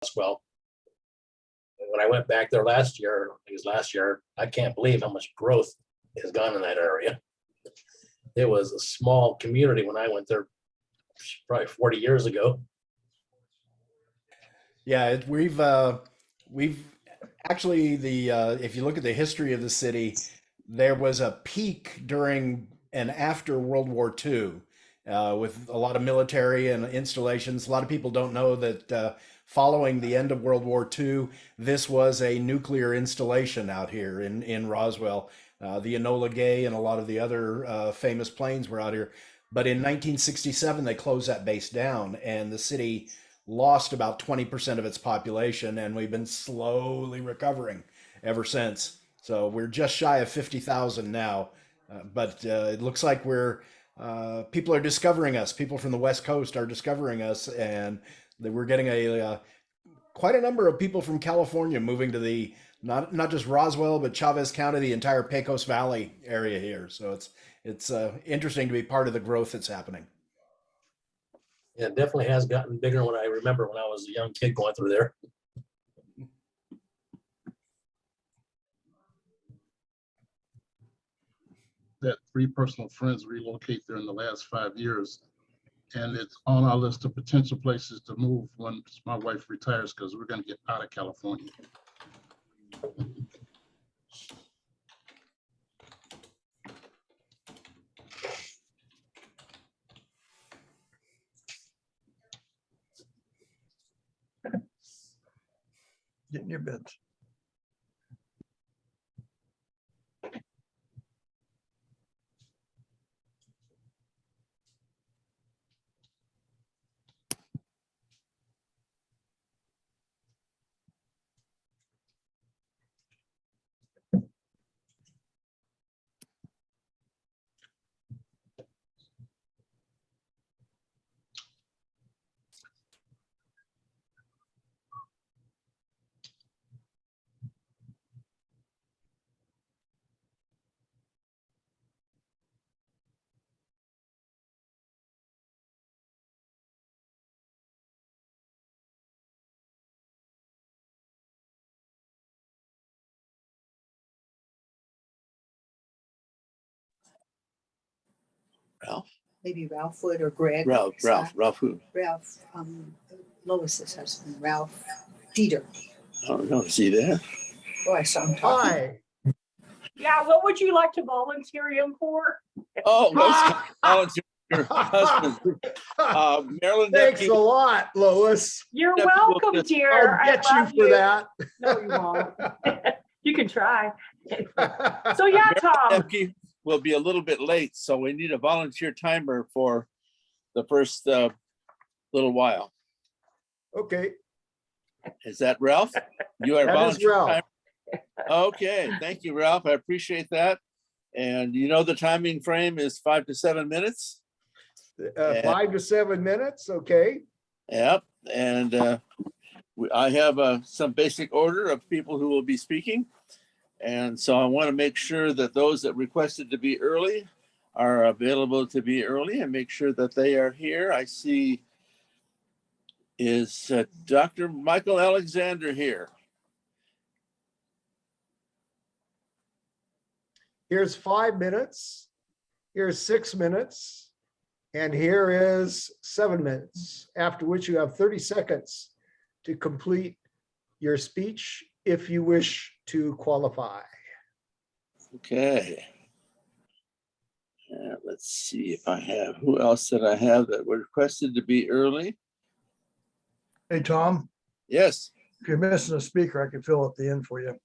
Roswell. And when I went back there last year, I can't believe how much growth has gone in that area. It was a small community when I went there probably 40 years ago. Yeah, we've actually if you look at the history of the city, there was a peak during and after World War II with a lot of military and installations. A lot of people don't know that following the end of World War II, this was a nuclear installation out here in Roswell. The Enola Gay and a lot of the other famous planes were out here. But in 1967, they closed that base down, and the city lost about 20% of its population, and we've been slowly recovering ever since. So we're just shy of 50,000 now, but it looks like people are discovering us. People from the West Coast are discovering us, and we're getting quite a number of people from California moving to the not just Roswell, but Chavez County, the entire Pecos Valley area here. So it's interesting to be part of the growth that's happening. Yeah, it definitely has gotten bigger than what I remember when I was a young kid going through there. That 3 personal friends relocate there in the last 5 years. And it's on our list of potential places to move once my wife retires, because we're going to get out of California. Get in your beds. Ralph? Maybe Ralph would, or Greg. Ralph who? Ralph, Lois's husband, Ralph Dieter. Oh, no, is he there? Oh, I saw him talking. Hi. Yeah, what would you like to volunteer him for? Oh, let's volunteer your husband. Marilyn Thanks Nepke. a lot, Lois. You're Yeah, welcome, we'll dear. I'll get I you love for that. No, you won't. You can try. So yeah, Tom. Nepke will be a little bit late, so we need a volunteer timer for the first little while. Okay. Is that Ralph? You are That is volunteer Ralph. timer? Okay, thank you, Ralph. I appreciate that. And you know the timing frame is 5 to 7 minutes. 5 to 7 minutes. Okay. Yep. And I have some basic order of people who will be speaking. And so I want to make sure that those that requested to be early are available to be early, and make sure that they are here. I see, is Dr. Michael Alexander here? Here's 5 minutes. Here's 6 minutes. And here is 7 minutes, after which you have 30 seconds to complete your speech if you wish to qualify. Okay. Let's see if I have, who else did I have that were requested to be early? Hey, Tom, Yes. if you're missing a speaker, I can fill at the end for you.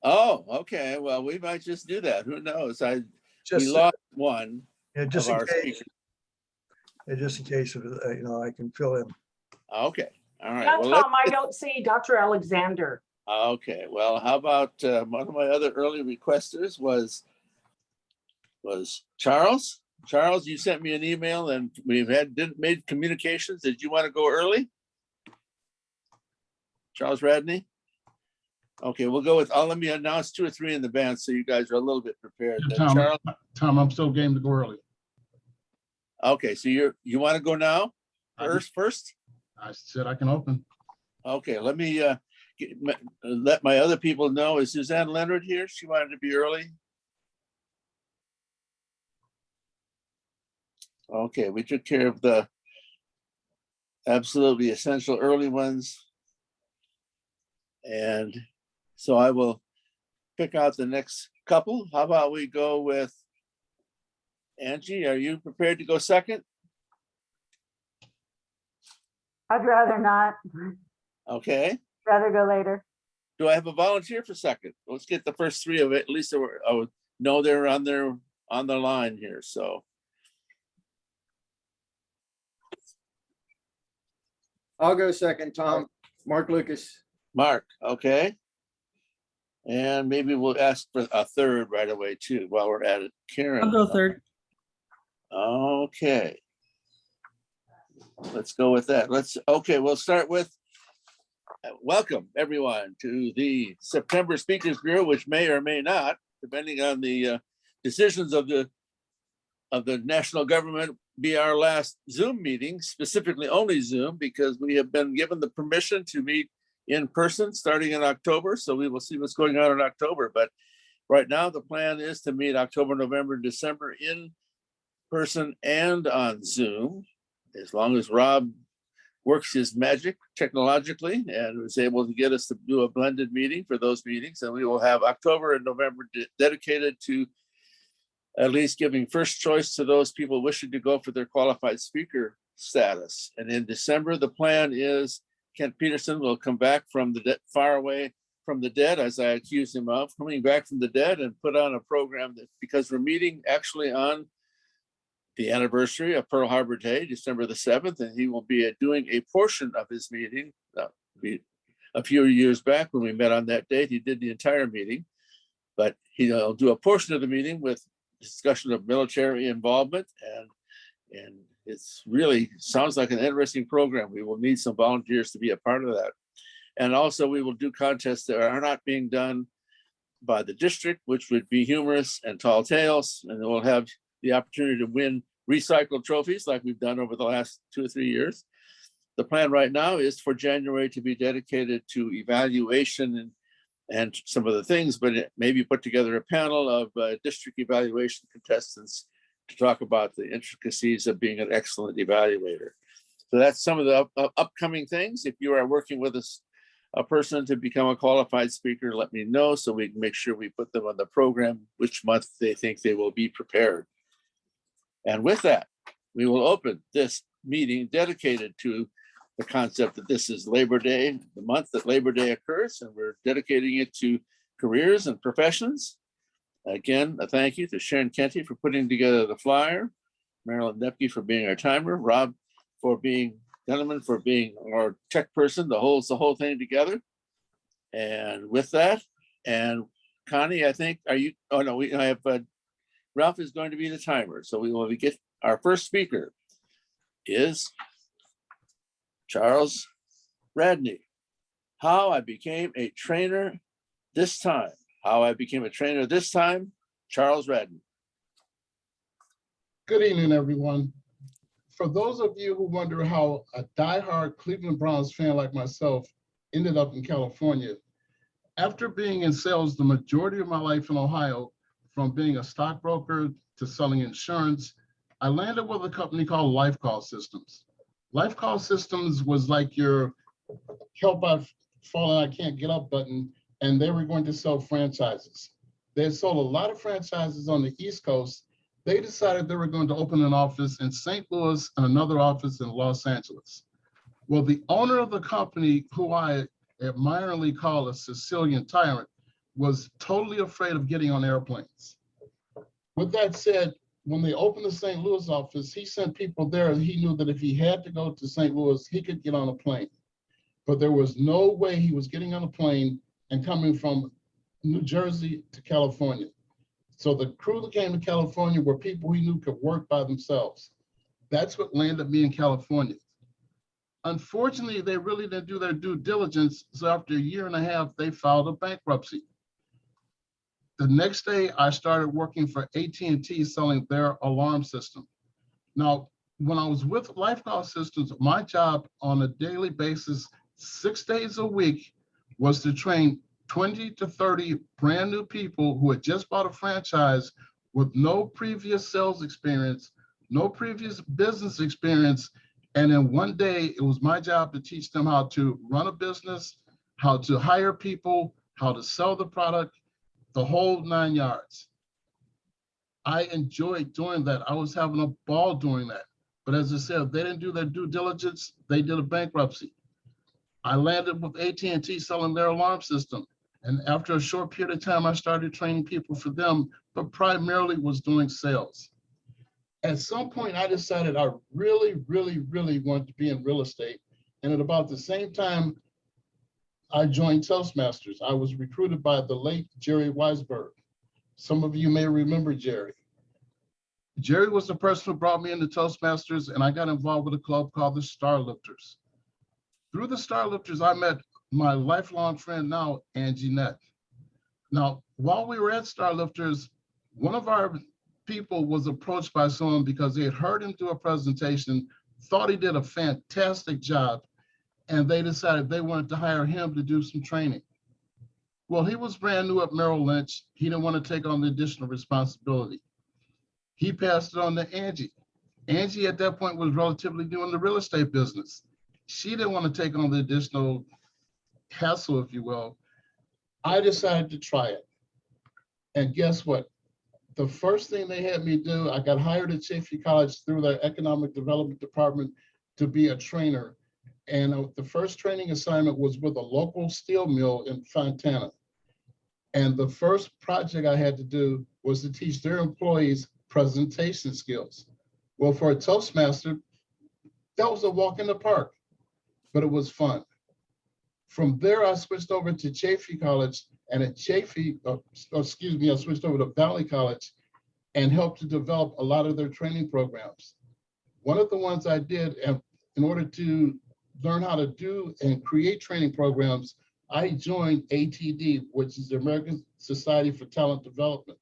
Oh, okay. Well, we might just do that. Who knows? We Just, lost one yeah, just of in our case, speakers. just in case, I can fill in. Okay. All right. Yeah, Well, Tom, I don't see Dr. Alexander. okay. Well, how about one of my other early requesters was Charles. Charles, you sent me an email and we've made communications. Did you want to go early? Charles Radney? Okay, we'll go with, let me announce 2 or 3 in the band so you guys are a little bit prepared. Charles? Tom, I'm still game to go early. Okay, so you want to go now? First? I said I can open. Okay, let me let my other people know. Is Suzanne Leonard here? She wanted to be early. Okay, we took care of the absolutely essential early ones. And so I will pick out the next couple. How about we go with Angie? Are you prepared to go second? I'd rather not, Okay. rather go later. Do I have a volunteer for second? Let's get the first three of it. At least I would know they're on the line here. So I'll go second, Tom. Mark Lucas. Mark, okay. And maybe we'll ask for a third right away too while we're at it. Karen. I'll go third. Okay. Let's go with that. We'll start with welcome everyone to the September Speakers Bureau, which may or may not, depending on the decisions of the national government, be our last Zoom meeting, specifically only Zoom, because we have been given the permission to meet in person starting in October. So we will see what's going on in October. But right now, the plan is to meet October, November, December in person and on Zoom, as long as Rob works his magic technologically and was able to get us to do a blended meeting for those meetings. And we will have October and November dedicated to at least giving first choice to those people wishing to go for their qualified speaker status. And in December, the plan is Kent Peterson will come back from the far away from the dead, as I accused him of, coming back from the dead and put on a program that, because we're meeting actually on the anniversary of Pearl Harbor Day, December the 7th, and he will be doing a portion of his meeting. A few years back when we met on that date, he did the entire meeting, but he'll do a portion of the meeting with discussion of military involvement, and it's really sounds like an interesting program. We will need some volunteers to be a part of that. And also we will do contests that are not being done by the district, which would be humorous and tall tales, and we'll have the opportunity to win recycled trophies like we've done over the last 2 or 3 years. The plan right now is for January to be dedicated to evaluation and some of the things, but maybe put together a panel of district evaluation contestants to talk about the intricacies of being an excellent evaluator. So that's some of the upcoming things. If you are working with a person to become a qualified speaker, let me know so we can make sure we put them on the program which month they think they will be prepared. And with that, we will open this meeting dedicated to the concept that this is Labor Day, the month that Labor Day occurs, and we're dedicating it to careers and professions. Again, a thank you to Sharon Kenty for putting together the flyer, Marilyn Nepke for being our timer, Rob for being our tech person that holds the whole thing together. And with that, and Connie, I think, I have Ralph is going to be the timer. So we will get our first speaker is Charles Radney. How I became a trainer this time. How I became a trainer this time, Charles Radney. Good evening, everyone. For those of you who wonder how a diehard Cleveland Browns fan like myself ended up in California, after being in sales the majority of my life in Ohio, from being a stockbroker to selling insurance, I landed with a company called Life Call Systems. Life Call Systems was like your help I've fallen, I can't get up button, and they were going to sell franchises. They had sold a lot of franchises on the East Coast. They decided they were going to open an office in St. Louis and another office in Los Angeles. Well, the owner of the company, who I admiringly call a Sicilian tyrant, was totally afraid of getting on airplanes. With that said, when they opened the St. Louis office, he sent people there. He knew that if he had to go to St. Louis, he could get on a plane. But there was no way he was getting on a plane and coming from New Jersey to California. So the crew that came to California were people he knew could work by themselves. That's what landed me in California. Unfortunately, they really didn't do their due diligence. So after a year and a half, they filed a bankruptcy. The next day, I started working for AT&T selling their alarm system. Now, when I was with Lifestyle Systems, my job on a daily basis, 6 days a week, was to train 20 to 30 brand new people who had just bought a franchise with no previous sales experience, no previous business experience. And in one day, it was my job to teach them how to run a business, how to hire people, how to sell the product, the whole 9 yards. I enjoyed doing that. I was having a ball doing that. But as I said, they didn't do their due diligence. They did a bankruptcy. I landed with AT&T selling their alarm system. And after a short period of time, I started training people for them, but primarily was doing sales. At some point, I decided I really, really, really wanted to be in real estate. And at about the same time, I joined Toastmasters. I was recruited by the late Jerry Weisberg. Some of you may remember Jerry. Jerry was the person who brought me into Toastmasters, and I got involved with a club called the Star Lifters. Through the Star Lifters, I met my lifelong friend now, Angie Nett. Now, while we were at Star Lifters, one of our people was approached by someone because they had heard him do a presentation, thought he did a fantastic job, and they decided they wanted to hire him to do some training. Well, he was brand new at Merrill Lynch. He didn't want to take on the additional responsibility. He passed it on to Angie. Angie at that point was relatively new in the real estate business. She didn't want to take on the additional hassle, if you will. I decided to try it. And guess what? The first thing they had me do, I got hired at Chaffey College through their economic development department to be a trainer. And the first training assignment was with a local steel mill in Fontana. And the first project I had to do was to teach their employees presentation skills. Well, for a Toastmaster, that was a walk in the park, but it was fun. From there, I switched over to Chaffey College, and at Chaffey, I switched over to Valley College and helped to develop a lot of their training programs. One of the ones I did, and in order to learn how to do and create training programs, I joined ATD, which is the American Society for Talent Development.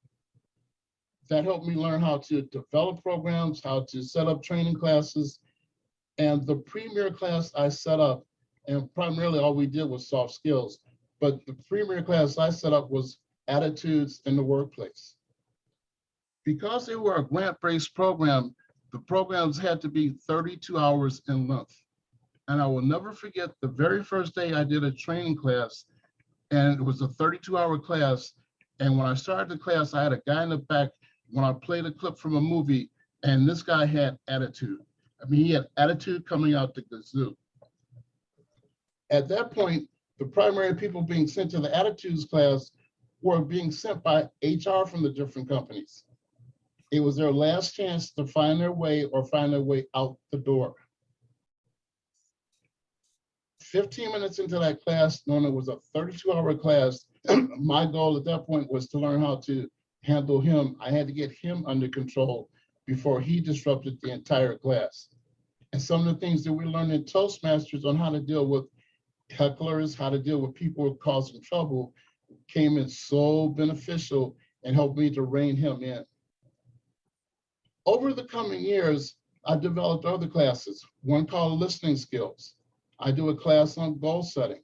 That helped me learn how to develop programs, how to set up training classes. And the premier class I set up, and primarily all we did was soft skills, but the premier class I set up was attitudes in the workplace. Because they were a grant-based program, the programs had to be 32 hours in length. And I will never forget the very first day I did a training class, and it was a 32-hour class. And when I started the class, I had a guy in the back when I played a clip from a movie, and this guy had attitude. I mean, he had attitude coming out the kazoo. At that point, the primary people being sent to the attitudes class were being sent by HR from the different companies. It was their last chance to find their way or find their way out the door. 15 minutes into that class, knowing it was a 32-hour class, my goal at that point was to learn how to handle him. I had to get him under control before he disrupted the entire class. And some of the things that we learned in Toastmasters on how to deal with hecklers, how to deal with people causing trouble, came in so beneficial and helped me to rein him in. Over the coming years, I developed other classes, one called listening skills. I do a class on goal setting.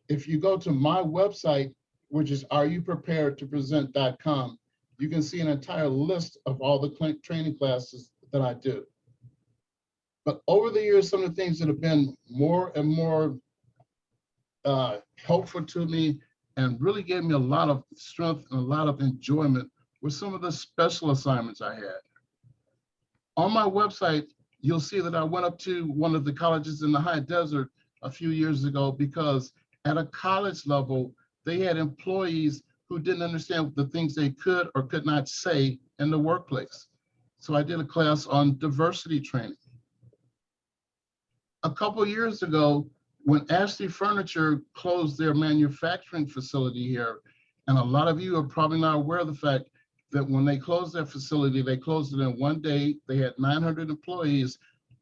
If you go to my website, which is areyoupreparedtopresent.com, you can see an entire list of all the training classes that I do. But over the years, some of the things that have been more and more helpful to me and really gave me a lot of strength and a lot of enjoyment were some of the special assignments I had. On my website, you'll see that I went up to one of the colleges in the high desert a few years ago because at a college level, they had employees who didn't understand the things they could or could not say in the workplace. So I did a class on diversity training. A couple of years ago, when Ashley Furniture closed their manufacturing facility here, and a lot of you are probably not aware of the fact that when they closed that facility, they closed it in one day. They had 900 employees.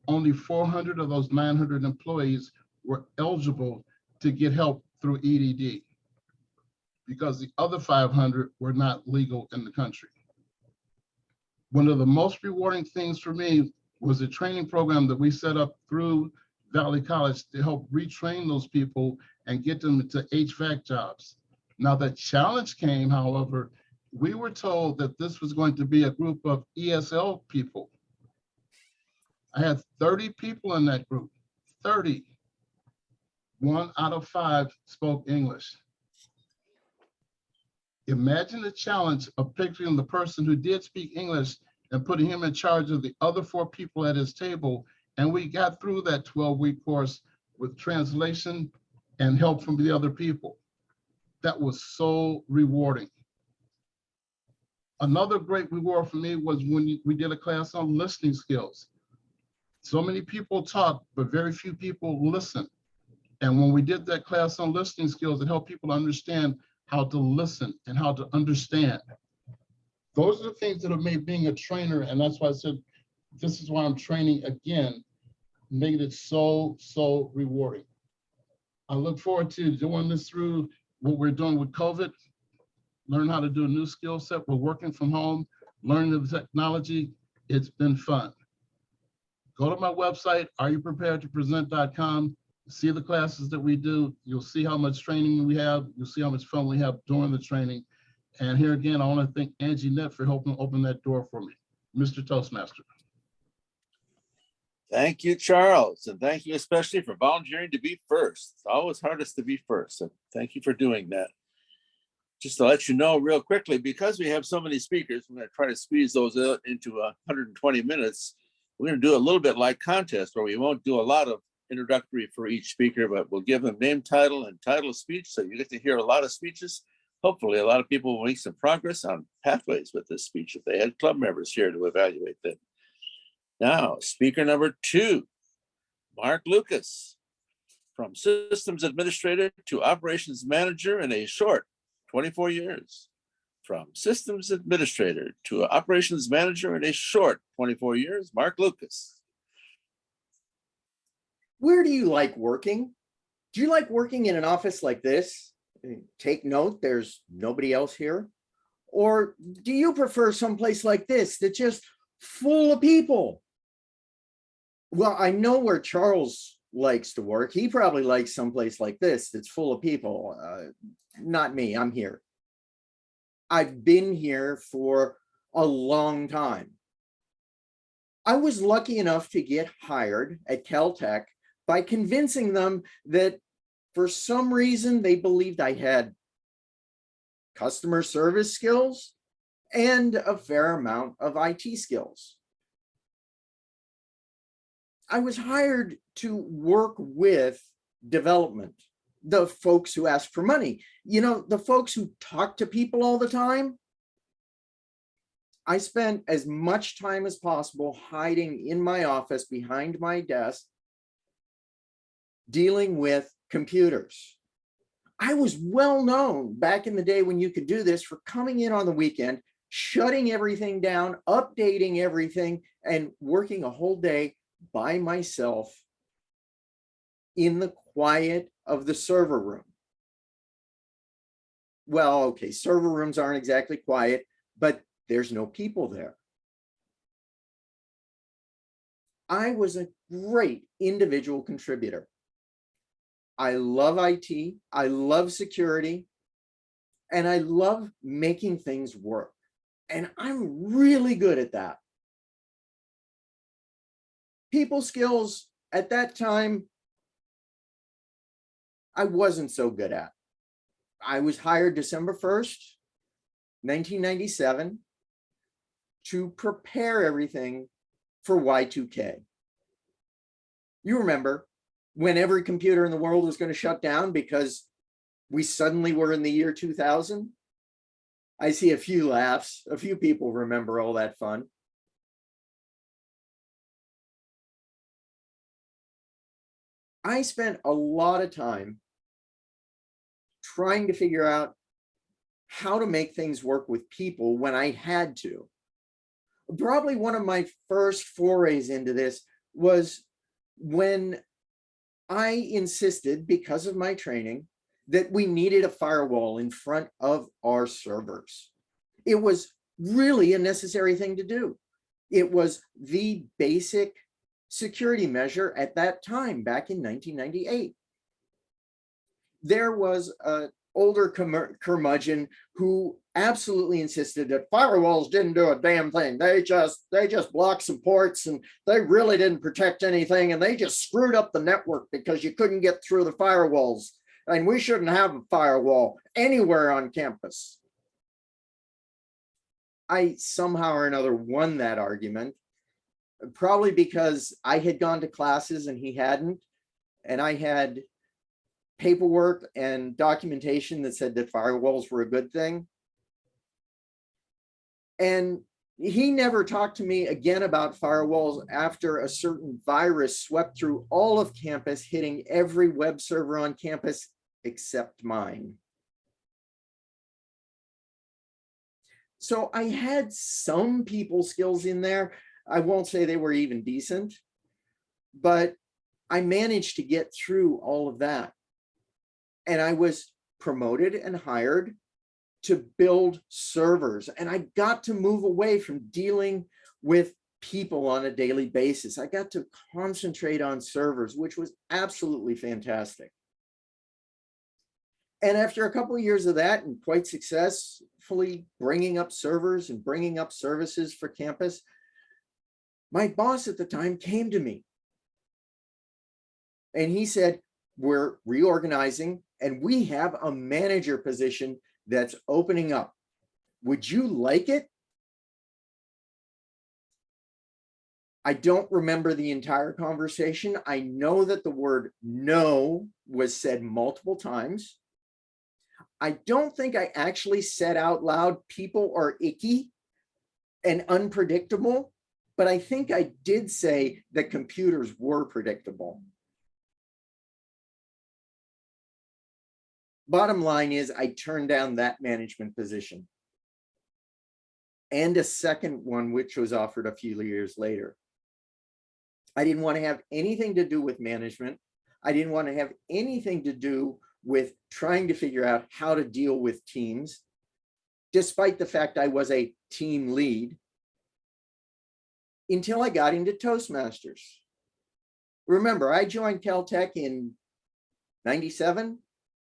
Only 400 of those 900 employees were eligible to get help through EDD because the other 500 were not legal in the country. One of the most rewarding things for me was a training program that we set up through Valley College to help retrain those people and get them into HVAC jobs. Now the challenge came, however, we were told that this was going to be a group of ESL people. I had 30 people in that group, 30. 1 out of 5 spoke English. Imagine the challenge of picking the person who did speak English and putting him in charge of the other 4 people at his table. And we got through that 12-week course with translation and help from the other people. That was so rewarding. Another great reward for me was when we did a class on listening skills. So many people talk, but very few people listen. And when we did that class on listening skills, it helped people understand how to listen and how to understand. Those are the things that have made being a trainer, and that's why I said, this is why I'm training again, made it so rewarding. I look forward to doing this through what we're doing with COVID, learn how to do a new skill set. We're working from home, learning the technology. It's been fun. Go to my website, areyoupreparedtopresent.com. See the classes that we do. You'll see how much training we have. You'll see how much fun we have during the training. And here again, I want to thank Angie Nett for helping open that door for me. Mr. Toastmaster. Thank you, Charles, and thank you especially for volunteering to be first. It's always hardest to be first, so thank you for doing that. Just to let you know real quickly, because we have so many speakers, we're going to try to squeeze those out into 120 minutes. We're going to do a little bit like contest, where we won't do a lot of introductory for each speaker, but we'll give them name, title, and title of speech, so you get to hear a lot of speeches. Hopefully, a lot of people will make some progress on pathways with this speech if they had club members here to evaluate them. Now, speaker number 2, Mark Lucas, from Systems Administrator to Operations Manager in a short 24 years. From Systems Administrator to Operations Manager in a short 24 years, Mark Lucas. Where do you like working? Do you like working in an office like this? Take note, there's nobody else here. Or do you prefer someplace like this that's just full of people? Well, I know where Charles likes to work. He probably likes someplace like this that's full of people. Not me, I'm here. I've been here for a long time. I was lucky enough to get hired at Caltech by convincing them that for some reason they believed I had customer service skills and a fair amount of IT skills. I was hired to work with development, the folks who ask for money, you know, the folks who talk to people all the time. I spent as much time as possible hiding in my office behind my desk, dealing with computers. I was well known back in the day when you could do this for coming in on the weekend, shutting everything down, updating everything, and working a whole day by myself in the quiet of the server room. Well, okay, server rooms aren't exactly quiet, but there's no people there. I was a great individual contributor. I love IT, I love security, and I love making things work. And I'm really good at that. People skills at that time, I wasn't so good at. I was hired December 1st, 1997, to prepare everything for Y2K. You remember when every computer in the world was going to shut down because we suddenly were in the year 2000? I see a few laughs. A few people remember all that fun. I spent a lot of time trying to figure out how to make things work with people when I had to. Probably one of my first forays into this was when I insisted, because of my training, that we needed a firewall in front of our servers. It was really a necessary thing to do. It was the basic security measure at that time, back in 1998. There was an older curmudgeon who absolutely insisted that firewalls didn't do a damn thing. They just blocked some ports, and they really didn't protect anything, and they just screwed up the network because you couldn't get through the firewalls, and we shouldn't have a firewall anywhere on campus. I somehow or another won that argument, probably because I had gone to classes and he hadn't, and I had paperwork and documentation that said that firewalls were a good thing. And he never talked to me again about firewalls after a certain virus swept through all of campus, hitting every web server on campus except mine. So I had some people skills in there. I won't say they were even decent, but I managed to get through all of that. And I was promoted and hired to build servers. And I got to move away from dealing with people on a daily basis. I got to concentrate on servers, which was absolutely fantastic. And after a couple of years of that, and quite successfully bringing up servers and bringing up services for campus, my boss at the time came to me and he said, we're reorganizing and we have a manager position that's opening up. Would you like it? I don't remember the entire conversation. I know that the word no was said multiple times. I don't think I actually said out loud, people are icky and unpredictable, but I think I did say that computers were predictable. Bottom line is I turned down that management position and a second one, which was offered a few years later. I didn't want to have anything to do with management. I didn't want to have anything to do with trying to figure out how to deal with teams, despite the fact I was a team lead, until I got into Toastmasters. Remember, I joined Caltech in '97.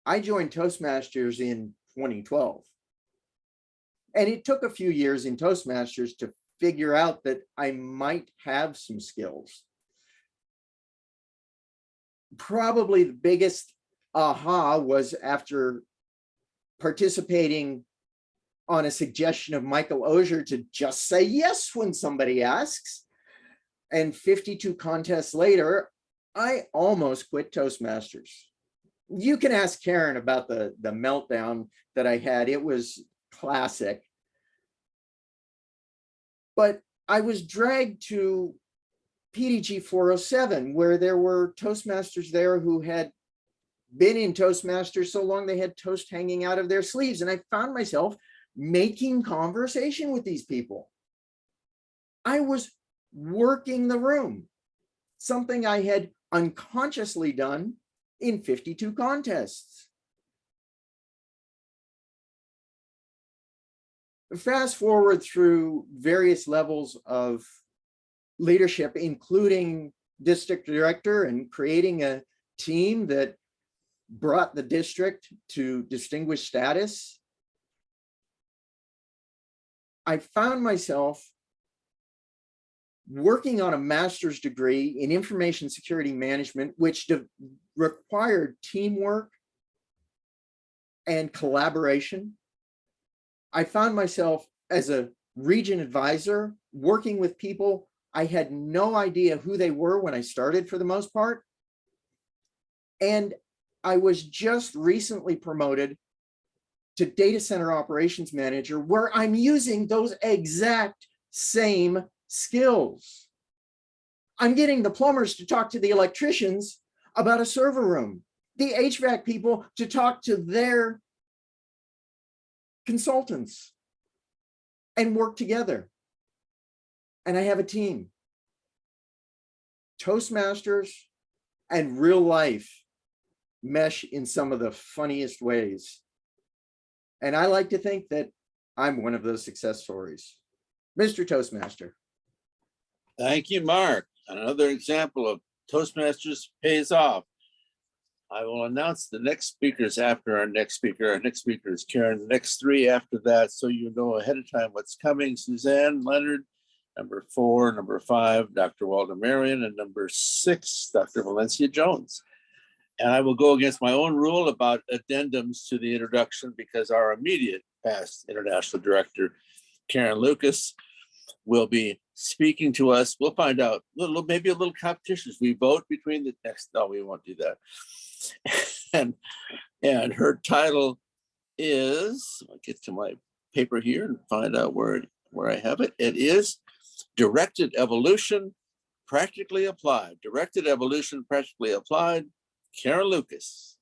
I joined Toastmasters in 2012. And it took a few years in Toastmasters to figure out that I might have some skills. Probably the biggest aha was after participating on a suggestion of Michael Osier to just say yes when somebody asks. And 52 contests later, I almost quit Toastmasters. You can ask Karen about the meltdown that I had. It was classic. But I was dragged to PDG 407, where there were Toastmasters there who had been in Toastmasters so long they had toast hanging out of their sleeves. And I found myself making conversation with these people. I was working the room, something I had unconsciously done in 52 contests. Fast forward through various levels of leadership, including district director and creating a team that brought the district to distinguished status. I found myself working on a master's degree in information security management, which required teamwork and collaboration. I found myself as a region advisor working with people I had no idea who they were when I started, for the most part. And I was just recently promoted to data center operations manager, where I'm using those exact same skills. I'm getting the plumbers to talk to the electricians about a server room, the HVAC people to talk to their consultants and work together. And I have a team. Toastmasters and real life mesh in some of the funniest ways. And I like to think that I'm one of those success stories. Mr. Toastmaster. Thank you, Mark. Another example of Toastmasters pays off. I will announce the next speakers after our next speaker. Our next speaker is Karen. The next three after that, so you know ahead of time what's coming. Suzanne Leonard, number 4, number 5, Dr. Walter Marion, and number 6, Dr. Valencia Jones. And I will go against my own rule about addendums to the introduction because our immediate past international director, Karen Lucas, will be speaking to us. We'll find out maybe a little competition. We vote between the next. No, we won't do that. and her title is, I'll get to my paper here and find out where I have it. It is Directed Evolution Practically Applied. Directed Evolution Practically Applied. Karen Lucas.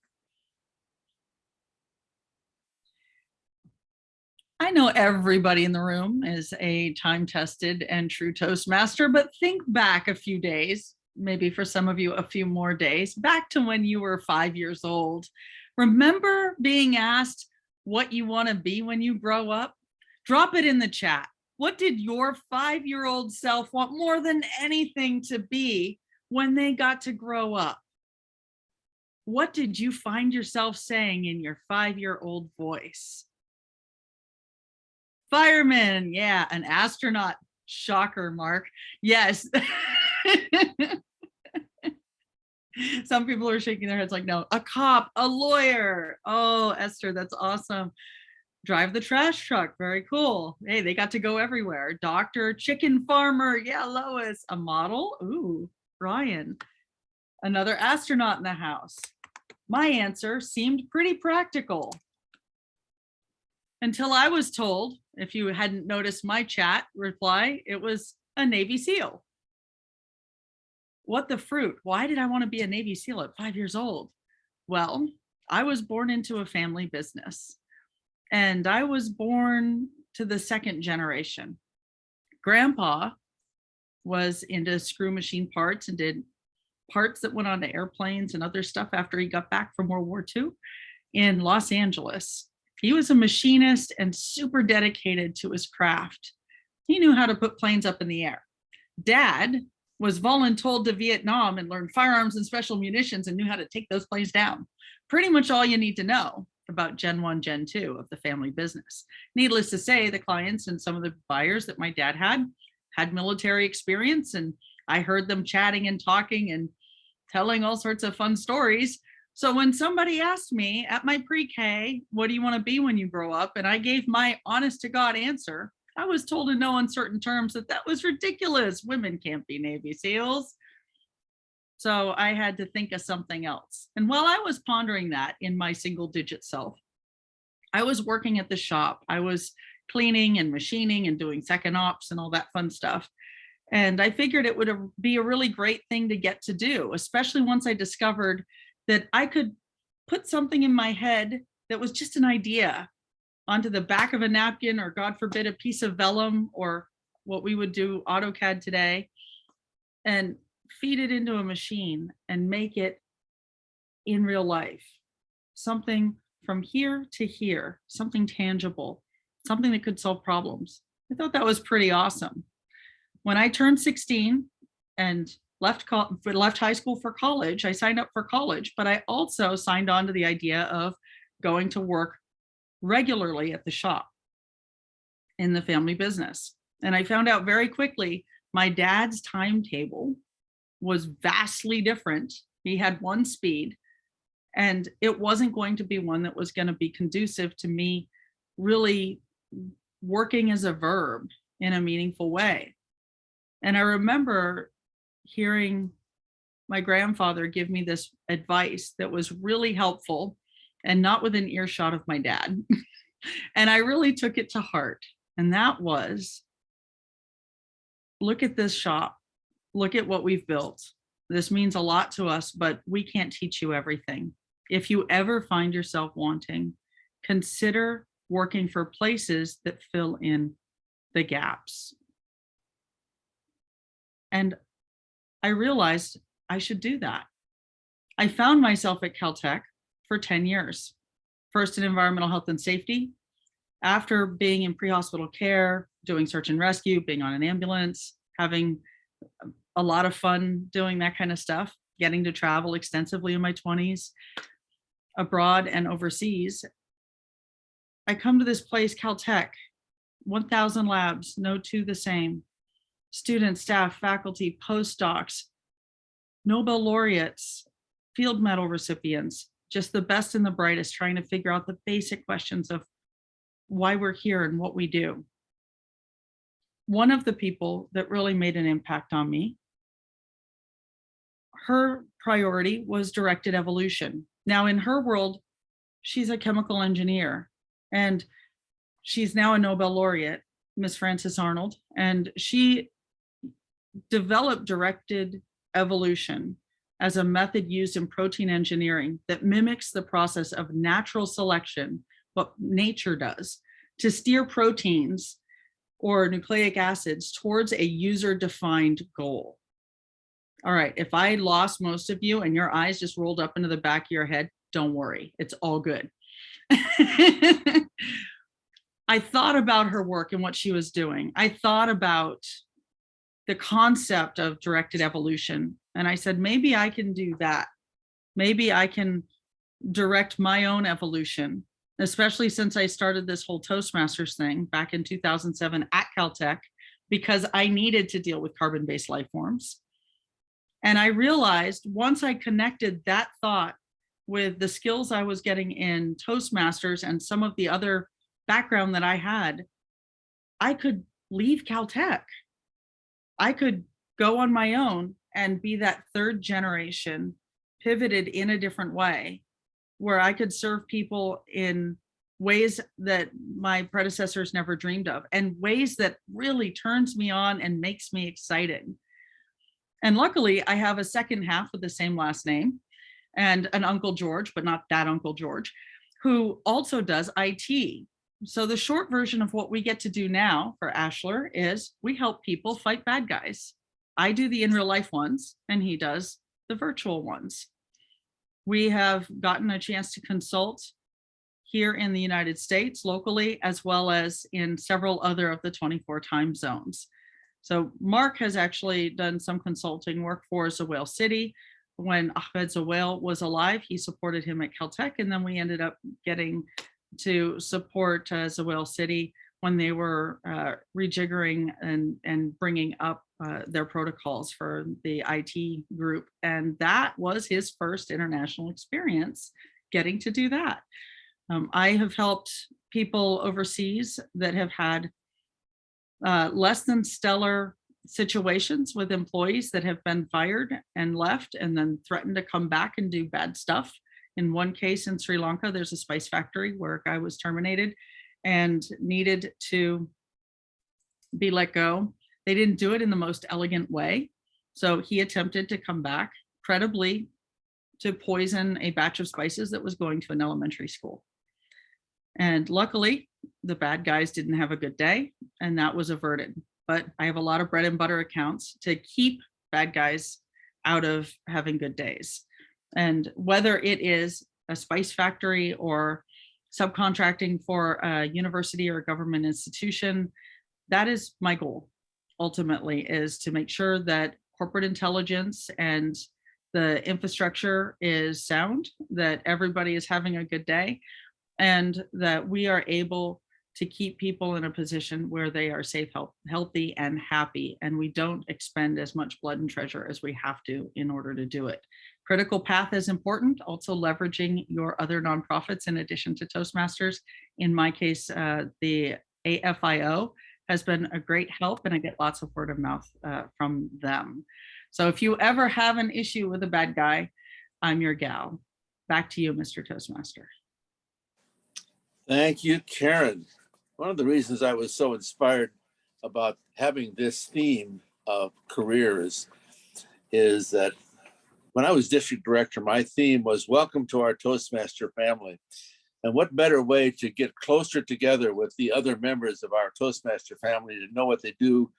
I know everybody in the room is a time-tested and true Toastmaster, but think back a few days, maybe for some of you a few more days, back to when you were 5 years old. Remember being asked what you want to be when you grow up? Drop it in the chat. What did your 5-year-old self want more than anything to be when they got to grow up? What did you find yourself saying in your 5-year-old voice? Fireman, yeah, an astronaut. Shocker, Mark. Yes. Some people are shaking their heads like, no. A cop, a lawyer. Oh, Esther, that's awesome. Drive the trash truck. Very cool. Hey, they got to go everywhere. Doctor, chicken farmer. Yeah, Lois. A model. Ooh, Ryan. Another astronaut in the house. My answer seemed pretty practical. Until I was told, if you hadn't noticed my chat reply, it was a Navy SEAL. What the fruit? Why did I want to be a Navy SEAL at 5 years old? Well, I was born into a family business, and I was born to the second generation. Grandpa was into screw machine parts and did parts that went onto airplanes and other stuff after he got back from World War II in Los Angeles. He was a machinist and super dedicated to his craft. He knew how to put planes up in the air. Dad was voluntold to Vietnam and learned firearms and special munitions and knew how to take those planes down. Pretty much all you need to know about Gen 1, Gen 2 of the family business. Needless to say, the clients and some of the buyers that my dad had military experience, and I heard them chatting and talking and telling all sorts of fun stories. So when somebody asked me at my pre-K, what do you want to be when you grow up? And I gave my honest to God answer, I was told in no uncertain terms that that was ridiculous. Women can't be Navy SEALs. So I had to think of something else. And while I was pondering that in my single digit self, I was working at the shop. I was cleaning and machining and doing second ops and all that fun stuff. And I figured it would be a really great thing to get to do, especially once I discovered that I could put something in my head that was just an idea onto the back of a napkin, or God forbid, a piece of vellum, or what we would do AutoCAD today, and feed it into a machine and make it in real life. Something from here to here, something tangible, something that could solve problems. I thought that was pretty awesome. When I turned 16 and left high school for college, I signed up for college, but I also signed on to the idea of going to work regularly at the shop in the family business. And I found out very quickly my dad's timetable was vastly different. He had one speed, and it wasn't going to be one that was going to be conducive to me really working as a verb in a meaningful way. And I remember hearing my grandfather give me this advice that was really helpful and not within earshot of my dad. And I really took it to heart. And that was, look at this shop. Look at what we've built. This means a lot to us, but we can't teach you everything. If you ever find yourself wanting, consider working for places that fill in the gaps. And I realized I should do that. I found myself at Caltech for 10 years, first in environmental health and safety, after being in pre-hospital care, doing search and rescue, being on an ambulance, having a lot of fun doing that kind of stuff, getting to travel extensively in my 20s, abroad and overseas. I come to this place, Caltech, 1,000 labs, no two the same. Students, staff, faculty, postdocs, Nobel laureates, field medal recipients, just the best and the brightest, trying to figure out the basic questions of why we're here and what we do. One of the people that really made an impact on me, her priority was directed evolution. Now in her world, she's a chemical engineer and she's now a Nobel laureate, Miss Frances Arnold, and she developed directed evolution as a method used in protein engineering that mimics the process of natural selection, what nature does, to steer proteins or nucleic acids towards a user-defined goal. All right, if I lost most of you and your eyes just rolled up into the back of your head, don't worry, it's all good. I thought about her work and what she was doing. I thought about the concept of directed evolution. And I said, maybe I can do that. Maybe I can direct my own evolution, especially since I started this whole Toastmasters thing back in 2007 at Caltech, because I needed to deal with carbon-based life forms. And I realized once I connected that thought with the skills I was getting in Toastmasters and some of the other background that I had, I could leave Caltech. I could go on my own and be that third generation, pivoted in a different way, where I could serve people in ways that my predecessors never dreamed of, and ways that really turns me on and makes me excited. And luckily, I have a second half with the same last name and an Uncle George, but not that Uncle George, who also does IT. So the short version of what we get to do now for Ashler is we help people fight bad guys. I do the in real life ones and he does the virtual ones. We have gotten a chance to consult here in the United States locally, as well as in several other of the 24 time zones. So Mark has actually done some consulting work for Zawel City. When Ahmed Zawel was alive, he supported him at Caltech, and then we ended up getting to support Zawel City when they were rejiggering and bringing up their protocols for the IT group. And that was his first international experience getting to do that. I have helped people overseas that have had less than stellar situations with employees that have been fired and left and then threatened to come back and do bad stuff. In one case in Sri Lanka, there's a spice factory where a guy was terminated and needed to be let go. They didn't do it in the most elegant way. So he attempted to come back credibly to poison a batch of spices that was going to an elementary school. And luckily, the bad guys didn't have a good day, and that was averted. But I have a lot of bread and butter accounts to keep bad guys out of having good days. And whether it is a spice factory or subcontracting for a university or a government institution, that is my goal ultimately, is to make sure that corporate intelligence and the infrastructure is sound, that everybody is having a good day, and that we are able to keep people in a position where they are safe, healthy, and happy, and we don't expend as much blood and treasure as we have to in order to do it. Critical path is important, also leveraging your other nonprofits in addition to Toastmasters. In my case, the AFIO has been a great help, and I get lots of word of mouth from them. So if you ever have an issue with a bad guy, I'm your gal. Back to you, Mr. Toastmaster. Thank you, Karen. One of the reasons I was so inspired about having this theme of careers is that when I was district director, my theme was welcome to our Toastmaster family. And what better way to get closer together with the other members of our Toastmaster family to know what they do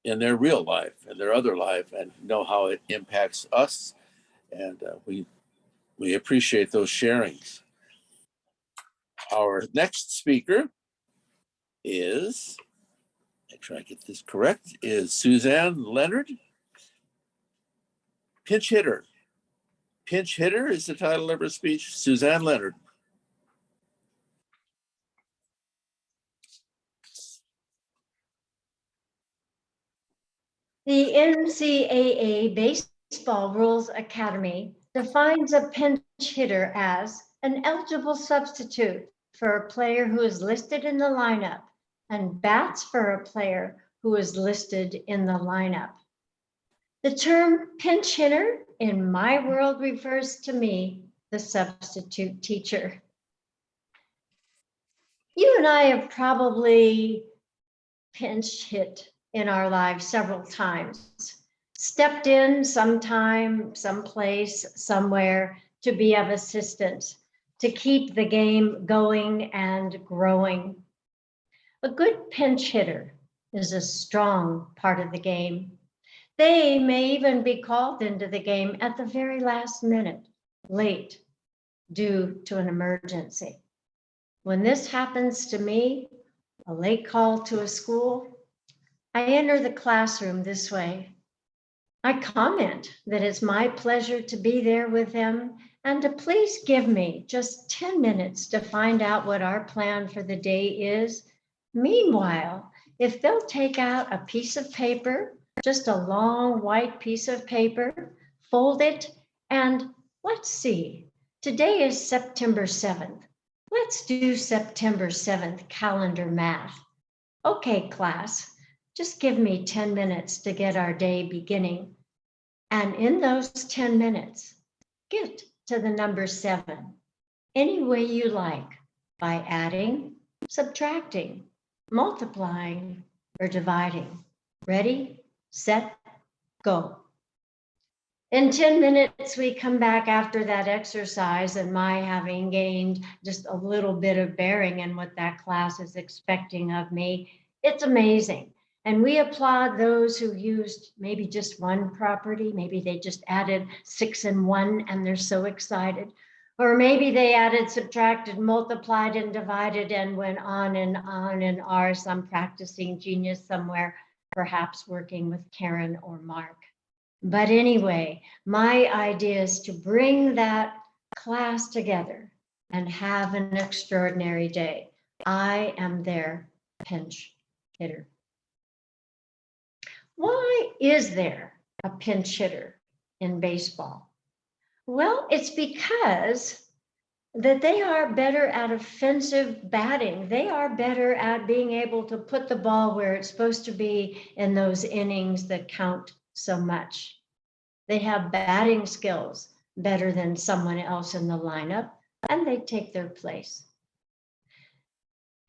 in their real life and their other life and know how it impacts us. And we appreciate those sharings. Our next speaker is, make sure I get this correct, is Suzanne Leonard. Pinch hitter. Pinch hitter is the title of her speech. Suzanne Leonard. The NCAA Baseball Rules Academy defines a pinch hitter as an eligible substitute for a player who is listed in the lineup and bats for a player who is listed in the lineup. The term pinch hitter in my world refers to me, the substitute teacher. You and I have probably pinch hit in our lives several times, stepped in sometime, someplace, somewhere to be of assistance, to keep the game going and growing. A good pinch hitter is a strong part of the game. They may even be called into the game at the very last minute, late, due to an emergency. When this happens to me, a late call to a school, I enter the classroom this way. I comment that it's my pleasure to be there with them and to please give me just 10 minutes to find out what our plan for the day is. Meanwhile, if they'll take out a piece of paper, just a long white piece of paper, fold it, and let's see, today is September 7th. Let's do September 7th calendar math. Okay, class, just give me 10 minutes to get our day beginning. And in those 10 minutes, get to the number 7 any way you like, by adding, subtracting, multiplying, or dividing. Ready, set, go. In 10 minutes, we come back after that exercise and my having gained just a little bit of bearing in what that class is expecting of me. It's amazing. And we applaud those who used maybe just one property. Maybe they just added 6 and 1 and they're so excited. Or maybe they added, subtracted, multiplied, and divided and went on and are some practicing genius somewhere, perhaps working with Karen or Mark. But anyway, my idea is to bring that class together and have an extraordinary day. I am their pinch hitter. Why is there a pinch hitter in baseball? Well, it's because that they are better at offensive batting. They are better at being able to put the ball where it's supposed to be in those innings that count so much. They have batting skills better than someone else in the lineup, and they take their place.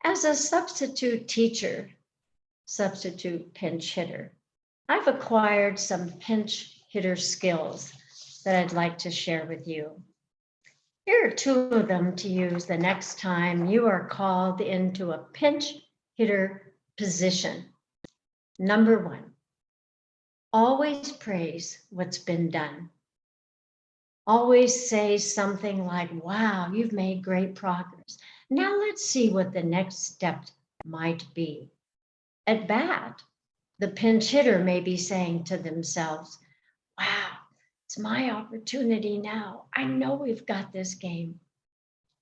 As a substitute teacher, substitute pinch hitter, I've acquired some pinch hitter skills that I'd like to share with you. Here are 2 of them to use the next time you are called into a pinch hitter position. Number 1, always praise what's been done. Always say something like, wow, you've made great progress. Now let's see what the next step might be. At bat, the pinch hitter may be saying to themselves, wow, it's my opportunity now. I know we've got this game.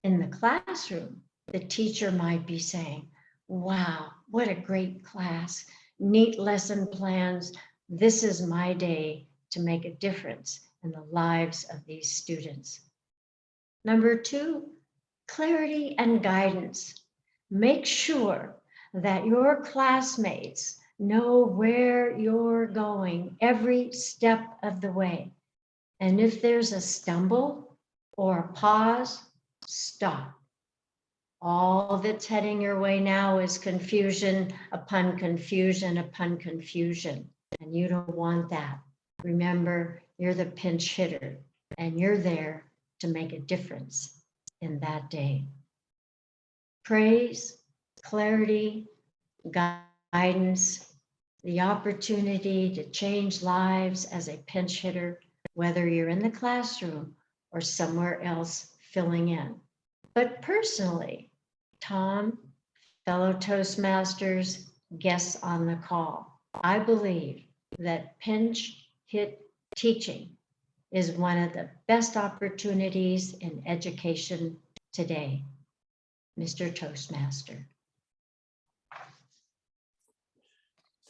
In the classroom, the teacher might be saying, wow, what a great class. Neat lesson plans. This is my day to make a difference in the lives of these students. Number 2, clarity and guidance. Make sure that your classmates know where you're going every step of the way. And if there's a stumble or a pause, stop. All that's heading your way now is confusion upon confusion upon confusion. And you don't want that. Remember, you're the pinch hitter and you're there to make a difference in that day. Praise, clarity, guidance, the opportunity to change lives as a pinch hitter, whether you're in the classroom or somewhere else filling in. But personally, Tom, fellow Toastmasters, guests on the call, I believe that pinch hit teaching is one of the best opportunities in education today. Mr. Toastmaster.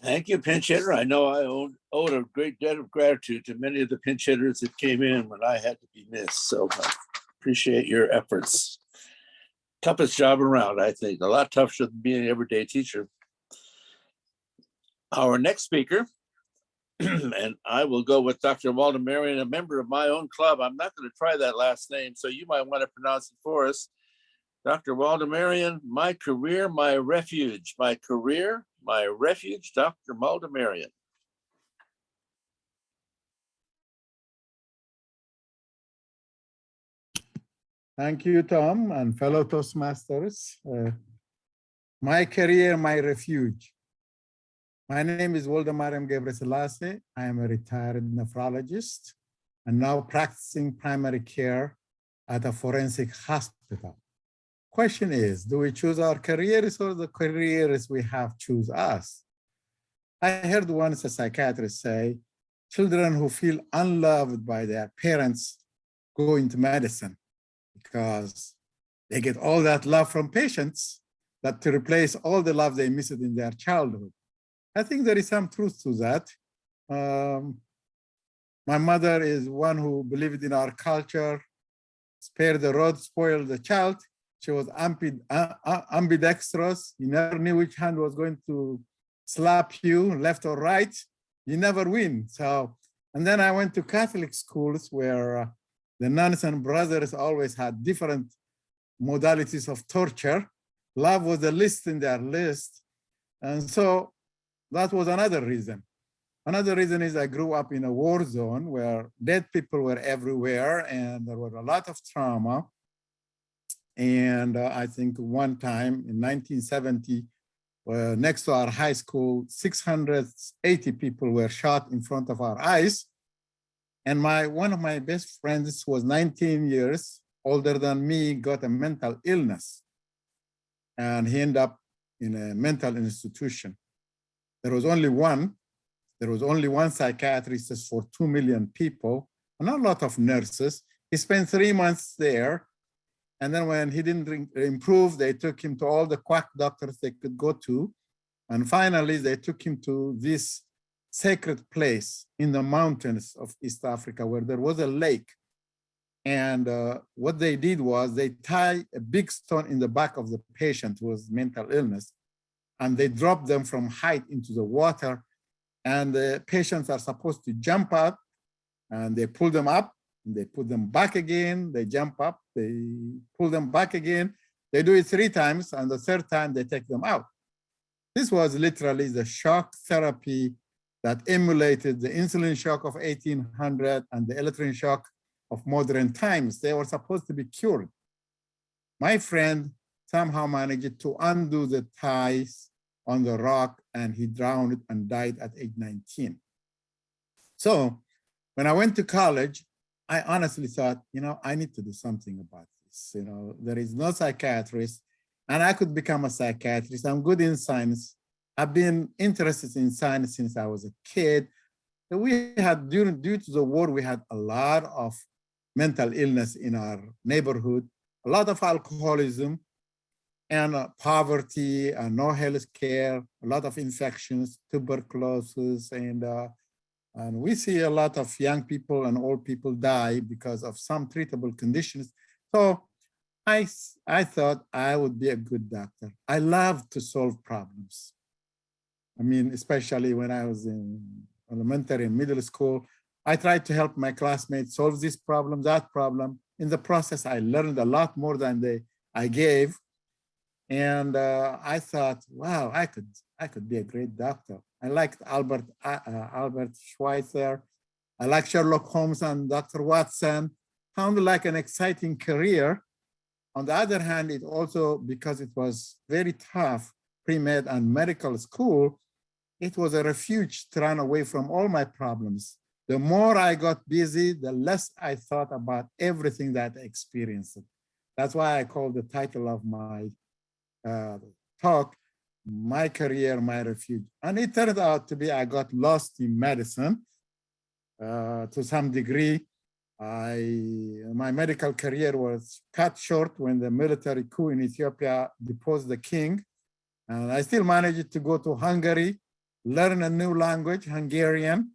Thank you, pinch hitter. I know I owed a great debt of gratitude to many of the pinch hitters that came in when I had to be missed. So I appreciate your efforts. Toughest job around, I think. A lot tougher than being an everyday teacher. Our next speaker, and I will go with Dr. Walter Marion, a member of my own club. I'm not going to try that last name, so you might want to pronounce it for us. Dr. Walter Marion, my career, my refuge. My career, my refuge, Dr. Walter Marion. Thank you, Tom, and fellow Toastmasters. My career, my refuge. My name is Waldemar Gebreselassie. I am a retired nephrologist and now practicing primary care at a forensic hospital. Question is, do we choose our careers or the careers we have choose us? I heard once a psychiatrist say, children who feel unloved by their parents go into medicine because they get all that love from patients that to replace all the love they missed in their childhood. I think there is some truth to that. My mother is one who believed in our culture, spare the rod, spoil the child. She was ambidextrous. You never knew which hand was going to slap you, left or right. You never win. So, and then I went to Catholic schools where the nuns and brothers always had different modalities of torture. Love was the least in their list. And so that was another reason. Another reason is I grew up in a war zone where dead people were everywhere and there was a lot of trauma. And I think one time in 1970, next to our high school, 680 people were shot in front of our eyes. And one of my best friends was 19 years older than me, got a mental illness. And he ended up in a mental institution. There was only one psychiatrist for 2 million people, and not a lot of nurses. He spent 3 months there. And then when he didn't improve, they took him to all the quack doctors they could go to. And finally, they took him to this sacred place in the mountains of East Africa where there was a lake. And what they did was they tied a big stone in the back of the patient who was mental illness, and they dropped them from height into the water. And the patients are supposed to jump up, and they pull them up, and they put them back again. They jump up, they pull them back again. They do it 3 times, and the 3rd time they take them out. This was literally the shock therapy that emulated the insulin shock of 1800 and the electric shock of modern times. They were supposed to be cured. My friend somehow managed to undo the ties on the rock, and he drowned and died at age 19. So when I went to college, I honestly thought, I need to do something about this. There is no psychiatrist, and I could become a psychiatrist. I'm good in science. I've been interested in science since I was a kid. We had, due to the war, we had a lot of mental illness in our neighborhood, a lot of alcoholism, and poverty, and no health care, a lot of infections, tuberculosis, and we see a lot of young people and old people die because of some treatable conditions. So I thought I would be a good doctor. I love to solve problems. I mean, especially when I was in elementary and middle school, I tried to help my classmates solve this problem, that problem. In the process, I learned a lot more than I gave. And I thought, wow, I could be a great doctor. I liked Albert Schweitzer. I like Sherlock Holmes and Dr. Watson. Sounded like an exciting career. On the other hand, it also, because it was very tough, pre-med and medical school, it was a refuge to run away from all my problems. The more I got busy, the less I thought about everything that I experienced. That's why I call the title of my talk, My Career, My Refuge. And it turned out to be, I got lost in medicine to some degree. My medical career was cut short when the military coup in Ethiopia deposed the king. And I still managed to go to Hungary, learn a new language, Hungarian,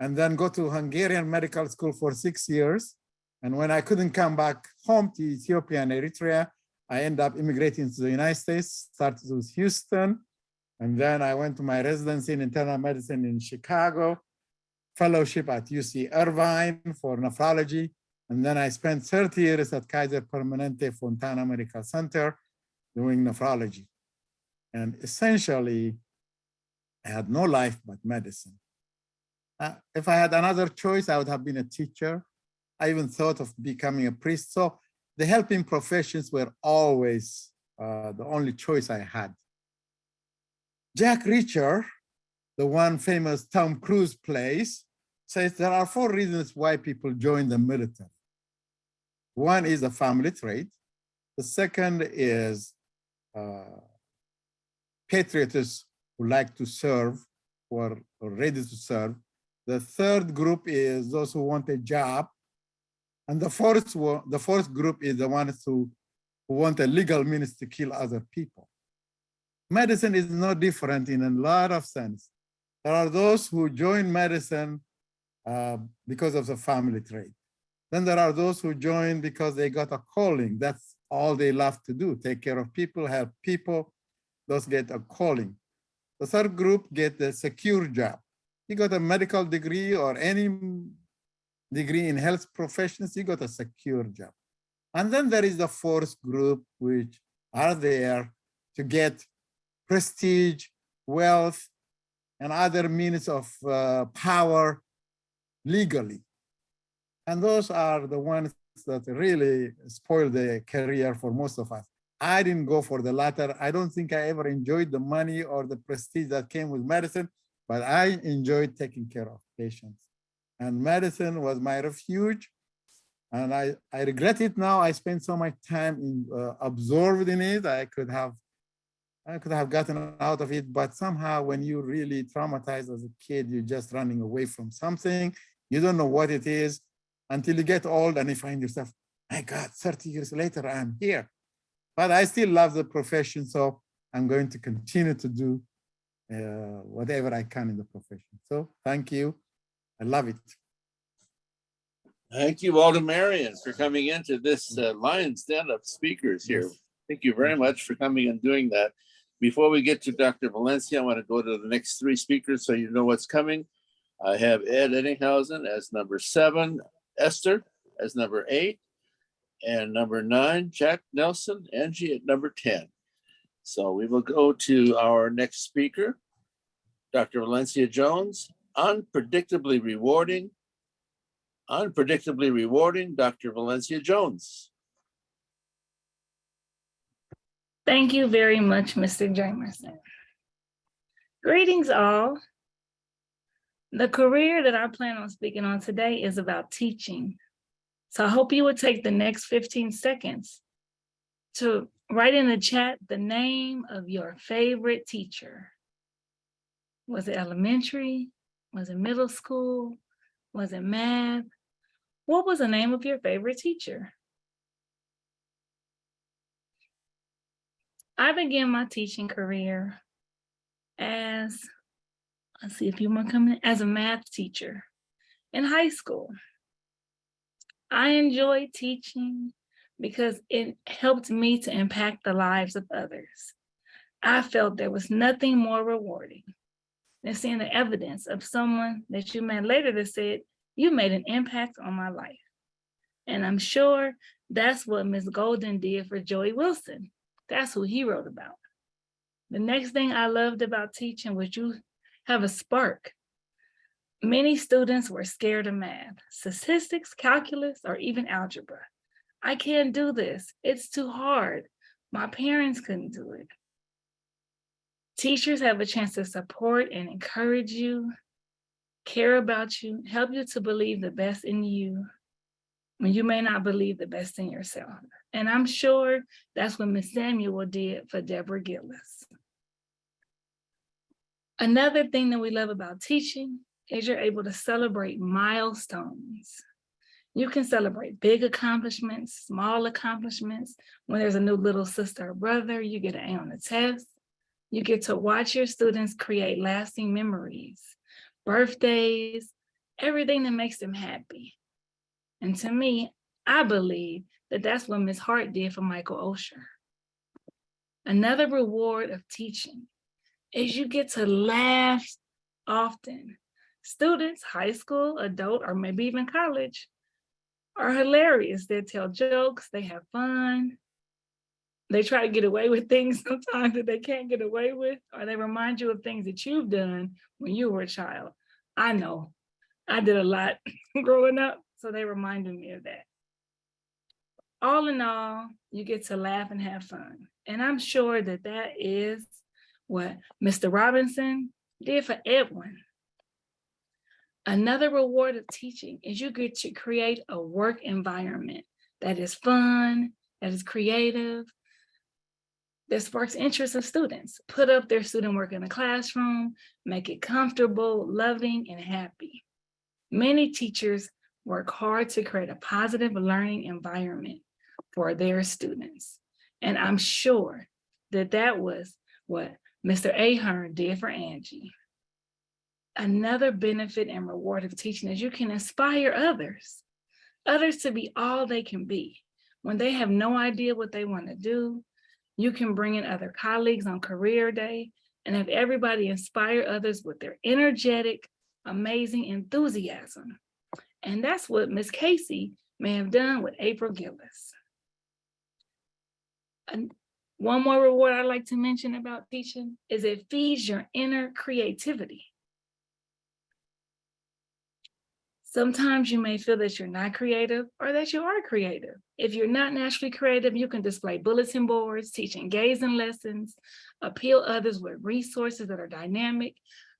and then go to Hungarian medical school for 6 years. And when I couldn't come back home to Ethiopia and Eritrea, I ended up immigrating to the United States, started with Houston. And then I went to my residency in internal medicine in Chicago, fellowship at UC Irvine for nephrology. And then I spent 30 years at Kaiser Permanente Fontana Medical Center doing nephrology. And essentially, I had no life but medicine. If I had another choice, I would have been a teacher. I even thought of becoming a priest. So the helping professions were always the only choice I had. Jack Reacher, the one famous Tom Cruise plays, says there are 4 reasons why people join the military. One is a family trait. The second is patriots who like to serve or ready to serve. The third group is those who want a job. And the fourth group is the ones who want a legal means to kill other people. Medicine is no different in a lot of sense. There are those who join medicine because of the family trait. Then there are those who join because they got a calling. That's all they love to do, take care of people, help people. Those get a calling. The third group get a secure job. You got a medical degree or any degree in health professions, you got a secure job. And then there is the fourth group, which are there to get prestige, wealth, and other means of power legally. And those are the ones that really spoil the career for most of us. I didn't go for the latter. I don't think I ever enjoyed the money or the prestige that came with medicine, but I enjoyed taking care of patients. And medicine was my refuge. And I regret it now. I spent so much time absorbed in it. I could have gotten out of it, but somehow when you really traumatized as a kid, you're just running away from something. You don't know what it is until you get old and you find yourself, my God, 30 years later, I'm here. But I still love the profession, so I'm going to continue to do whatever I can in the profession. So thank you. I love it. Thank you, Walter Marion, for coming into this lion's den of speakers here. Yes. Thank you very much for coming and doing that. Before we get to Dr. Valencia, I want to go to the next 3 speakers so you know what's coming. I have Ed Eddinghausen as number 7, Esther as number 8, and number 9, Jack Nelson, Angie at number 10. So we will go to our next speaker, Dr. Valencia Jones, Unpredictably Rewarding, Dr. Valencia Jones. Thank you very much, Mr. Jamerson. Greetings all. The career that I plan on speaking on today is about teaching. So I hope you would take the next 15 seconds to write in the chat the name of your favorite teacher. Was it elementary? Was it middle school? Was it math? What was the name of your favorite teacher? I began my teaching career as, let's see, a few more coming, as a math teacher in high school. I enjoyed teaching because it helped me to impact the lives of others. I felt there was nothing more rewarding than seeing the evidence of someone that you met later that said, you made an impact on my life. And I'm sure that's what Ms. Golden did for Joey Wilson. That's who he wrote about. The next thing I loved about teaching was you have a spark. Many students were scared of math, statistics, calculus, or even algebra. I can't do this. It's too hard. My parents couldn't do it. Teachers have a chance to support and encourage you, care about you, help you to believe the best in you when you may not believe the best in yourself. And I'm sure that's what Ms. Samuel did for Deborah Gillis. Another thing that we love about teaching is you're able to celebrate milestones. You can celebrate big accomplishments, small accomplishments. When there's a new little sister or brother, you get an A on the test. You get to watch your students create lasting memories, birthdays, everything that makes them happy. And to me, I believe that that's what Ms. Hart did for Michael Osher. Another reward of teaching is you get to laugh often. Students, high school, adult, or maybe even college, are hilarious. They tell jokes, they have fun. They try to get away with things sometimes that they can't get away with, or they remind you of things that you've done when you were a child. I know, I did a lot growing up, so they reminded me of that. All in all, you get to laugh and have fun. And I'm sure that that is what Mr. Robinson did for Edwin. Another reward of teaching is you get to create a work environment that is fun, that is creative, that sparks interest of students. Put up their student work in the classroom, make it comfortable, loving, and happy. Many teachers work hard to create a positive learning environment for their students. And I'm sure that that was what Mr. Ahern did for Angie. Another benefit and reward of teaching is you can inspire others to be all they can be. When they have no idea what they want to do, you can bring in other colleagues on career day and have everybody inspire others with their energetic, amazing enthusiasm. And that's what Ms. Casey may have done with April Gillis. And one more reward I'd like to mention about teaching is it feeds your inner creativity. Sometimes you may feel that you're not creative or that you are creative. If you're not naturally creative, you can display bulletin boards, teach engaging lessons, appeal others with resources that are dynamic,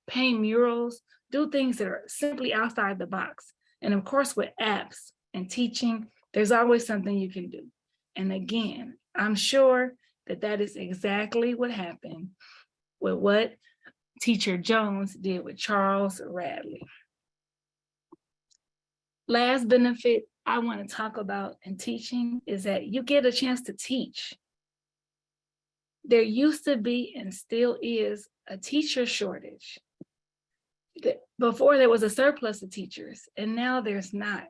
paint murals, do things that are simply outside the box. And of course, with apps and teaching, there's always something you can do. And again, I'm sure that that is exactly what happened with what Teacher Jones did with Charles Radley. Last benefit I want to talk about in teaching is that you get a chance to teach. There used to be and still is a teacher shortage. Before there was a surplus of teachers and now there's not.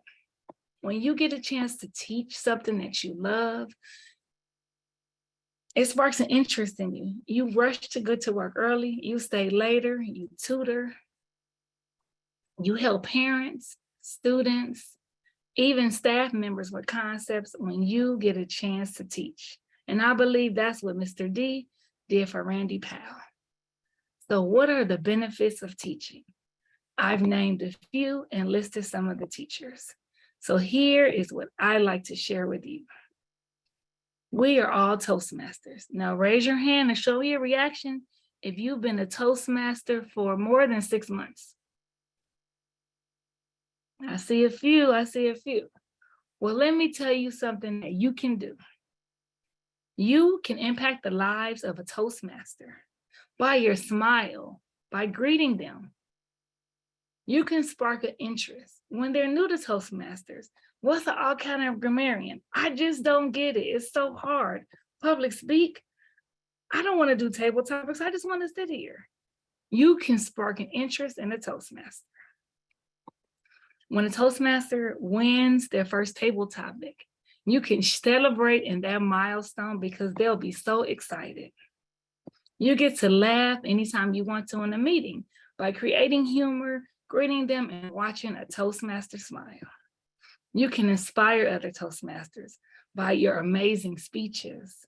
When you get a chance to teach something that you love, it sparks an interest in you. You rush to go to work early, you stay later, you tutor, you help parents, students, even staff members with concepts when you get a chance to teach. And I believe that's what Mr. D did for Randy Powell. So what are the benefits of teaching? I've named a few and listed some of the teachers. So here is what I like to share with you. We are all Toastmasters. Now raise your hand and show your reaction if you've been a Toastmaster for more than 6 months. I see a few, I see a few. Well, let me tell you something that you can do. You can impact the lives of a Toastmaster by your smile, by greeting them. You can spark an interest. When they're new to Toastmasters, what's an all-kind grammarian? I just don't get it. It's so hard. Public speak, I don't want to do table topics. I just want to sit here. You can spark an interest in a Toastmaster. When a Toastmaster wins their first table topic, you can celebrate in that milestone because they'll be so excited. You get to laugh anytime you want to in a meeting by creating humor, greeting them, and watching a Toastmaster smile. You can inspire other Toastmasters by your amazing speeches,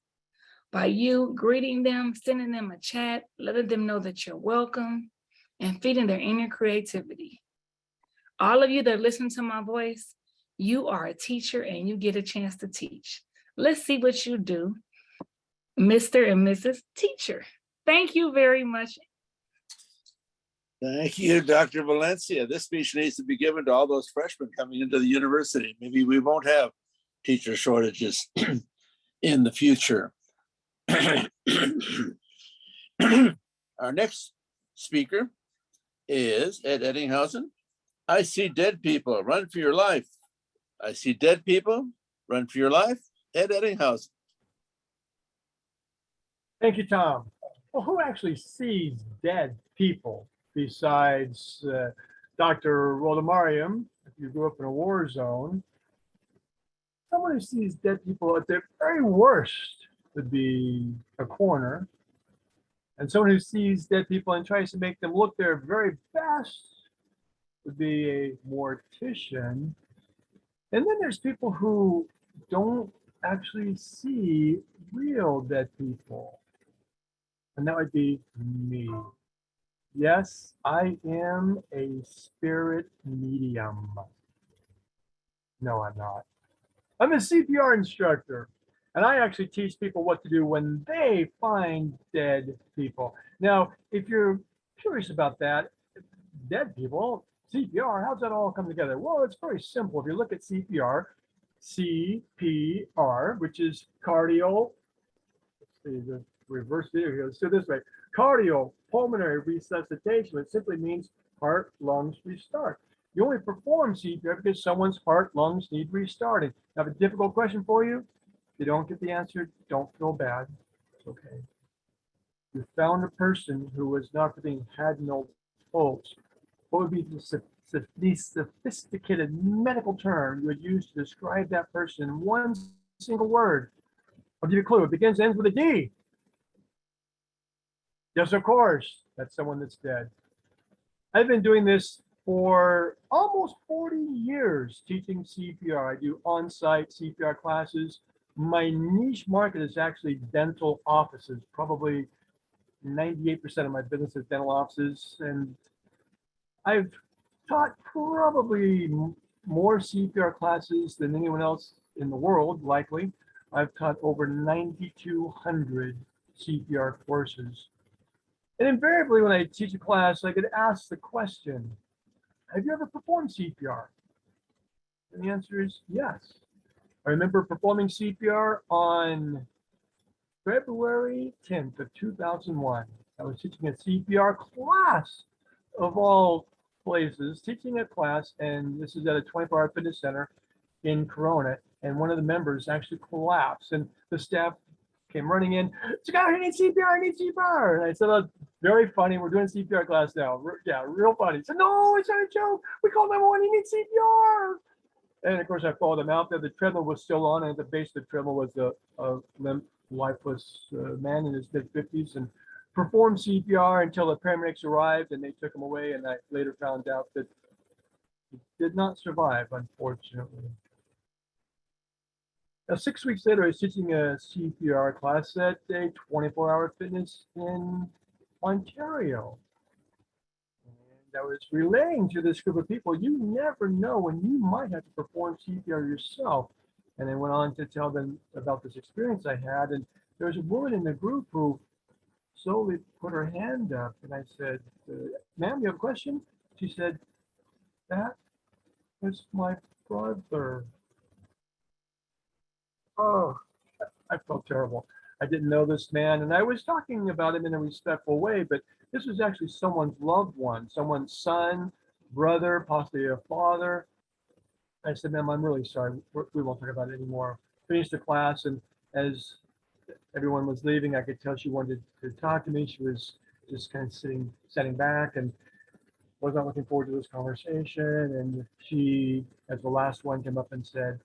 by you greeting them, sending them a chat, letting them know that you're welcome, and feeding their inner creativity. All of you that listen to my voice, you are a teacher and you get a chance to teach. Let's see what you do, Mr. and Mrs. Teacher. Thank you very much. Thank you, Dr. Valencia. This speech needs to be given to all those freshmen coming into the university. Maybe we won't have teacher shortages in the future. Our next speaker is Ed Eddinghausen. I see dead people, run for your life. I see dead people. Run for your life. Ed Eddinghausen. Thank you, Tom. Well, who actually sees dead people besides Dr. Rodamariam? If you grew up in a war zone, someone who sees dead people at their very worst would be a coroner. And someone who sees dead people and tries to make them look their very best would be a mortician. And then there's people who don't actually see real dead people. And that would be me. Yes, I am a spirit medium. No, I'm not. I'm a CPR instructor, and I actually teach people what to do when they find dead people. Now, if you're curious about that, dead people, CPR, how's that all come together? Well, it's very simple. If you look at CPR, CPR, which is cardio, let's see, the reverse video here, let's do it this way. Cardiopulmonary resuscitation, it simply means heart, lungs, restart. You only perform CPR because someone's heart, lungs need restarting. I have a difficult question for you. If you don't get the answer, don't feel bad. It's okay. You found a person who was not being had no pulse. What would be the sophisticated medical term you would use to describe that person in one single word? I'll give you a clue. It begins and ends with a D. Yes, of course. That's someone that's dead. I've been doing this for almost 40 years, teaching CPR. I do on-site CPR classes. My niche market is actually dental offices. Probably 98% of my business is dental offices. And I've taught probably more CPR classes than anyone else in the world, likely. I've taught over 9,200 CPR courses. And invariably, when I teach a class, I get asked the question, have you ever performed CPR? And the answer is yes. I remember performing CPR on February 10th of 2001. I was teaching a CPR class of all places, teaching a class, and this is at a 24-hour fitness center in Corona, and one of the members actually collapsed, and the staff came running in, I need CPR, I need CPR. And I said, oh, very funny, we're doing CPR class now. Yeah, real funny. He said, no, it's not a joke. We called 911, you need CPR. And of course, I followed them out there. The treadmill was still on, and at the base of the treadmill was a limp, lifeless man in his mid-50s, and performed CPR until the paramedics arrived, and they took him away. And I later found out that he did not survive, unfortunately. Now, 6 weeks later, I was teaching a CPR class at a 24-hour fitness in Ontario. And I was relaying to this group of people, you never know when you might have to perform CPR yourself. And I went on to tell them about this experience I had. And there was a woman in the group who slowly put her hand up. And I said, ma'am, you have a question? She said, that was my brother. Oh, I felt terrible. I didn't know this man, and I was talking about him in a respectful way, but this was actually someone's loved one, someone's son, brother, possibly a father. I said, ma'am, I'm really sorry. We won't talk about it anymore. Finished the class, and as everyone was leaving, I could tell she wanted to talk to me. She was just kind of sitting back and was not looking forward to this conversation. And she, as the last one, came up and said,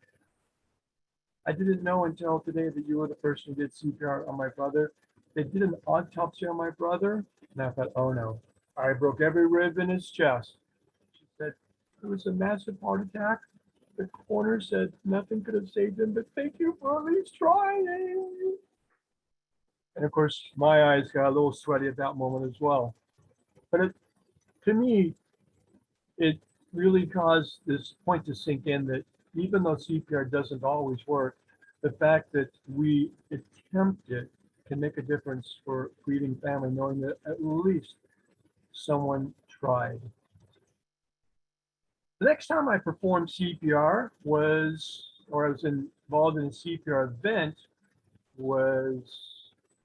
I didn't know until today that you were the person who did CPR on my brother. They did an autopsy on my brother, and I thought, oh no, I broke every rib in his chest. She said, it was a massive heart attack. The coroner said nothing could have saved him, but thank you for at least trying. And of course, my eyes got a little sweaty at that moment as well. But to me, it really caused this point to sink in that even though CPR doesn't always work, the fact that we attempt it can make a difference for grieving family, knowing that at least someone tried. The next time I performed CPR I was involved in a CPR event, was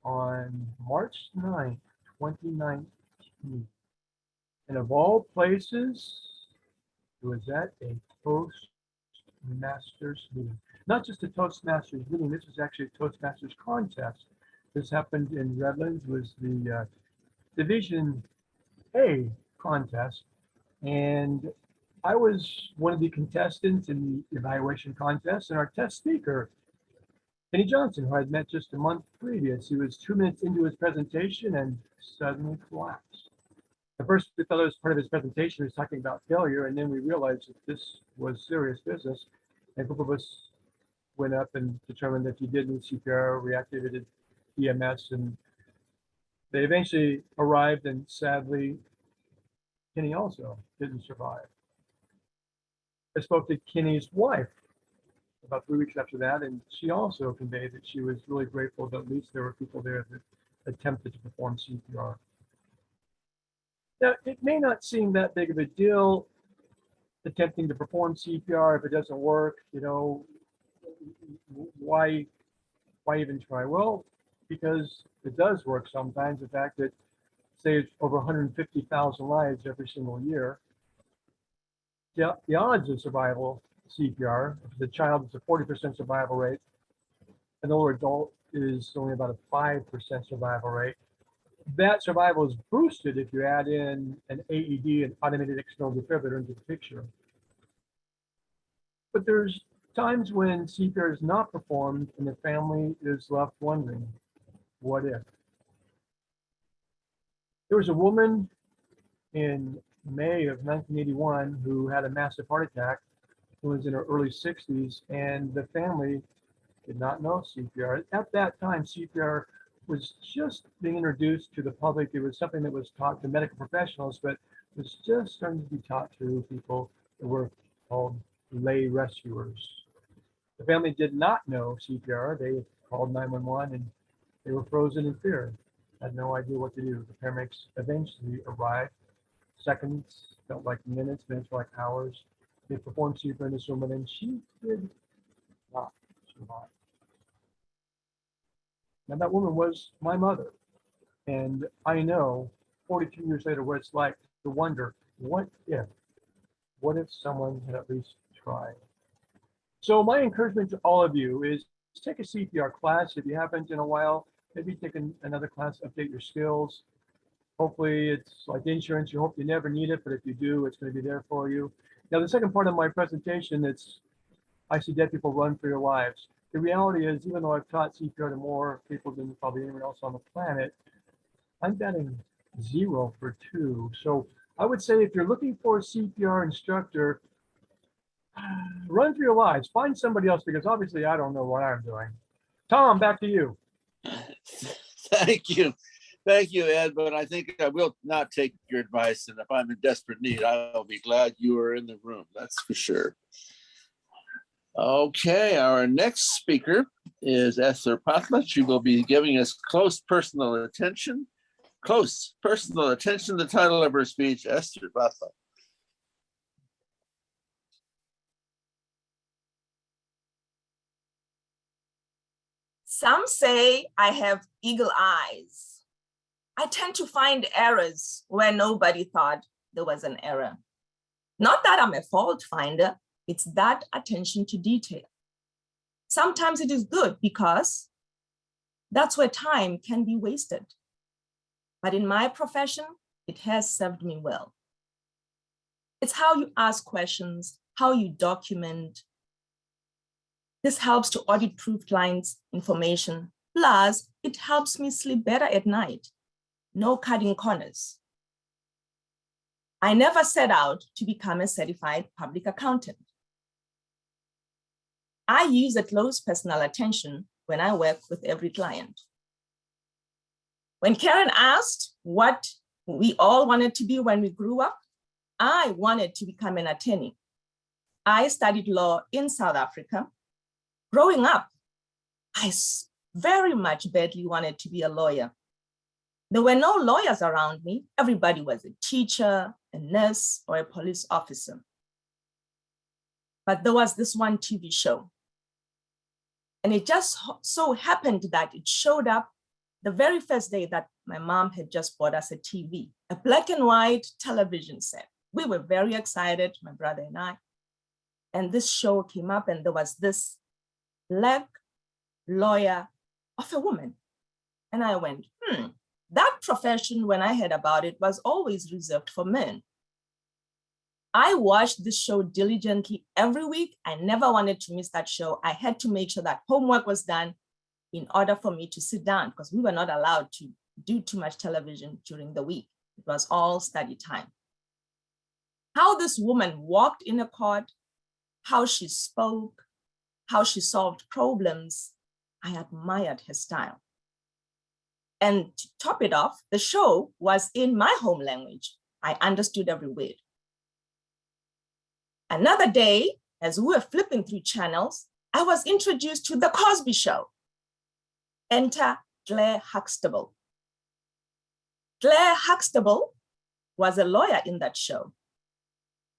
on March 9th, 2019. And of all places, it was at a Toastmasters Toastmasters meeting. Not just a Toastmasters meeting, this was actually a Toastmasters contest. This happened in Redlands, was the Division A contest. And I was one of the contestants in the evaluation contest, and our test speaker, Connie Jameson, who I'd met just a month previous, he was 2 minutes into his presentation and suddenly collapsed. At first, we thought it was part of his presentation, he was talking about failure, and then we realized that this was serious business. And a group of us went up and determined that he did need CPR, reactivated EMS, and they eventually arrived, and sadly, Kenny also didn't survive. I spoke to Kenny's wife about 3 weeks after that, and she also conveyed that she was really grateful that at least there were people there that attempted to perform CPR. Now, it may not seem that big of a deal attempting to perform CPR if it doesn't work, you know, why even try? Well, because it does work sometimes. In fact, it saves over 150,000 lives every single year. The odds of survival CPR, if the child is a 40% survival rate, an older adult is only about a 5% survival rate. That survival is boosted if you add in an AED, an automated external defibrillator, into the picture. But there's times when CPR is not performed and the family is left wondering, what if? There was a woman in May of 1981 who had a massive heart attack, who was in her early 60s, and the family did not know CPR. At that time, CPR was just being introduced to the public. It was something that was taught to medical professionals, but was just starting to be taught to people that were called lay rescuers. The family did not know CPR. They called 911 and they were frozen in fear, had no idea what to do. The paramedics eventually arrived. Seconds felt like minutes, minutes felt like hours. They performed CPR in this woman, and she did not survive. Now, that woman was my mother, and I know 42 years later what it's like to wonder, what if someone had at least tried? So my encouragement to all of you is take a CPR class. If you haven't in a while, maybe take another class, update your skills. Hopefully it's like insurance. You hope you never need it, but if you do, it's going to be there for you. Now, the second part of my presentation, I see dead people run for your lives. The reality is, even though I've taught CPR to more people than probably anyone else on the planet, I'm betting 0 for 2. So I would say if you're looking for a CPR instructor, run for your lives. Find somebody else, because obviously I don't know what I'm doing. Tom, back to you. Thank you. Thank you, Ed, but I think I will not take your advice. And if I'm in desperate need, I'll be glad you are in the room. That's for sure. Okay, our next speaker is Esther Patla. She will be giving us close personal attention. Close personal attention, the title of her speech, Esther Patla. Some say I have eagle eyes. I tend to find errors where nobody thought there was an error. Not that I'm a fault finder, it's that attention to detail. Sometimes it is good because that's where time can be wasted. But in my profession, it has served me well. It's how you ask questions, how you document. This helps to audit-proof clients' information. Plus, it helps me sleep better at night. No cutting corners. I never set out to become a certified public accountant. I use a close personal attention when I work with every client. When Karen asked what we all wanted to be when we grew up, I wanted to become an attorney. I studied law in South Africa. Growing up, I very much badly wanted to be a lawyer. There were no lawyers around me. Everybody was a teacher, a nurse, or a police officer. But there was this one TV show. And it just so happened that it showed up the very first day that my mom had just bought us a TV, a black and white television set. We were very excited, my brother and I. and this show came up, and there was this Black lawyer of a woman. And I went, that profession, when I heard about it, was always reserved for men. I watched this show diligently every week. I never wanted to miss that show. I had to make sure that homework was done in order for me to sit down, because we were not allowed to do too much television during the week. It was all study time. How this woman walked in a court, how she spoke, how she solved problems, I admired her style. And to top it off, the show was in my home language. I understood every word. Another day, as we were flipping through channels, I was introduced to The Cosby Show. Enter Claire Huxtable. Claire Huxtable was a lawyer in that show.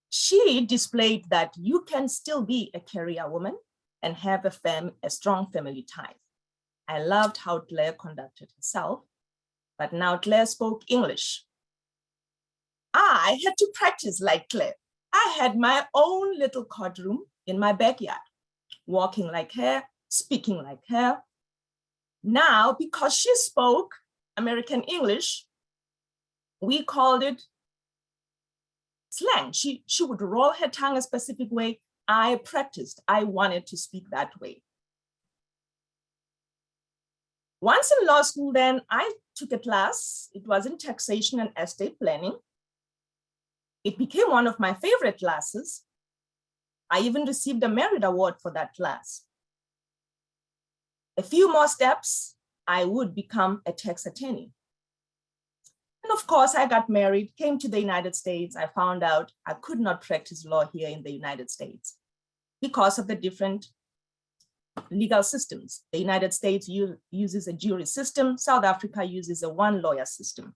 She displayed that you can still be a career woman and have a strong family ties. I loved how Claire conducted herself, but now Claire spoke English. I had to practice like Claire. I had my own little courtroom in my backyard, walking like her, speaking like her. Now, because she spoke American English, we called it slang. She would roll her tongue a specific way. I practiced. I wanted to speak that way. Once in law school, then I took a class. It was in taxation and estate planning. It became one of my favorite classes. I even received a merit award for that class. A few more steps, I would become a tax attorney. And of course, I got married, came to the United States. I found out I could not practice law here in the United States because of the different legal systems. The United States uses a jury system. South Africa uses a one lawyer system.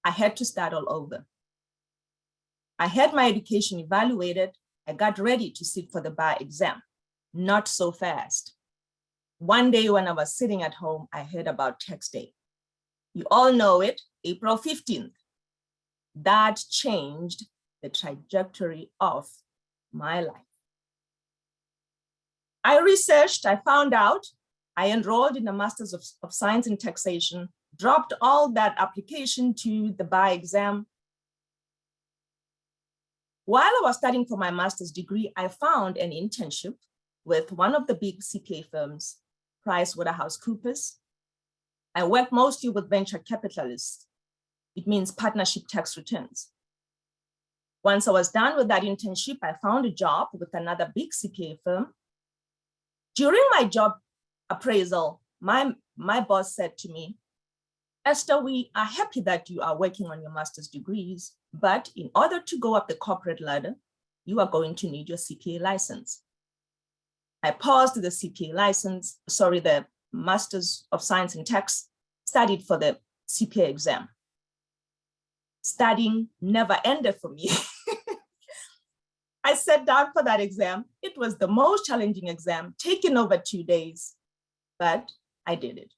I had to start all over. I had my education evaluated. I got ready to sit for the bar exam. Not so fast. One day when I was sitting at home, I heard about tax day. You all know it, April 15th. That changed the trajectory of my life. I researched, I found out, I enrolled in a Master's of Science in Taxation, dropped all that application to the bar exam. While I was studying for my master's degree, I found an internship with one of the big CPA firms, PricewaterhouseCoopers. I worked mostly with venture capitalists. It means partnership tax returns. Once I was done with that internship, I found a job with another big CPA firm. During my job appraisal, my boss said to me, Esther, we are happy that you are working on your master's degrees, but in order to go up the corporate ladder, you are going to need your CPA license. I paused the CPA license, the Master's of Science in Tax, studied for the CPA exam. Studying never ended for me. I sat down for that exam. It was the most challenging exam, taking over 2 days, but I did it.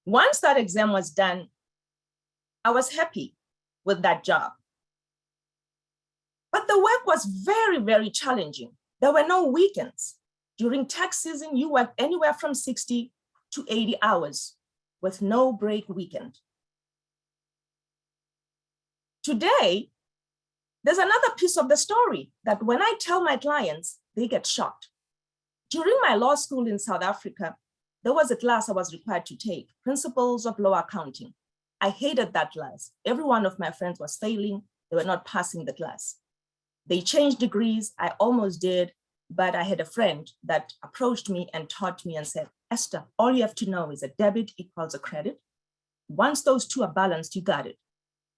Once that exam was done, I was happy with that job. But the work was very, very challenging. There were no weekends. During tax season, you work anywhere from 60 to 80 hours with no break weekend. Today, there's another piece of the story that when I tell my clients, they get shocked. During my law school in South Africa, there was a class I was required to take, Principles of Law Accounting. I hated that class. Every one of my friends was failing. They were not passing the class. They changed degrees. I almost did, but I had a friend that approached me and taught me and said, Esther, all you have to know is a debit equals a credit. Once those two are balanced, you got it.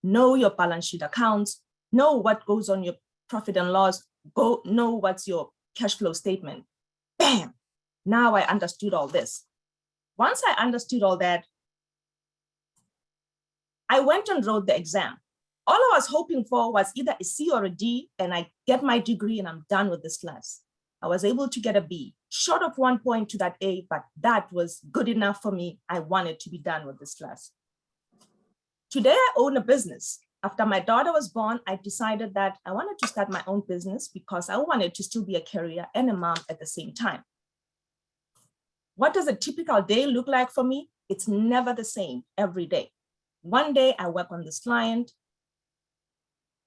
Know your balance sheet accounts, know what goes on your profit and loss, know what's your cash flow statement. Bam! Now I understood all this. Once I understood all that, I went and wrote the exam. All I was hoping for was either a C or a D, and I get my degree and I'm done with this class. I was able to get a B, short of 1 point to that A, but that was good enough for me. I wanted to be done with this class. Today, I own a business. After my daughter was born, I decided that I wanted to start my own business because I wanted to still be a career and a mom at the same time. What does a typical day look like for me? It's never the same every day. One day I work on this client.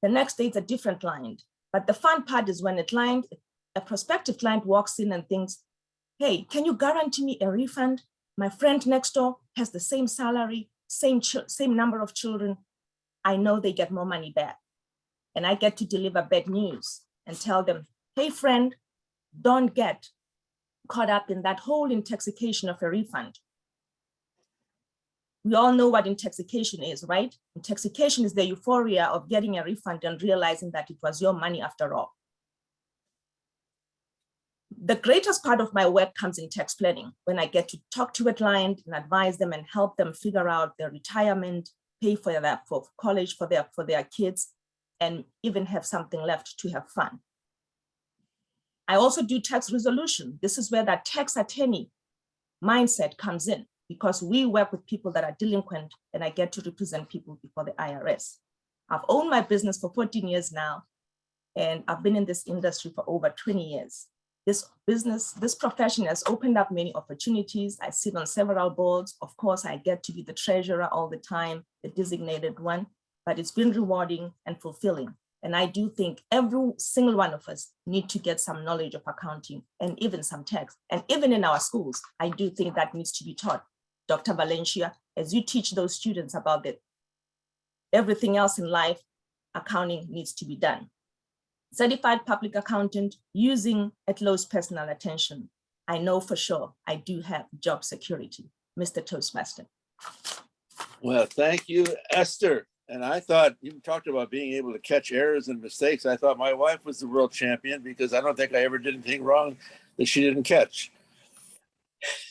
The next day it's a different client. But the fun part is when a prospective client walks in and thinks, hey, can you guarantee me a refund? My friend next door has the same salary, same number of children. I know they get more money back. And I get to deliver bad news and tell them, hey friend, don't get caught up in that whole intoxication of a refund. We all know what intoxication is, right? Intoxication is the euphoria of getting a refund and realizing that it was your money after all. The greatest part of my work comes in tax planning, when I get to talk to a client and advise them and help them figure out their retirement, pay for college for their kids, and even have something left to have fun. I also do tax resolution. This is where that tax attorney mindset comes in, because we work with people that are delinquent and I get to represent people before the IRS. I've owned my business for 14 years now, and I've been in this industry for over 20 years. This profession has opened up many opportunities. I sit on several boards. Of course, I get to be the treasurer all the time, the designated one, but it's been rewarding and fulfilling. And I do think every single one of us need to get some knowledge of accounting and even some tax. And even in our schools, I do think that needs to be taught. Dr. Valencia, as you teach those students about everything else in life, accounting needs to be done. Certified public accountant using at Lowe's personal attention. I know for sure I do have job security, Mr. Toastmaster. Well, thank you, Esther. And I thought you talked about being able to catch errors and mistakes. I thought my wife was the world champion because I don't think I ever did anything wrong that she didn't catch.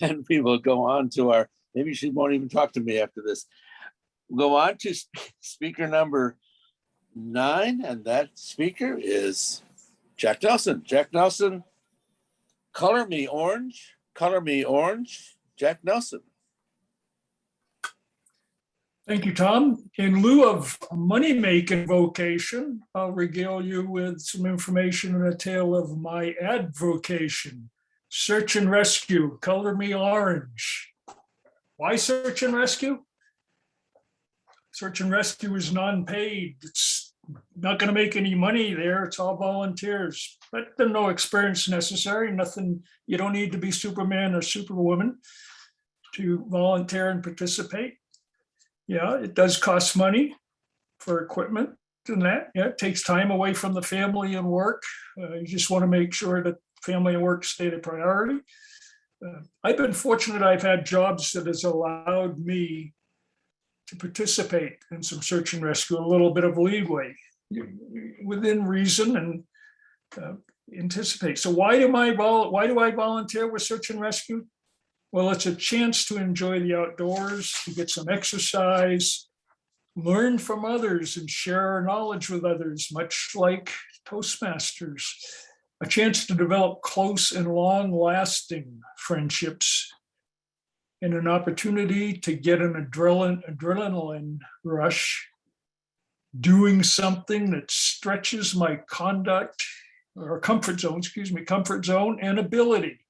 And we will go on to maybe she won't even talk to me after this. We'll go on to speaker number 9, and that speaker is Jack Nelson. Jack Nelson, color me orange, Jack Nelson. Thank you, Tom. In lieu of money-making vocation, I'll regale you with some information and a tale of my advocation. Search and rescue, color me orange. Why search and rescue? Search and rescue is non-paid. It's not going to make any money there. It's all volunteers, but there's no experience necessary. Nothing. You don't need to be Superman or Superwoman to volunteer and participate. Yeah, it does cost money for equipment and that. Yeah, it takes time away from the family and work. You just want to make sure that family and work stay the priority. I've been fortunate. I've had jobs that has allowed me to participate in some search and rescue, a little bit of leeway within reason and anticipate. So why do I volunteer with search and rescue? Well, it's a chance to enjoy the outdoors, to get some exercise, learn from others and share our knowledge with others, much like Toastmasters. A chance to develop close and long-lasting friendships, and an opportunity to get an adrenaline rush, doing something that stretches my comfort zone and ability,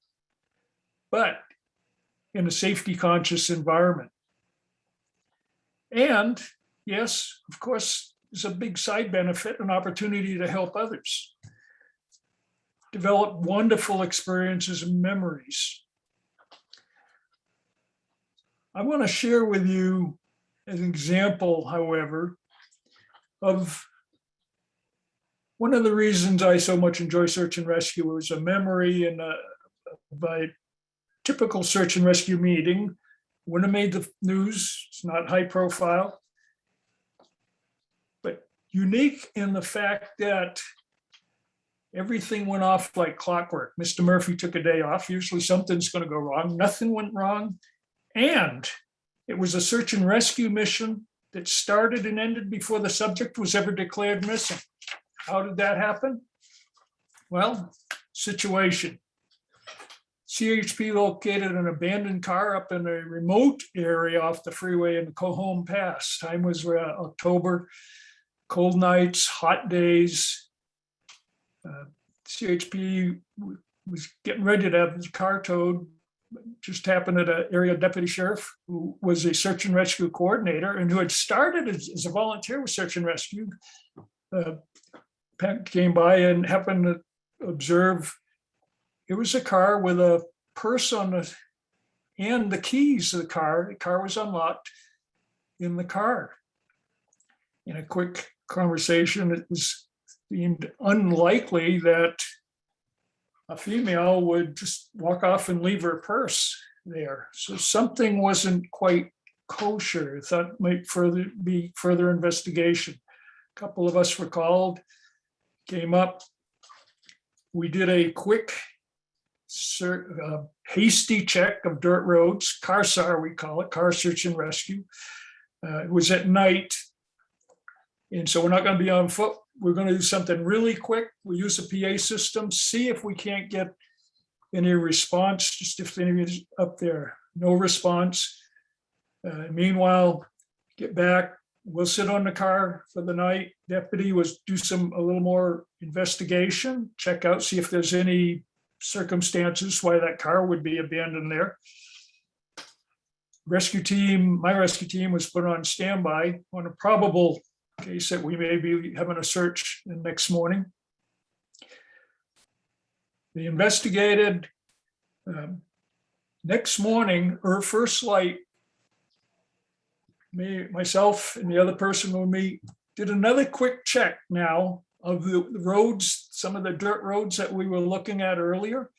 but in a safety-conscious environment. And yes, of course, there's a big side benefit, an opportunity to help others develop wonderful experiences and memories. I want to share with you an example, however, of one of the reasons I so much enjoy search and rescue is a memory and by typical search and rescue meeting. Wouldn't have made the news. It's not high profile, but unique in the fact that everything went off like clockwork. Mr. Murphy took a day off. Usually something's going to go wrong. Nothing went wrong. And it was a search and rescue mission that started and ended before the subject was ever declared missing. How did that happen? Well, situation. CHP located an abandoned car up in a remote area off the freeway in the Cohom Pass. Time was October, cold nights, hot days. CHP was getting ready to have his car towed. Just happened that an area deputy sheriff who was a search and rescue coordinator and who had started as a volunteer with search and rescue came by and happened to observe it was a car with a purse on the and the keys to the car. The car was unlocked in the car. In a quick conversation, it was deemed unlikely that a female would just walk off and leave her purse there. So something wasn't quite kosher. I thought might be further investigation. A couple of us were called, came up. We did a quick hasty check of dirt roads, car SAR we call it, car search and rescue. It was at night. And so we're not going to be on foot. We're going to do something really quick. We use a PA system, see if we can't get any response, just if anybody's up there. No response. Meanwhile, get back. We'll sit on the car for the night. Deputy was do a little more investigation, check out, see if there's any circumstances why that car would be abandoned there. Rescue team, my rescue team was put on standby on a probable case that we may be having a search the next morning. They investigated. Next morning, or first light, myself and the other person with me did another quick check now of the roads, some of the dirt roads that we were looking at earlier.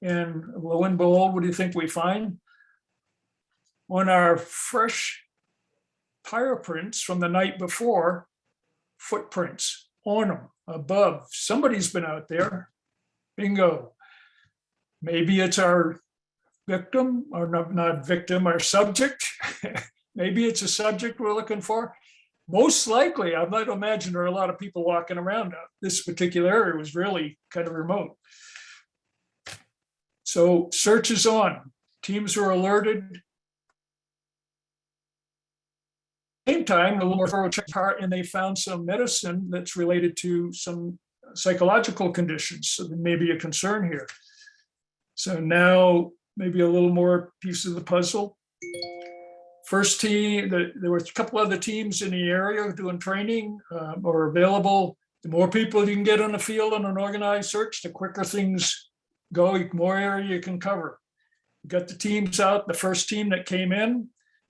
And lo and behold, what do you think we find? On our fresh tire prints from the night before, footprints on them above. Somebody's been out there. Bingo. Maybe it's our victim, or not victim, our subject. Maybe it's a subject we're looking for. Most likely, I might imagine there are a lot of people walking around. This particular area was really kind of remote. So search is on. Teams were alerted. Same time, a little more thorough check part, and they found some medicine that's related to some psychological conditions. So there may be a concern here. So now maybe a little more piece of the puzzle. First team, there were a couple other teams in the area doing training or available. The more people you can get on the field on an organized search, the quicker things go, the more area you can cover. You got the teams out, the first team that came in,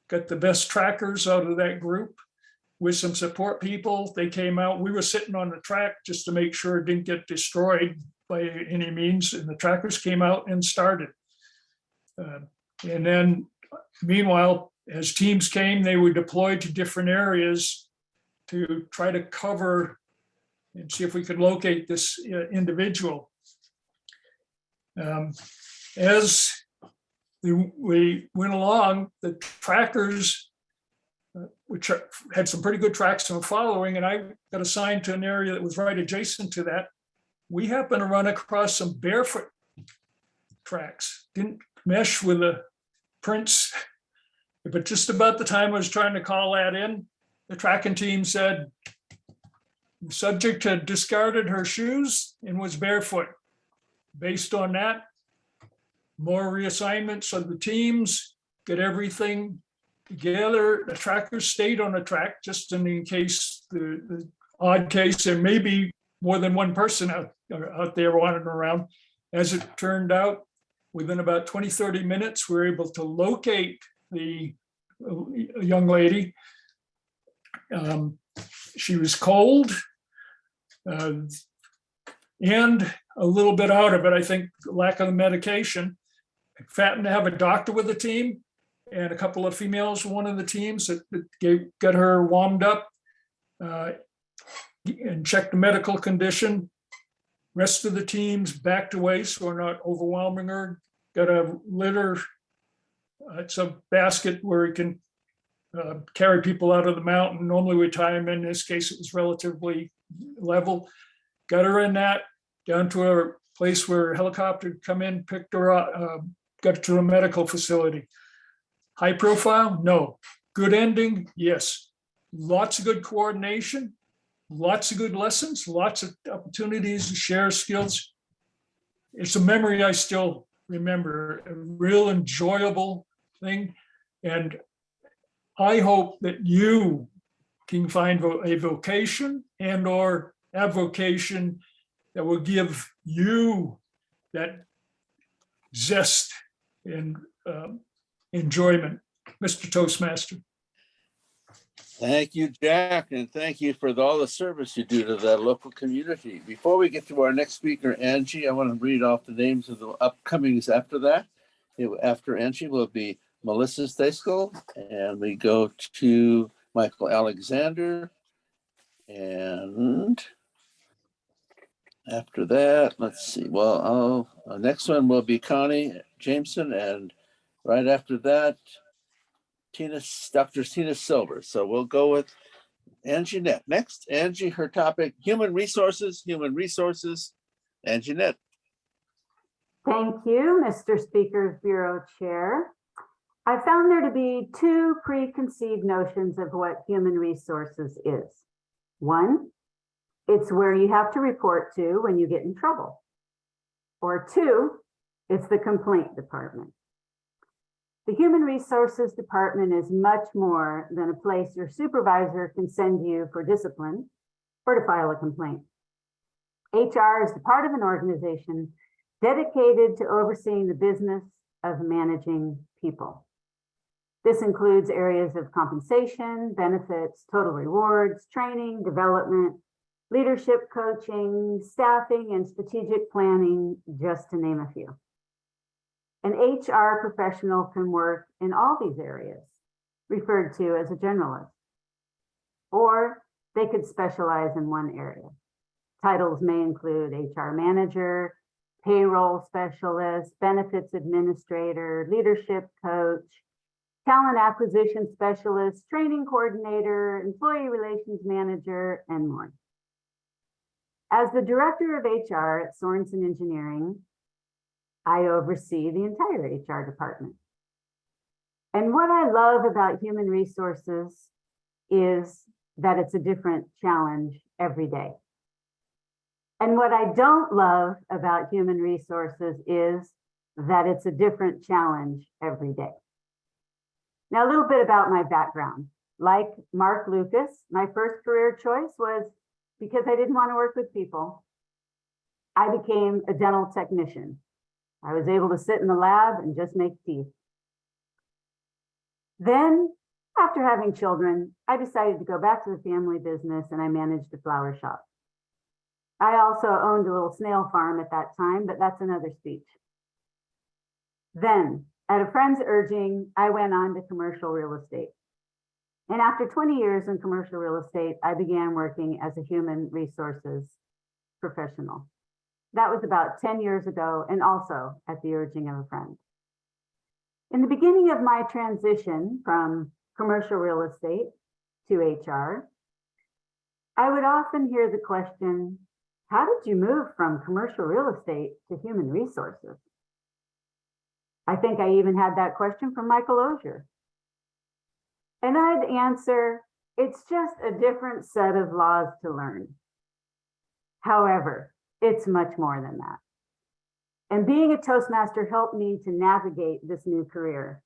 got the best trackers out of that group with some support people. They came out, we were sitting on the track just to make sure it didn't get destroyed by any means. And the trackers came out and started. And then meanwhile, as teams came, they were deployed to different areas to try to cover and see if we could locate this individual. As we went along, the trackers, which had some pretty good tracks and following, and I got assigned to an area that was right adjacent to that. We happened to run across some barefoot tracks, didn't mesh with the prints. But just about the time I was trying to call that in, the tracking team said the subject had discarded her shoes and was barefoot. Based on that, more reassignments of the teams, get everything together. The trackers stayed on the track just in case the odd case there may be more than one person out there wandering around. As it turned out, within about 20, 30 minutes, we were able to locate the young lady. She was cold and a little bit out of it, I think, lack of the medication. I happened to have a doctor with the team and a couple of females, one of the teams that got her warmed up and checked the medical condition. Rest of the teams backed away so we're not overwhelming her. Got a litter. It's a basket where we can carry people out of the mountain. Normally we tie them in. In this case, it was relatively level. Got her in that, down to a place where a helicopter come in, picked her up, got her to a medical facility. High profile? No. Good ending? Yes. Lots of good coordination, lots of good lessons, lots of opportunities to share skills. It's a memory I still remember, a real enjoyable thing. And I hope that you can find a vocation and or avocation that will give you that zest and enjoyment, Mr. Toastmaster. Thank you, Jack, and thank you for all the service you do to the local community. Before we get to our next speaker, Angie, I want to read off the names of the upcomings after that. After Angie will be Melissa Staskell, and we go to Michael Alexander. And after that, let's see, well, the next one will be Connie Jameson, and right after that, Dr. Tina Silva. So we'll go with Angie Net. Next, Angie, her topic, human resources. Angie Net. Thank you, Mr. Speaker's Bureau Chair. I found there to be two preconceived notions of what human resources is. One, it's where you have to report to when you get in trouble. Or two, it's the complaint department. The Human Resources Department is much more than a place your supervisor can send you for discipline or to file a complaint. HR is the part of an organization dedicated to overseeing the business of managing people. This includes areas of compensation, benefits, total rewards, training, development, leadership coaching, staffing, and strategic planning, just to name a few. An HR professional can work in all these areas, referred to as a generalist, or they could specialize in one area. Titles may include HR manager, payroll specialist, benefits administrator, leadership coach, talent acquisition specialist, training coordinator, employee relations manager, and more. As the director of HR at Sorensen Engineering, I oversee the entire HR department. And what I love about human resources is that it's a different challenge every day. And what I don't love about human resources is that it's a different challenge every day. Now, a little bit about my background. Like Mark Lucas, my first career choice was because I didn't want to work with people. I became a dental technician. I was able to sit in the lab and just make teeth. Then, after having children, I decided to go back to the family business and I managed a flower shop. I also owned a little snail farm at that time, but that's another speech. Then, at a friend's urging, I went on to commercial real estate. And after 20 years in commercial real estate, I began working as a human resources professional. That was about 10 years ago, and also at the urging of a friend. In the beginning of my transition from commercial real estate to HR, I would often hear the question, how did you move from commercial real estate to human resources? I think I even had that question from Michael Osier. And I'd answer, it's just a different set of laws to learn. However, it's much more than that. And being a Toastmaster helped me to navigate this new career.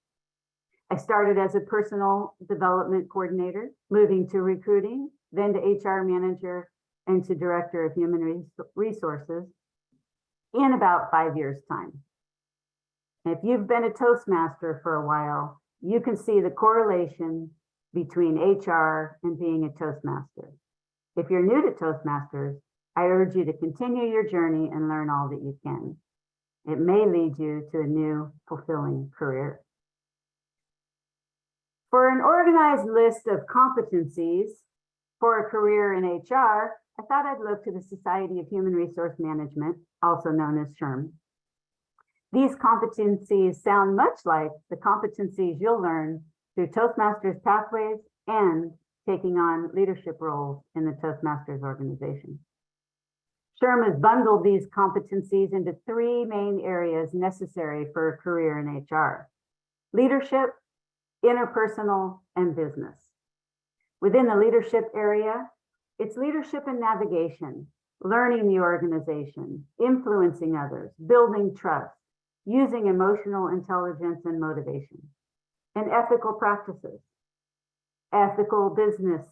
I started as a personal development coordinator, moving to recruiting, then to HR manager, and to director of human resources in about 5 years' time. And if you've been a Toastmaster for a while, you can see the correlation between HR and being a Toastmaster. If you're new to Toastmasters, I urge you to continue your journey and learn all that you can. It may lead you to a new, fulfilling career. For an organized list of competencies for a career in HR, I thought I'd look to the Society of Human Resource Management, also known as SHRM. These competencies sound much like the competencies you'll learn through Toastmasters pathways and taking on leadership roles in the Toastmasters organization. SHRM has bundled these competencies into three main areas necessary for a career in HR: leadership, interpersonal, and business. Within the leadership area, it's leadership and navigation, learning the organization, influencing others, building trust, using emotional intelligence and motivation, and ethical practices, ethical business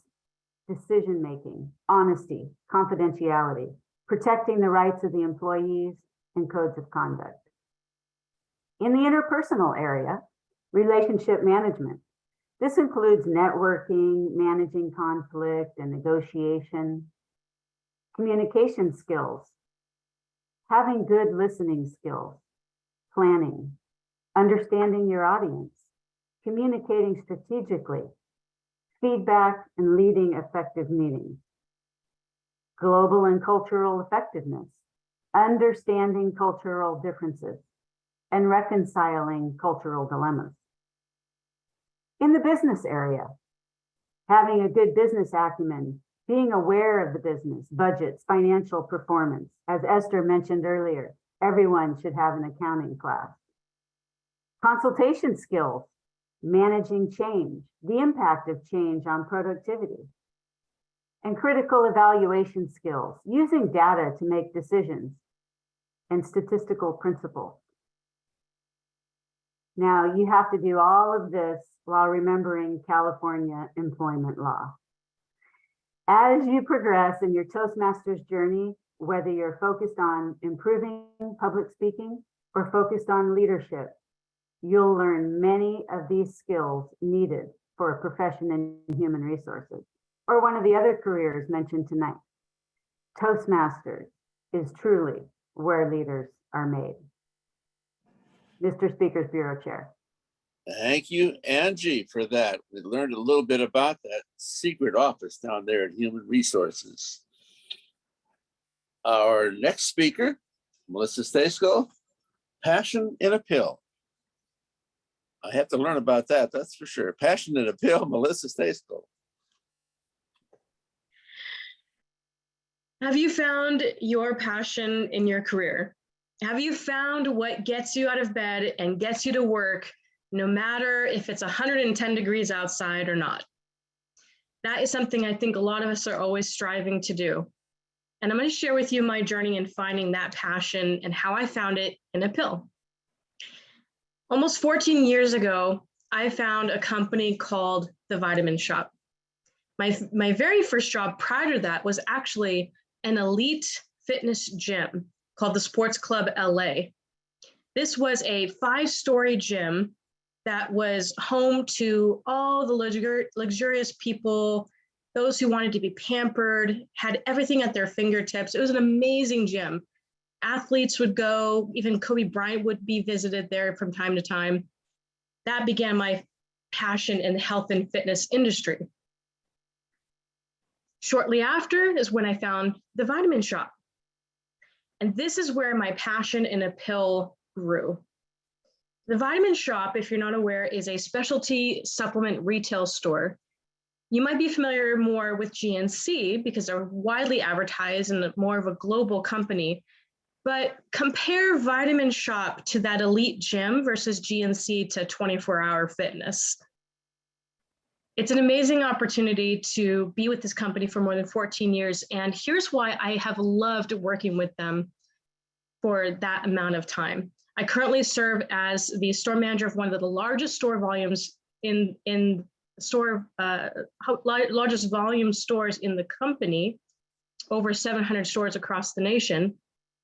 decision-making, honesty, confidentiality, protecting the rights of the employees, and codes of conduct. In the interpersonal area, relationship management. This includes networking, managing conflict and negotiation, communication skills, having good listening skills, planning, understanding your audience, communicating strategically, feedback, and leading effective meetings. Global and cultural effectiveness, understanding cultural differences, and reconciling cultural dilemmas. In the business area, having a good business acumen, being aware of the business, budgets, financial performance. As Esther mentioned earlier, everyone should have an accounting class. Consultation skills, managing change, the impact of change on productivity. And critical evaluation skills, using data to make decisions, and statistical principles. Now, you have to do all of this while remembering California employment law. As you progress in your Toastmasters journey, whether you're focused on improving public speaking or focused on leadership, you'll learn many of these skills needed for a profession in human resources, or one of the other careers mentioned tonight. Toastmasters is truly where leaders are made. Mr. Speaker's Bureau Chair. Thank you, Angie, for that. We learned a little bit about that secret office down there in Human Resources. Our next speaker, Melissa Stasko, Passion in a Pill. I have to learn about that, that's for sure. Passion in a Pill, Melissa Stasko. Have you found your passion in your career? Have you found what gets you out of bed and gets you to work, no matter if it's 110 degrees outside or not? That is something I think a lot of us are always striving to do. And I'm going to share with you my journey in finding that passion and how I found it in a pill. Almost 14 years ago, I found a company called The Vitamin Shop. My very first job prior to that was actually an elite fitness gym called the Sports Club LA. This was a 5-story gym that was home to all the luxurious people, those who wanted to be pampered, had everything at their fingertips. It was an amazing gym. Athletes would go, even Kobe Bryant would be visited there from time to time. That began my passion in the health and fitness industry. Shortly after is when I found The Vitamin Shop. And this is where my passion in a pill grew. The Vitamin Shop, if you're not aware, is a specialty supplement retail store. You might be familiar more with GNC because they're widely advertised and more of a global company. But compare Vitamin Shop to that elite gym versus GNC to 24-hour fitness. It's an amazing opportunity to be with this company for more than 14 years. And here's why I have loved working with them for that amount of time. I currently serve as the store manager of one of the largest store volumes largest volume stores in the company, over 700 stores across the nation,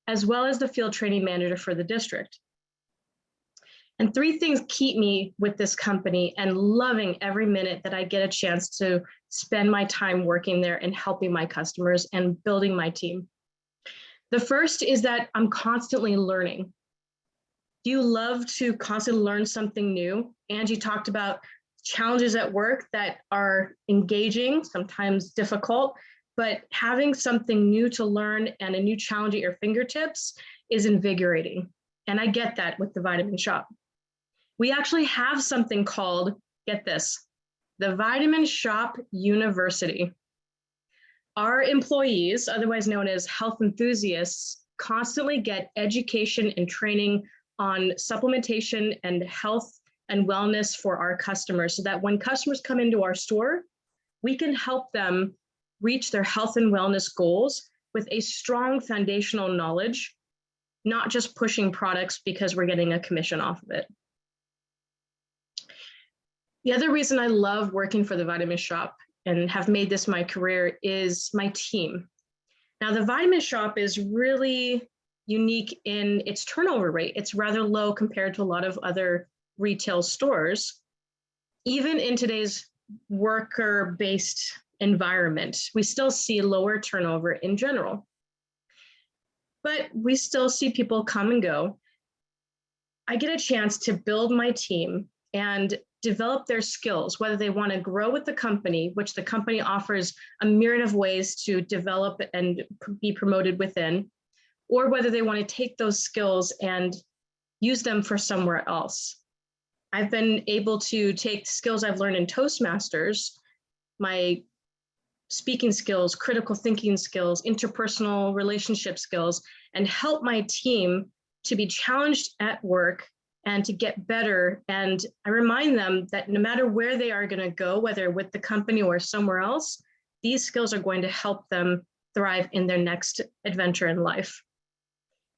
as well as the field training manager for the district. And 3 things keep me with this company and loving every minute that I get a chance to spend my time working there and helping my customers and building my team. The first is that I'm constantly learning. Do you love to constantly learn something new? Angie talked about challenges at work that are engaging, sometimes difficult, but having something new to learn and a new challenge at your fingertips is invigorating. And I get that with the Vitamin Shop. We actually have something called, get this, the Vitamin Shop University. Our employees, otherwise known as health enthusiasts, constantly get education and training on supplementation and health and wellness for our customers, so that when customers come into our store, we can help them reach their health and wellness goals with a strong foundational knowledge, not just pushing products because we're getting a commission off of it. The other reason I love working for the Vitamin Shop and have made this my career is my team. Now, the Vitamin Shop is really unique in its turnover rate. It's rather low compared to a lot of other retail stores. Even in today's worker-based environment, we still see lower turnover in general. But we still see people come and go. I get a chance to build my team and develop their skills, whether they want to grow with the company, which the company offers a myriad of ways to develop and be promoted within, or whether they want to take those skills and use them for somewhere else. I've been able to take skills I've learned in Toastmasters, my speaking skills, critical thinking skills, interpersonal relationship skills, and help my team to be challenged at work and to get better. And I remind them that no matter where they are going to go, whether with the company or somewhere else, these skills are going to help them thrive in their next adventure in life.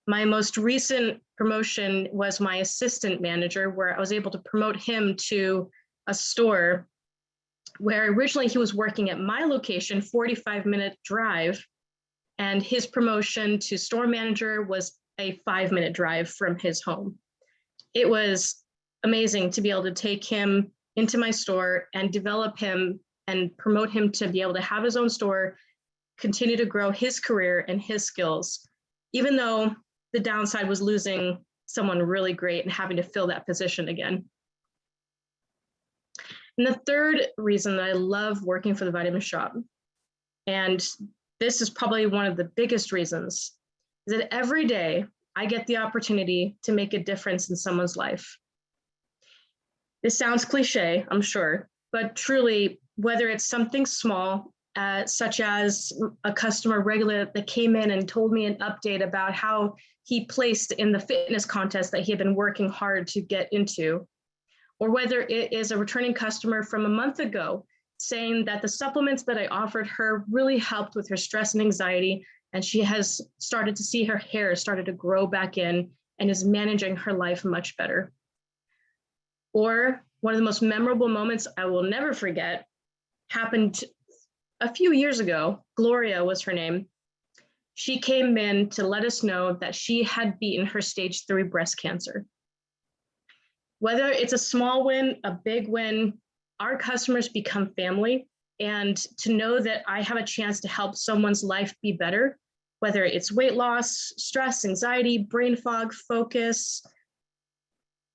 My most recent promotion was my assistant manager, where I was able to promote him to a store where originally he was working at my location, 45-minute drive, and his promotion to store manager was a 5-minute drive from his home. It was amazing to be able to take him into my store and develop him and promote him to be able to have his own store, continue to grow his career and his skills, even though the downside was losing someone really great and having to fill that position again. And the third reason that I love working for the Vitamin Shop, and this is probably one of the biggest reasons, is that every day I get the opportunity to make a difference in someone's life. This sounds cliche, I'm sure, but truly, whether it's something small, such as a customer regular that came in and told me an update about how he placed in the fitness contest that he had been working hard to get into, or whether it is a returning customer from a month ago saying that the supplements that I offered her really helped with her stress and anxiety, and she has started to see her hair started to grow back in and is managing her life much better. Or one of the most memorable moments I will never forget happened a few years ago. Gloria was her name. She came in to let us know that she had beaten her stage 3 breast cancer. Whether it's a small win, a big win, our customers become family. And to know that I have a chance to help someone's life be better, whether it's weight loss, stress, anxiety, brain fog, focus,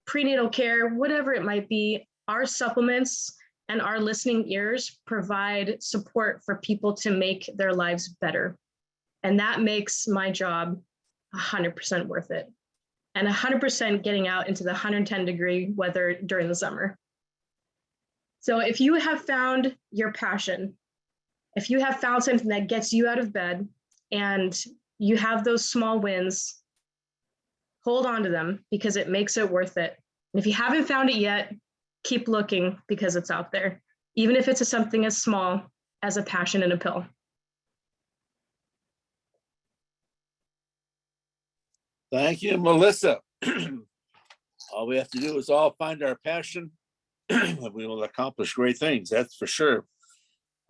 prenatal care, whatever it might be, our supplements and our listening ears provide support for people to make their lives better. And that makes my job 100% worth it. And 100% getting out into the 110-degree weather during the summer. So if you have found your passion, if you have found something that gets you out of bed and you have those small wins, hold on to them because it makes it worth it. And if you haven't found it yet, keep looking because it's out there, even if it's something as small as a passion in a pill. Thank you, Melissa. All we have to do is all find our passion and we will accomplish great things, that's for sure.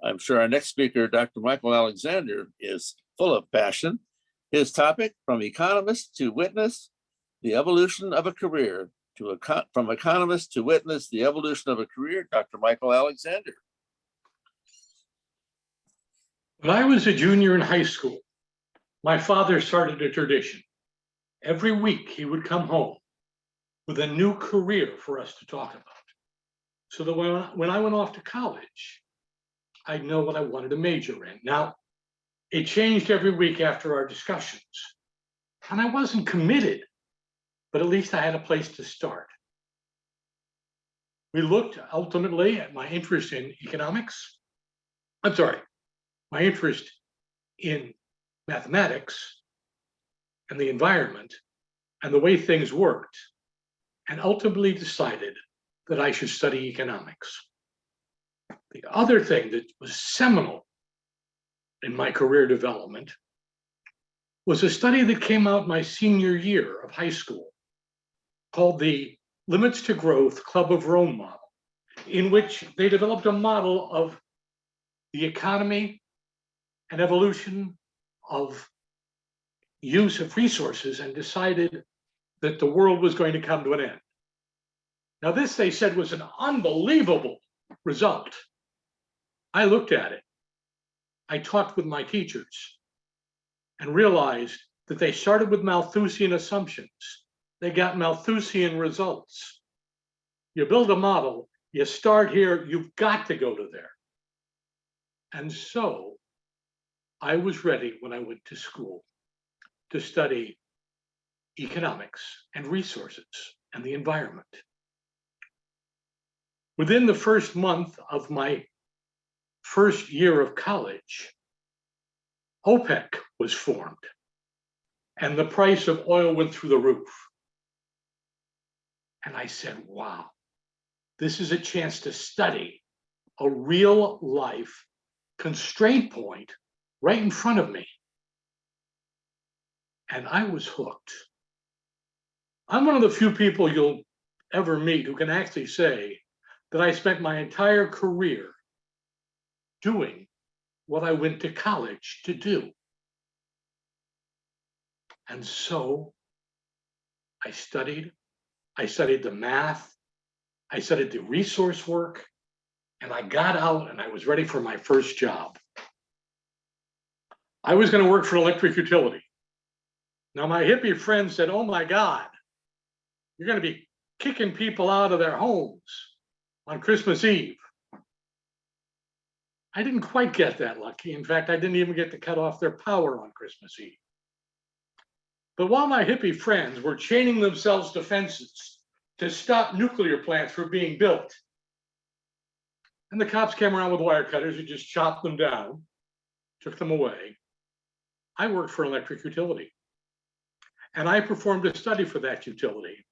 I'm sure our next speaker, Dr. Michael Alexander, is full of passion. His topic, from economist to witness, the evolution of a career. From economist to witness, the evolution of a career, Dr. Michael Alexander. When I was a junior in high school, my father started a tradition. Every week he would come home with a new career for us to talk about. So that when I went off to college, I'd know what I wanted to major in. Now, it changed every week after our discussions. And I wasn't committed, but at least I had a place to start. We looked ultimately at my interest in economics. My interest in mathematics and the environment and the way things worked, and ultimately decided that I should study economics. The other thing that was seminal in my career development was a study that came out my senior year of high school called the Limits to Growth Club of Rome model, in which they developed a model of the economy and evolution of use of resources and decided that the world was going to come to an end. Now, this, they said, was an unbelievable result. I looked at it. I talked with my teachers and realized that they started with Malthusian assumptions. They got Malthusian results. You build a model, you start here, you've got to go to there. And so I was ready when I went to school to study economics and resources and the environment. Within the first month of my first year of college, OPEC was formed and the price of oil went through the roof. And I said, wow, this is a chance to study a real life constraint point right in front of me. And I was hooked. I'm one of the few people you'll ever meet who can actually say that I spent my entire career doing what I went to college to do. And so I studied the math, I studied the resource work, and I got out and I was ready for my first job. I was going to work for an electric utility. Now, my hippie friend said, oh my God, you're going to be kicking people out of their homes on Christmas Eve. I didn't quite get that lucky. In fact, I didn't even get to cut off their power on Christmas Eve. But while my hippie friends were chaining themselves to fences to stop nuclear plants from being built, and the cops came around with wire cutters and just chopped them down, took them away, I worked for an electric utility. And I performed a study for that utility,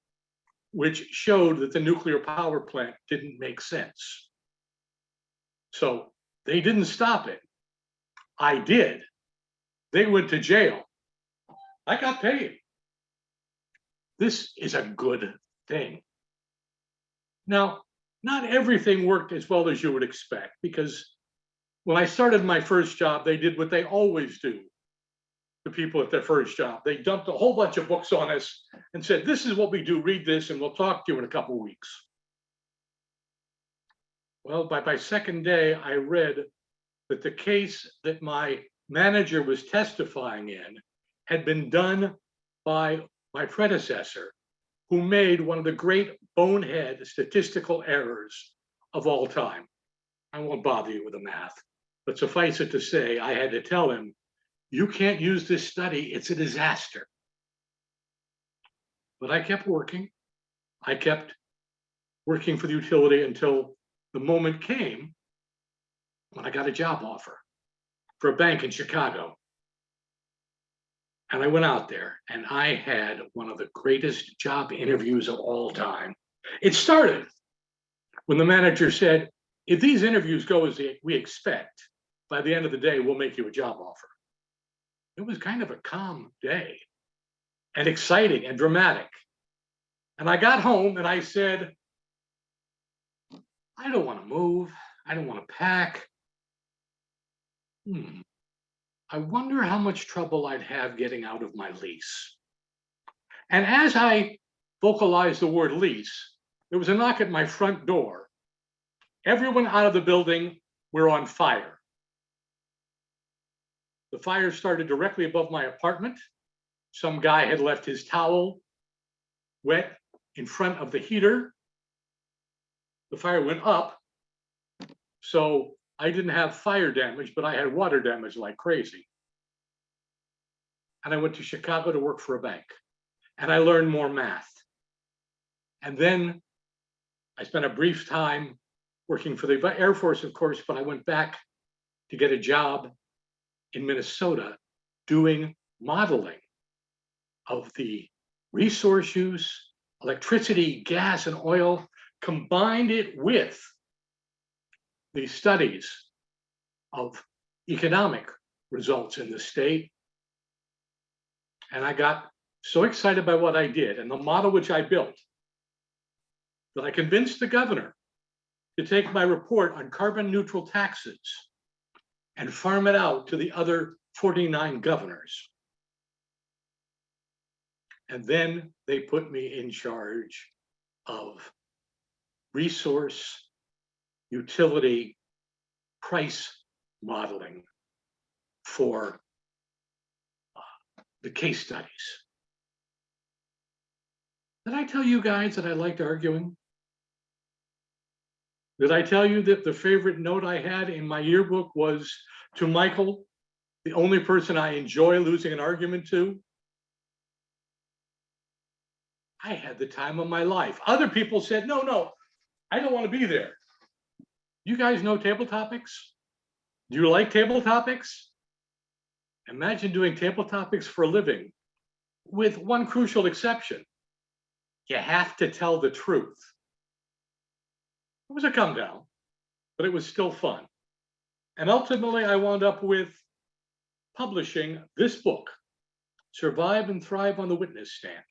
which showed that the nuclear power plant didn't make sense. So they didn't stop it. I did. They went to jail. I got paid. This is a good thing. Now, not everything worked as well as you would expect, because when I started my first job, they did what they always do to people at their first job. They dumped a whole bunch of books on us and said, this is what we do, read this, and we'll talk to you in a couple of weeks. Well, by my second day, I read that the case that my manager was testifying in had been done by my predecessor, who made one of the great bonehead statistical errors of all time. I won't bother you with the math, but suffice it to say, I had to tell him, you can't use this study, it's a disaster. But I kept working. I kept working for the utility until the moment came when I got a job offer for a bank in Chicago. And I went out there and I had one of the greatest job interviews of all time. It started when the manager said, if these interviews go as we expect, by the end of the day, we'll make you a job offer. It was kind of a calm day and exciting and dramatic. And I got home and I said, I don't want to move. I don't want to pack. I wonder how much trouble I'd have getting out of my lease. And as I vocalized the word lease, there was a knock at my front door. Everyone out of the building were on fire. The fire started directly above my apartment. Some guy had left his towel wet in front of the heater. The fire went up, so I didn't have fire damage, but I had water damage like crazy. And I went to Chicago to work for a bank, and I learned more math. And then I spent a brief time working for the Air Force, of course, but I went back to get a job in Minnesota doing modeling of the resource use, electricity, gas, and oil, combined it with the studies of economic results in the state. And I got so excited by what I did and the model which I built that I convinced the governor to take my report on carbon neutral taxes and farm it out to the other 49 governors. And then they put me in charge of resource utility price modeling for the case studies. Did I tell you guys that I liked arguing? Did I tell you that the favorite note I had in my yearbook was to Michael, the only person I enjoy losing an argument to? I had the time of my life. Other people said, no, I don't want to be there. You guys know table topics? Do you like table topics? Imagine doing table topics for a living with one crucial exception. You have to tell the truth. It was a come down, but it was still fun. And ultimately, I wound up with publishing this book, Survive and Thrive on the Witness Stand.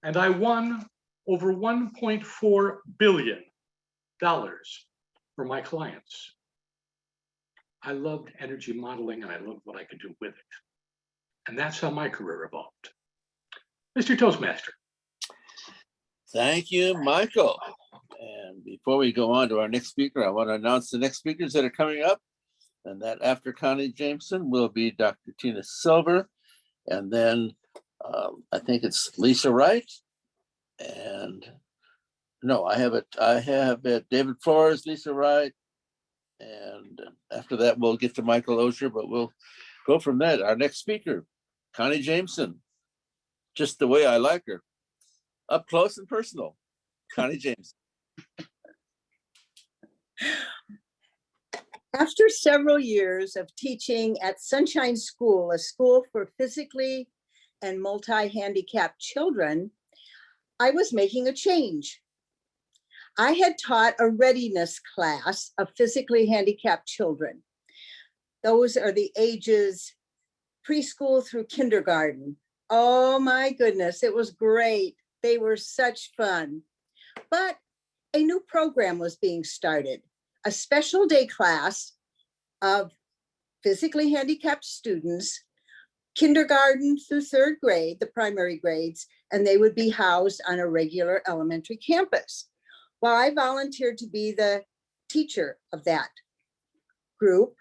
And I won over $1.4 billion for my clients. I loved energy modeling and I loved what I could do with it. And that's how my career evolved. Mr. Toastmaster. Thank you, Michael. And before we go on to our next speaker, I want to announce the next speakers that are coming up. And that after Connie Jameson will be Dr. Tina Silva. And then I think it's Lisa Wright. And no, I have David Flores, Lisa Wright. And after that, we'll get to Michael Osher, but we'll go from that. Our next speaker, Connie Jameson, just the way I like her, up close and personal. Connie Jameson. After several years of teaching at Sunshine School, a school for physically and multi-handicapped children, I was making a change. I had taught a readiness class of physically handicapped children. Those are the ages preschool through kindergarten. Oh my goodness, it was great. They were such fun. But a new program was being started, a special day class of physically handicapped students, kindergarten through third grade, the primary grades, and they would be housed on a regular elementary campus. Well, I volunteered to be the teacher of that group.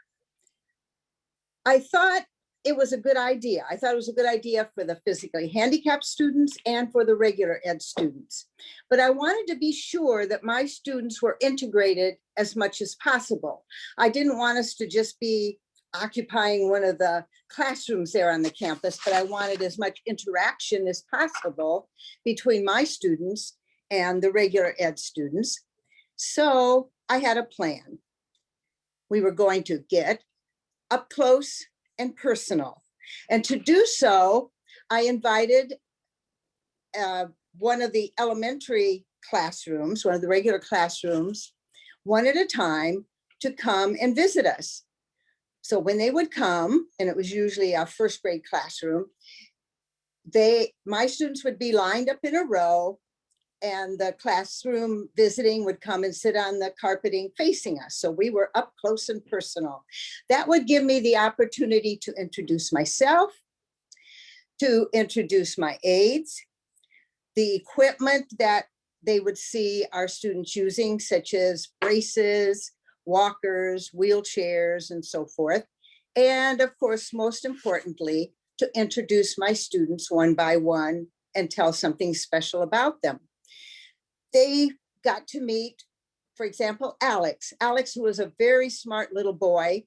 I thought it was a good idea. I thought it was a good idea for the physically handicapped students and for the regular ed students. But I wanted to be sure that my students were integrated as much as possible. I didn't want us to just be occupying one of the classrooms there on the campus, but I wanted as much interaction as possible between my students and the regular ed students. So I had a plan. We were going to get up close and personal. And to do so, I invited one of the elementary classrooms, one of the regular classrooms, one at a time, to come and visit us. So when they would come, and it was usually our first grade classroom, my students would be lined up in a row, and the classroom visiting would come and sit on the carpeting facing us. So we were up close and personal. That would give me the opportunity to introduce myself, to introduce my aides, the equipment that they would see our students using, such as braces, walkers, wheelchairs, and so forth. And of course, most importantly, to introduce my students one by one and tell something special about them. They got to meet, for example, Alex, who was a very smart little boy,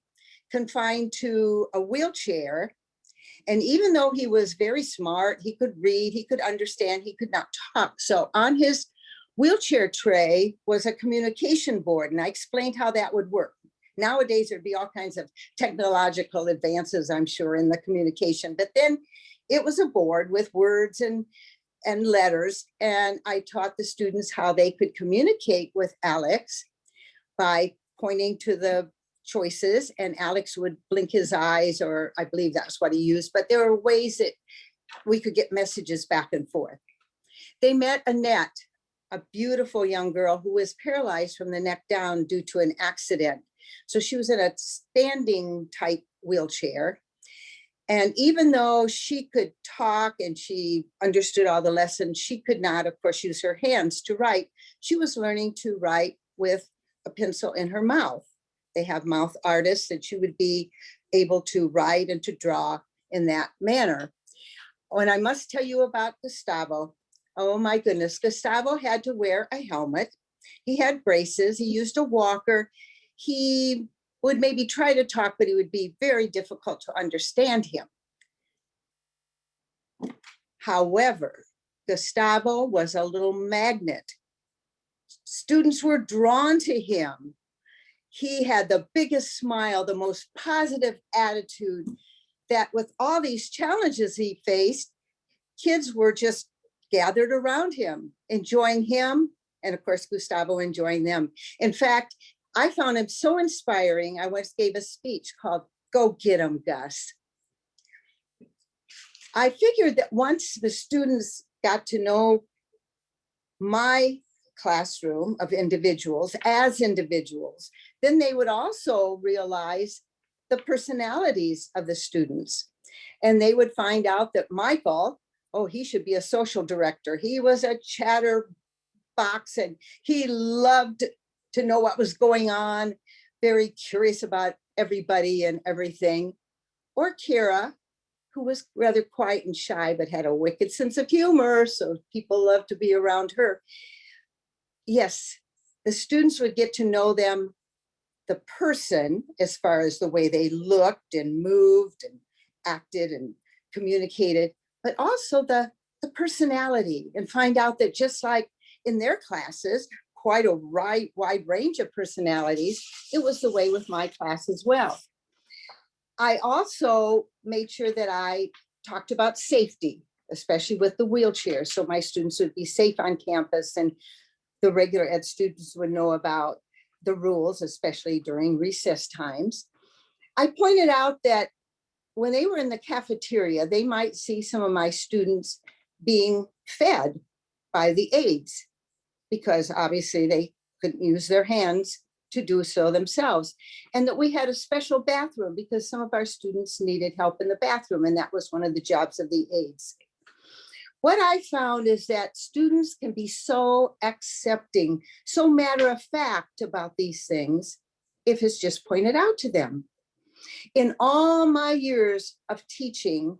confined to a wheelchair. And even though he was very smart, he could read, he could understand, he could not talk. So on his wheelchair tray was a communication board, and I explained how that would work. Nowadays, there'd be all kinds of technological advances, I'm sure, in the communication. But then it was a board with words and letters. And I taught the students how they could communicate with Alex by pointing to the choices, and Alex would blink his eyes, or I believe that's what he used. But there were ways that we could get messages back and forth. They met Annette, a beautiful young girl who was paralyzed from the neck down due to an accident. So she was in a standing type wheelchair. And even though she could talk and she understood all the lessons, she could not, of course, use her hands to write. She was learning to write with a pencil in her mouth. They have mouth artists, and she would be able to write and to draw in that manner. And I must tell you about Gustavo. Oh my goodness, Gustavo had to wear a helmet. He had braces, he used a walker. He would maybe try to talk, but it would be very difficult to understand him. However, Gustavo was a little magnet. Students were drawn to him. He had the biggest smile, the most positive attitude, that with all these challenges he faced, kids were just gathered around him, enjoying him, and of course, Gustavo enjoying them. In fact, I found him so inspiring. I once gave a speech called Go Get 'Em, Gus. I figured that once the students got to know my classroom of individuals as individuals, then they would also realize the personalities of the students. And they would find out that Michael, oh, he should be a social director. He was a chatterbox and he loved to know what was going on, very curious about everybody and everything. Or Kira, who was rather quiet and shy, but had a wicked sense of humor, so people loved to be around her. Yes, the students would get to know them, the person, as far as the way they looked and moved and acted and communicated, but also the personality, and find out that just like in their classes, quite a wide range of personalities, it was the way with my class as well. I also made sure that I talked about safety, especially with the wheelchair, so my students would be safe on campus, and the regular ed students would know about the rules, especially during recess times. I pointed out that when they were in the cafeteria, they might see some of my students being fed by the aides, because obviously they couldn't use their hands to do so themselves. And that we had a special bathroom because some of our students needed help in the bathroom, and that was one of the jobs of the aides. What I found is that students can be so accepting, so matter of fact about these things if it's just pointed out to them. In all my years of teaching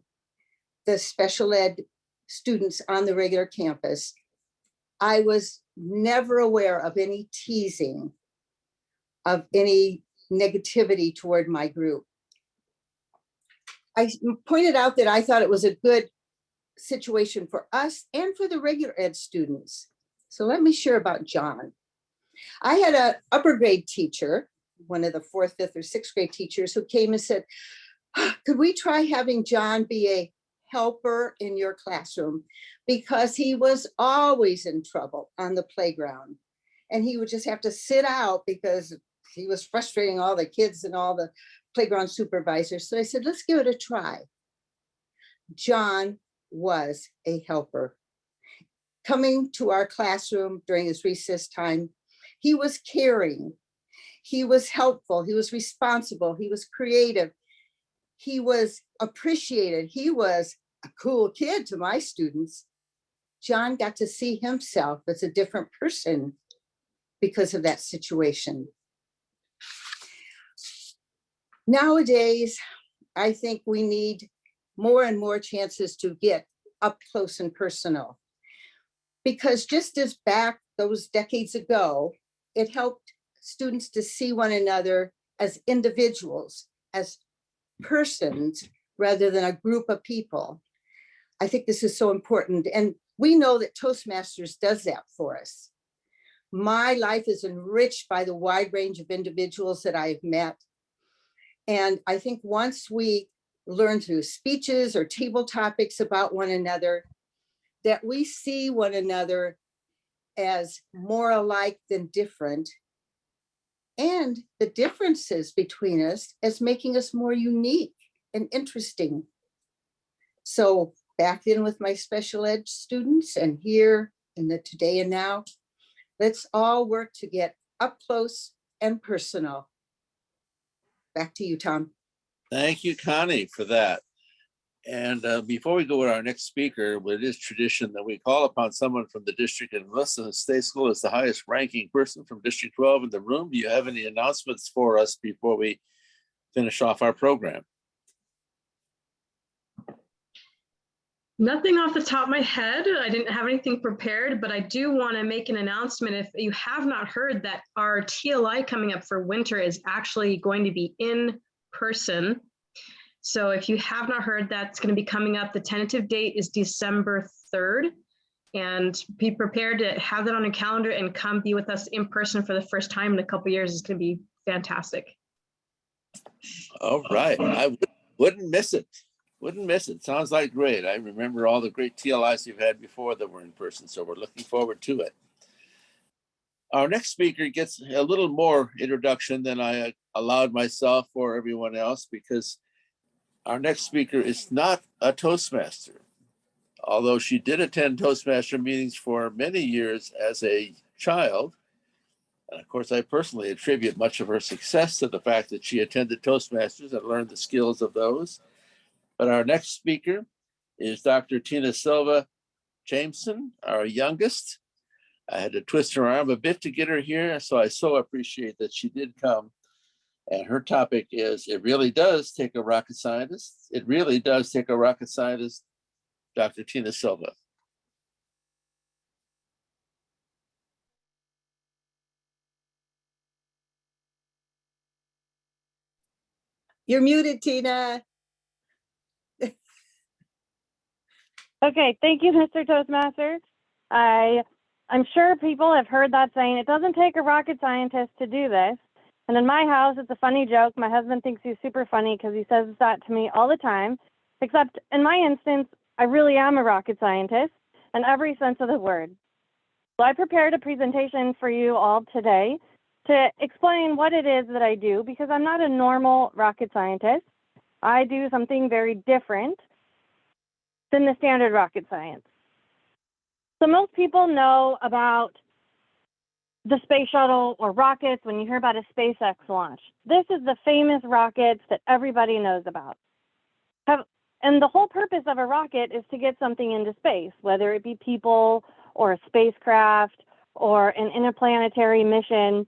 the special ed students on the regular campus, I was never aware of any teasing, of any negativity toward my group. I pointed out that I thought it was a good situation for us and for the regular ed students. So let me share about John. I had an upper grade teacher, one of the 4th, 5th, or 6th grade teachers, who came and said, could we try having John be a helper in your classroom? Because he was always in trouble on the playground. And he would just have to sit out because he was frustrating all the kids and all the playground supervisors. So I said, let's give it a try. John was a helper. Coming to our classroom during his recess time, he was caring, he was helpful, he was responsible, he was creative, he was appreciated, he was a cool kid to my students. John got to see himself as a different person because of that situation. Nowadays, I think we need more and more chances to get up close and personal. Because just as back those decades ago, it helped students to see one another as individuals, as persons, rather than a group of people. I think this is so important. And we know that Toastmasters does that for us. My life is enriched by the wide range of individuals that I've met. And I think once we learn through speeches or table topics about one another, that we see one another as more alike than different, and the differences between us as making us more unique and interesting. So back then with my special ed students and here in the today and now, let's all work to get up close and personal. Back to you, Tom. Thank you, Connie, for that. And before we go to our next speaker, it is tradition that we call upon someone from the district, and unless the state school is the highest ranking person from District 12 in the room, do you have any announcements for us before we finish off our program? Nothing off the top of my head. I didn't have anything prepared, but I do want to make an announcement. If you have not heard, that our TLI coming up for winter is actually going to be in person. So if you have not heard, that's going to be coming up. The tentative date is December 3rd. And be prepared to have that on a calendar and come be with us in person for the first time in a couple of years. It's going to be fantastic. All right. I wouldn't miss it. Wouldn't miss it. Sounds like great. I remember all the great TLIs you've had before that were in person, so we're looking forward to it. Our next speaker gets a little more introduction than I allowed myself or everyone else, because our next speaker is not a Toastmaster, although she did attend Toastmaster meetings for many years as a child. And of course, I personally attribute much of her success to the fact that she attended Toastmasters and learned the skills of those. But our next speaker is Dr. Tina Silva Jameson, our youngest. I had to twist her arm a bit to get her here, so I so appreciate that she did come. And her topic is, it really does take a rocket scientist. It really does take a rocket scientist, Dr. Tina Silva. You're muted, Tina. Okay, thank you, Mr. Toastmaster. I'm sure people have heard that saying, it doesn't take a rocket scientist to do this. And in my house, it's a funny joke. My husband thinks he's super funny because he says that to me all the time. Except in my instance, I really am a rocket scientist in every sense of the word. So I prepared a presentation for you all today to explain what it is that I do, because I'm not a normal rocket scientist. I do something very different than the standard rocket science. So most people know about the space shuttle or rockets when you hear about a SpaceX launch. This is the famous rockets that everybody knows about. And the whole purpose of a rocket is to get something into space, whether it be people or a spacecraft or an interplanetary mission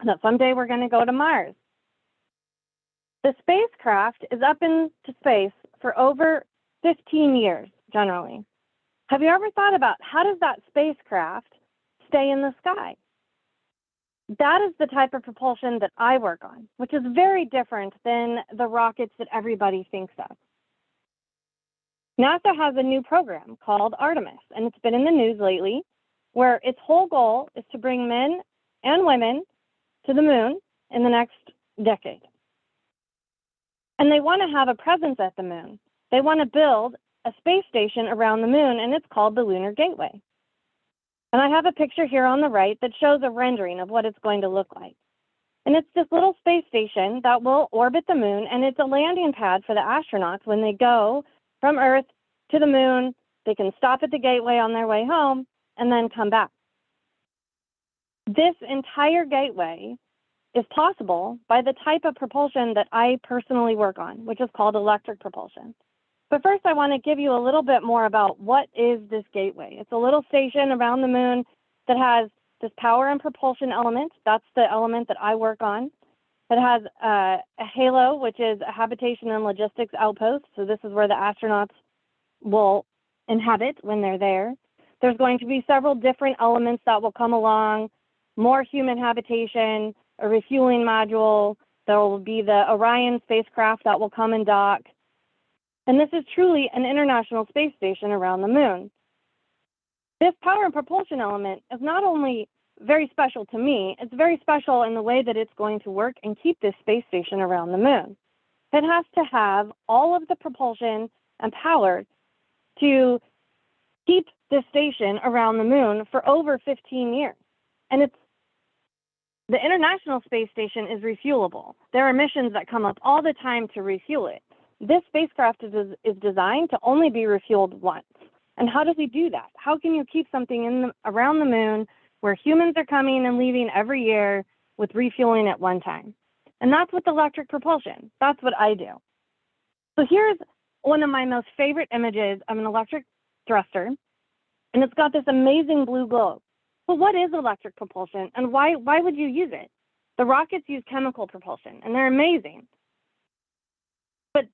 that someday we're going to go to Mars. The spacecraft is up into space for over 15 years, generally. Have you ever thought about how does that spacecraft stay in the sky? That is the type of propulsion that I work on, which is very different than the rockets that everybody thinks of. NASA has a new program called Artemis, and it's been in the news lately, where its whole goal is to bring men and women to the moon in the next decade. And they want to have a presence at the moon. They want to build a space station around the moon, and it's called the Lunar Gateway. And I have a picture here on the right that shows a rendering of what it's going to look like. And it's this little space station that will orbit the moon, and it's a landing pad for the astronauts when they go from Earth to the moon. They can stop at the gateway on their way home and then come back. This entire gateway is possible by the type of propulsion that I personally work on, which is called electric propulsion. But first, I want to give you a little bit more about what is this gateway. It's a little station around the moon that has this power and propulsion element. That's the element that I work on. It has a halo, which is a habitation and logistics outpost. So this is where the astronauts will inhabit when they're there. There's going to be several different elements that will come along, more human habitation, a refueling module. There will be the Orion spacecraft that will come and dock. And this is truly an international space station around the moon. This power and propulsion element is not only very special to me. It's very special in the way that it's going to work and keep this space station around the moon. It has to have all of the propulsion and power to keep this station around the moon for over 15 years. And the International Space Station is refuelable. There are missions that come up all the time to refuel it. This spacecraft is designed to only be refueled once. And how does he do that? How can you keep something around the moon where humans are coming and leaving every year with refueling at one time? And that's with electric propulsion. That's what I do. So here's one of my most favorite images of an electric thruster, and it's got this amazing blue glow. But what is electric propulsion, and why would you use it? The rockets use chemical propulsion, and they're amazing. But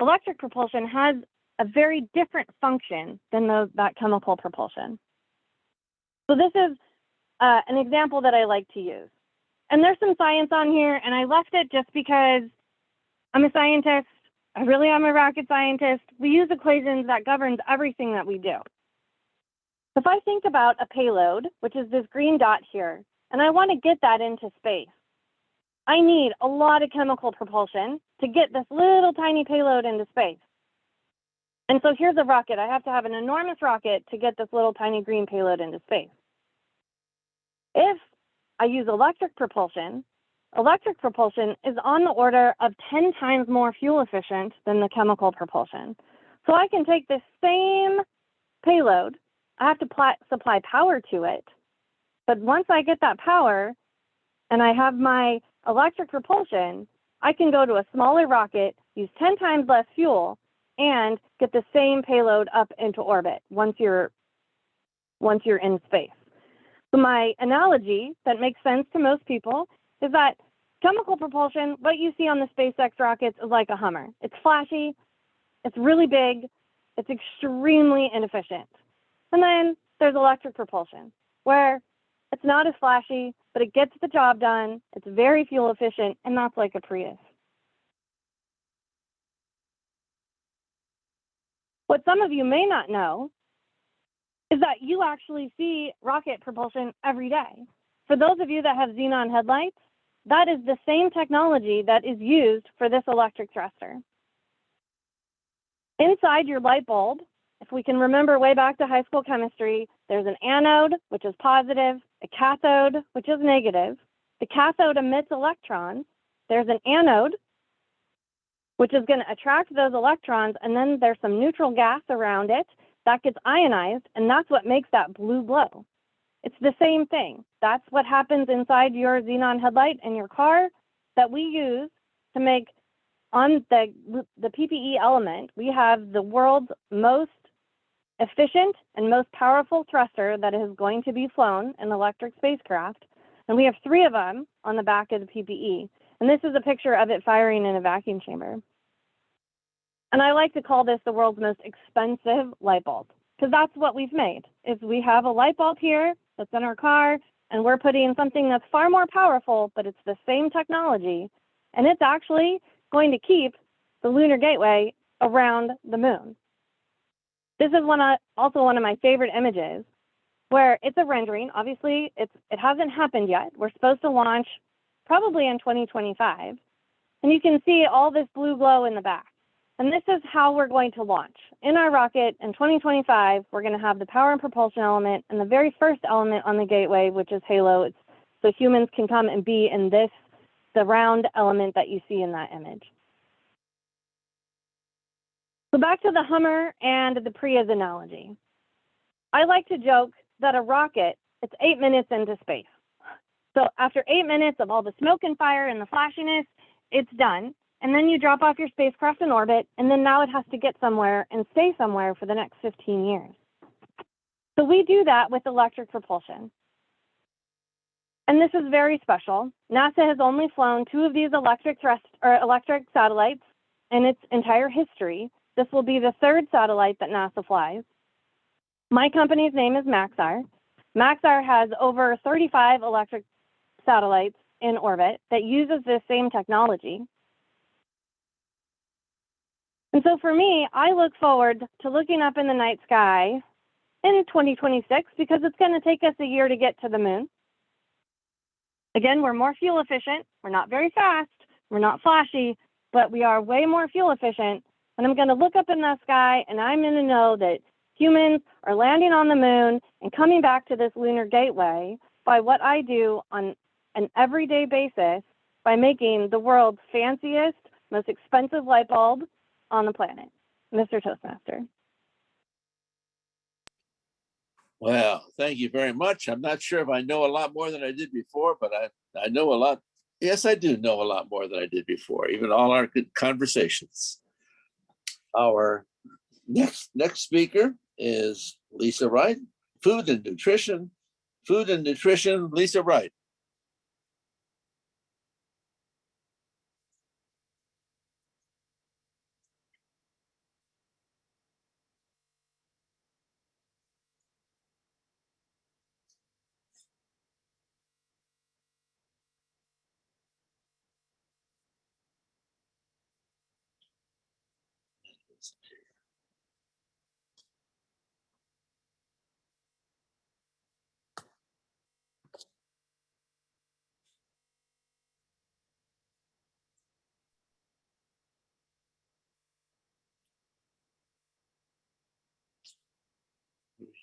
electric propulsion has a very different function than that chemical propulsion. So this is an example that I like to use. And there's some science on here, and I left it just because I'm a scientist. I really am a rocket scientist. We use equations that governs everything that we do. If I think about a payload, which is this green dot here, and I want to get that into space, I need a lot of chemical propulsion to get this little tiny payload into space. And so here's a rocket. I have to have an enormous rocket to get this little tiny green payload into space. If I use electric propulsion is on the order of 10 times more fuel efficient than the chemical propulsion. So I can take this same payload, I have to supply power to it, but once I get that power and I have my electric propulsion, I can go to a smaller rocket, use 10 times less fuel, and get the same payload up into orbit once you're in space. So my analogy that makes sense to most people is that chemical propulsion, what you see on the SpaceX rockets, is like a Hummer. It's flashy, it's really big, it's extremely inefficient. And then there's electric propulsion, where it's not as flashy, but it gets the job done, it's very fuel efficient, and that's like a Prius. What some of you may not know is that you actually see rocket propulsion every day. For those of you that have xenon headlights, that is the same technology that is used for this electric thruster. Inside your light bulb, if we can remember way back to high school chemistry, there's an anode, which is positive, a cathode, which is negative. The cathode emits electrons. There's an anode, which is going to attract those electrons, and then there's some neutral gas around it that gets ionized, and that's what makes that blue glow. It's the same thing. That's what happens inside your xenon headlight in your car that we use to make, on the PPE element, we have the world's most efficient and most powerful thruster that is going to be flown in electric spacecraft. And we have 3 of them on the back of the PPE. And this is a picture of it firing in a vacuum chamber. And I like to call this the world's most expensive light bulb, because that's what we've made, is we have a light bulb here that's in our car, and we're putting something that's far more powerful, but it's the same technology, and it's actually going to keep the Lunar Gateway around the moon. This is also one of my favorite images, where it's a rendering. Obviously, it hasn't happened yet. We're supposed to launch probably in 2025, and you can see all this blue glow in the back. And this is how we're going to launch. In our rocket in 2025, we're going to have the power and propulsion element and the very first element on the gateway, which is Halo. So humans can come and be in the round element that you see in that image. So back to the Hummer and the Prius analogy. I like to joke that a rocket, it's 8 minutes into space. So after 8 minutes of all the smoke and fire and the flashiness, it's done. And then you drop off your spacecraft in orbit, and then now it has to get somewhere and stay somewhere for the next 15 years. So we do that with electric propulsion. And this is very special. NASA has only flown 2 of these electric satellites in its entire history. This will be the 3rd satellite that NASA flies. My company's name is Maxar. Maxar has over 35 electric satellites in orbit that uses this same technology. And so for me, I look forward to looking up in the night sky in 2026, because it's going to take us a year to get to the moon. Again, we're more fuel efficient. We're not very fast. We're not flashy, but we are way more fuel efficient. And I'm going to look up in the sky and I'm going to know that humans are landing on the moon and coming back to this lunar gateway by what I do on an everyday basis by making the world's fanciest, most expensive light bulb on the planet, Mr. Toastmaster. Well, thank you very much. I'm not sure if I know a lot more than I did before, but I know a lot. Yes, I do know a lot more than I did before, even all our good conversations. Our next speaker is Lisa Wright, Food and Nutrition. Food and Nutrition, Lisa Wright.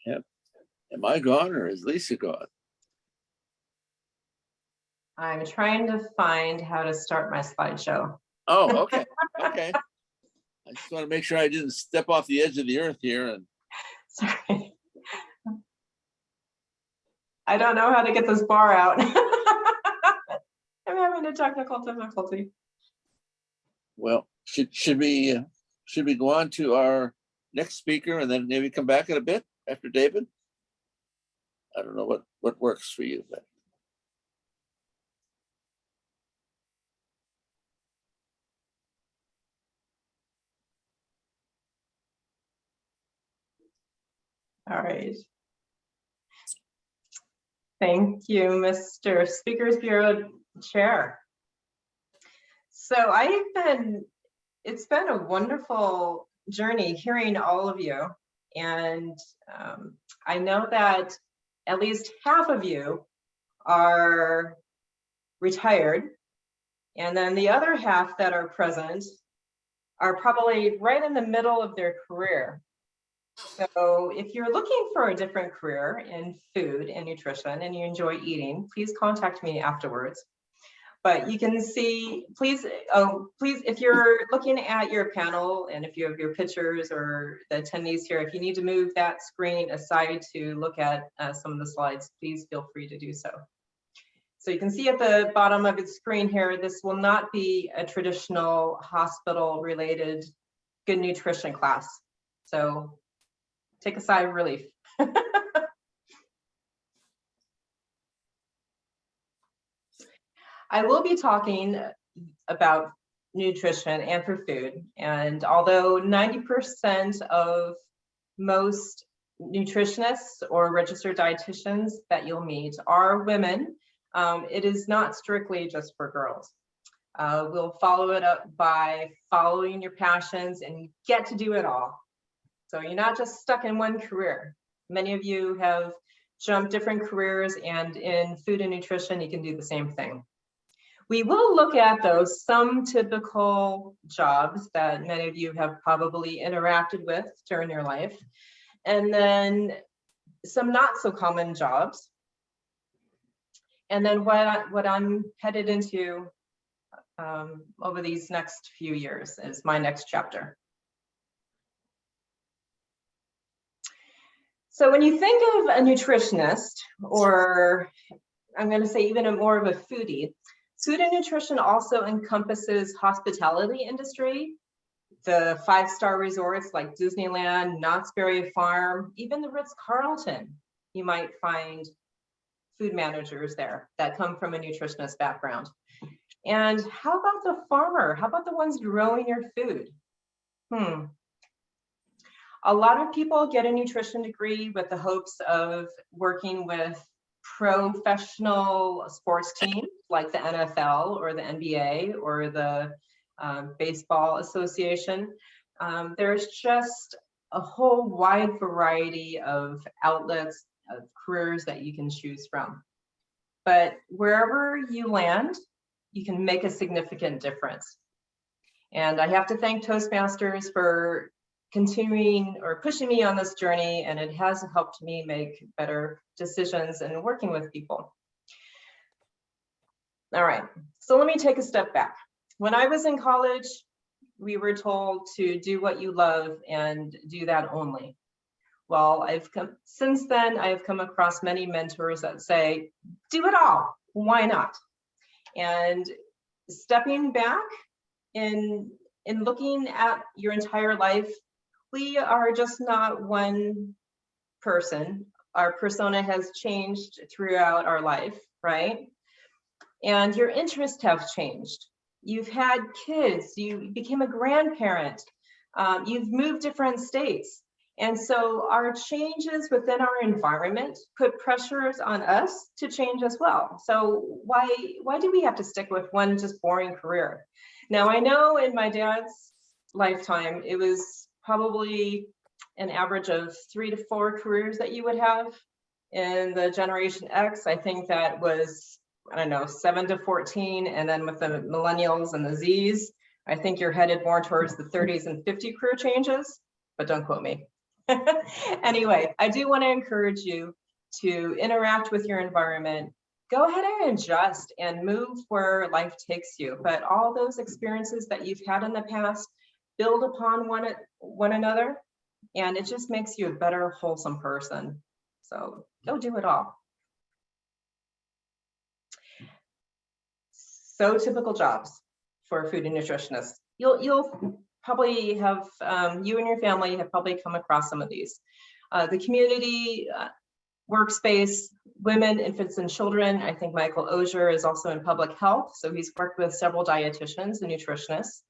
Yep. Am I gone or is Lisa gone? I'm trying to find how to start my slideshow. Oh, okay. Okay. I just want to make sure I didn't step off the edge of the earth here. And sorry. I don't know how to get this bar out. I'm having a technical difficulty. Well, should we go on to our next speaker and then maybe come back in a bit after David? I don't know what works for you, but. All right. Thank you, Mr. Speakers Bureau Chair. So it's been a wonderful journey hearing all of you. And I know that at least half of you are retired. And then the other half that are present are probably right in the middle of their career. So if you're looking for a different career in food and nutrition and you enjoy eating, please contact me afterwards. But you can see, please, if you're looking at your panel and if you have your pictures or the attendees here, if you need to move that screen aside to look at some of the slides, please feel free to do so. So you can see at the bottom of the screen here, this will not be a traditional hospital related good nutrition class. So take a sigh of relief. I will be talking about nutrition and for food. And although 90% of most nutritionists or registered dietitians that you'll meet are women, it is not strictly just for girls. We'll follow it up by following your passions and you get to do it all. So you're not just stuck in one career. Many of you have jumped different careers, and in food and nutrition, you can do the same thing. We will look at those some typical jobs that many of you have probably interacted with during your life, and then some not so common jobs. And then what I'm headed into over these next few years is my next chapter. So when you think of a nutritionist, or I'm going to say even more of a foodie, food and nutrition also encompasses hospitality industry, the 5-star resorts like Disneyland, Knott's Berry Farm, even the Ritz-Carlton. You might find food managers there that come from a nutritionist background. And how about the farmer? How about the ones growing your food? A lot of people get a nutrition degree with the hopes of working with professional sports teams like the NFL or the NBA or the Baseball Association. There's just a whole wide variety of outlets of careers that you can choose from. but wherever you land, you can make a significant difference. And I have to thank Toastmasters for continuing or pushing me on this journey, and it has helped me make better decisions and working with people. All right, so let me take a step back. When I was in college, we were told to do what you love and do that only. Well, since then, I've come across many mentors that say, do it all, why not? And stepping back in looking at your entire life, we are just not one person. Our persona has changed throughout our life, right? And your interests have changed. You've had kids, you became a grandparent, you've moved different states. And so our changes within our environment put pressures on us to change as well. So why do we have to stick with one just boring career? Now, I know in my dad's lifetime, it was probably an average of 3 to 4 careers that you would have. In the Generation X, I think that was, I don't know, 7 to 14. And then with the millennials and the Zs, I think you're headed more towards the 30s and 50 career changes, but don't quote me. Anyway, I do want to encourage you to interact with your environment. Go ahead and adjust and move where life takes you. But all those experiences that you've had in the past, build upon one another, and it just makes you a better, wholesome person. So go do it all. So typical jobs for food and nutritionists. You'll probably have, you and your family have probably come across some of these. The community workspace, women, infants, and children. I think Michael Ozier is also in public health, so he's worked with several dietitians and nutritionists.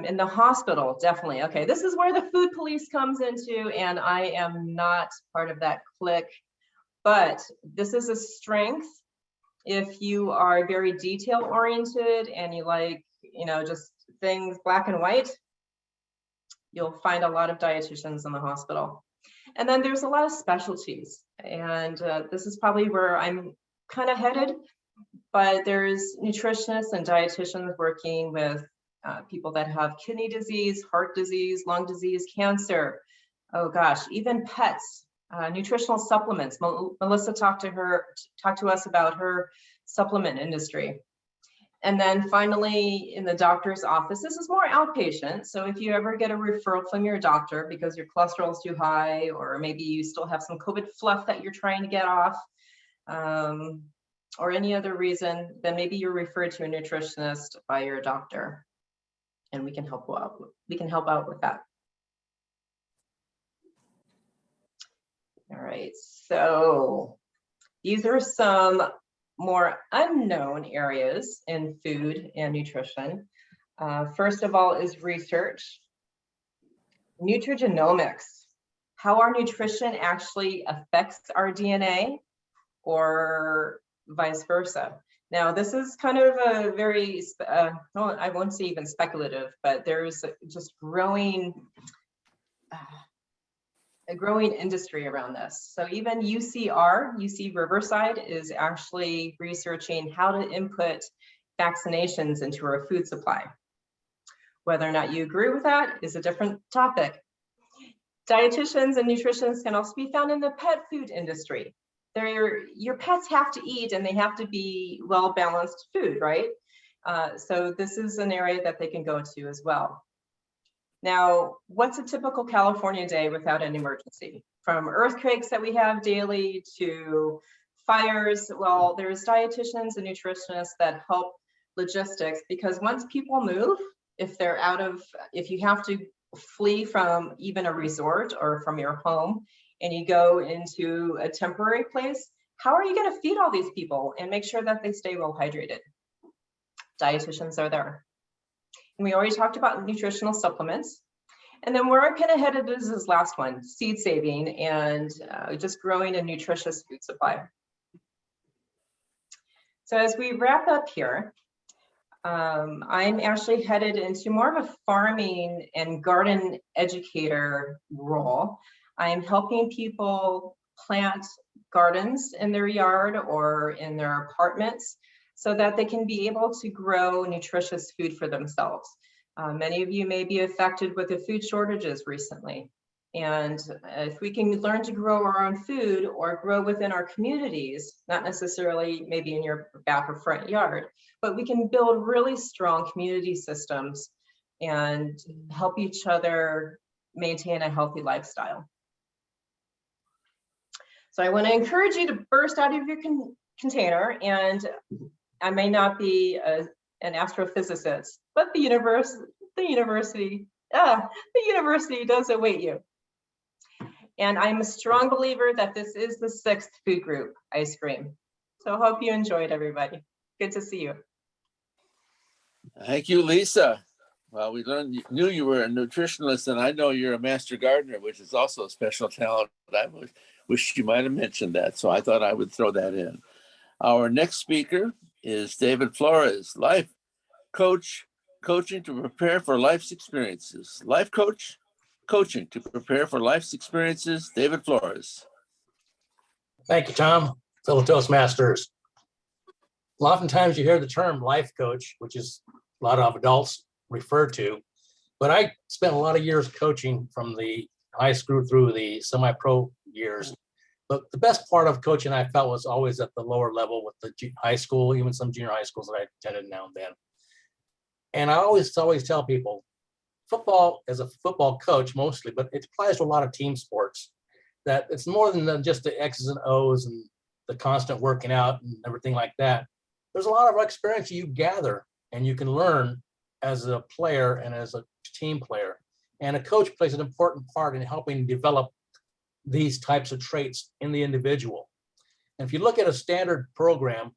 In the hospital, definitely. Okay, this is where the food police comes into, and I am not part of that clique, but this is a strength. If you are very detail oriented and you like, just things black and white, you'll find a lot of dietitians in the hospital. And then there's a lot of specialties, and this is probably where I'm kind of headed, but there's nutritionists and dietitians working with people that have kidney disease, heart disease, lung disease, cancer, oh gosh, even pets, nutritional supplements. Melissa talked to us about her supplement industry. And then finally, in the doctor's office, this is more outpatient. So if you ever get a referral from your doctor because your cholesterol is too high, or maybe you still have some COVID fluff that you're trying to get off, or any other reason, then maybe you're referred to a nutritionist by your doctor, and we can help you out. We can help out with that. All right, so these are some more unknown areas in food and nutrition. First of all is research. Nutrigenomics, how our nutrition actually affects our DNA or vice versa. Now, this is kind of a very, I won't say even speculative, but there's just a growing industry around this. So even UC Riverside is actually researching how to input vaccinations into our food supply. Whether or not you agree with that is a different topic. Dietitians and nutritionists can also be found in the pet food industry. Your pets have to eat, and they have to be well-balanced food, right? So this is an area that they can go to as well. Now, what's a typical California day without an emergency? From earthquakes that we have daily to fires, well, there's dietitians and nutritionists that help logistics, because once people move, if you have to flee from even a resort or from your home and you go into a temporary place, how are you going to feed all these people and make sure that they stay well hydrated? Dietitians are there. And we already talked about nutritional supplements. And then where I'm kind of headed is this last one, seed saving and just growing a nutritious food supply. So as we wrap up here, I'm actually headed into more of a farming and garden educator role. I'm helping people plant gardens in their yard or in their apartments so that they can be able to grow nutritious food for themselves. Many of you may be affected with the food shortages recently. And if we can learn to grow our own food or grow within our communities, not necessarily maybe in your back or front yard, but we can build really strong community systems and help each other maintain a healthy lifestyle. So I want to encourage you to burst out of your container, and I may not be an astrophysicist, but the university does await you. And I'm a strong believer that this is the 6th food group, ice cream. So I hope you enjoyed, everybody. Good to see you. Thank you, Lisa. Well, knew you were a nutritionist, and I know you're a master gardener, which is also a special talent. I wish you might have mentioned that, so I thought I would throw that in. Our next speaker is David Flores, life coach, coaching to prepare for life's experiences. Life coach, coaching to prepare for life's experiences, David Flores. Thank you, Tom. Fellow Toastmasters. Oftentimes you hear the term life coach, which is a lot of adults refer to, but I spent a lot of years coaching from the high school through the semi-pro years. But the best part of coaching I felt was always at the lower level with the high school, even some junior high schools that I attended now and then. And I always tell people, football as a football coach mostly, but it applies to a lot of team sports, that it's more than just the X's and O's and the constant working out and everything like that. There's a lot of experience you gather and you can learn as a player and as a team player. And a coach plays an important part in helping develop these types of traits in the individual. And if you look at a standard program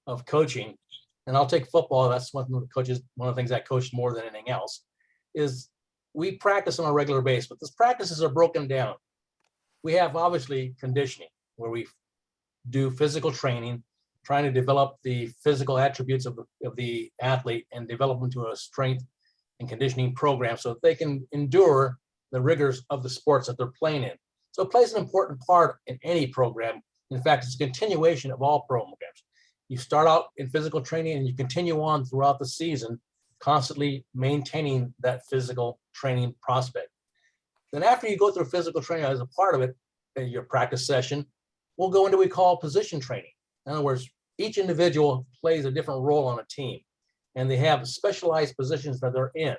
of coaching, and I'll take football, that's one of the things I coach more than anything else, is we practice on a regular basis, but these practices are broken down. We have obviously conditioning, where we do physical training, trying to develop the physical attributes of the athlete and develop them to a strength and conditioning program so that they can endure the rigors of the sports that they're playing in. So it plays an important part in any program. In fact, it's a continuation of all programs. You start out in physical training and you continue on throughout the season, constantly maintaining that physical training prospect. Then after you go through physical training as a part of it, in your practice session, we'll go into what we call position training. In other words, each individual plays a different role on a team, and they have specialized positions that they're in.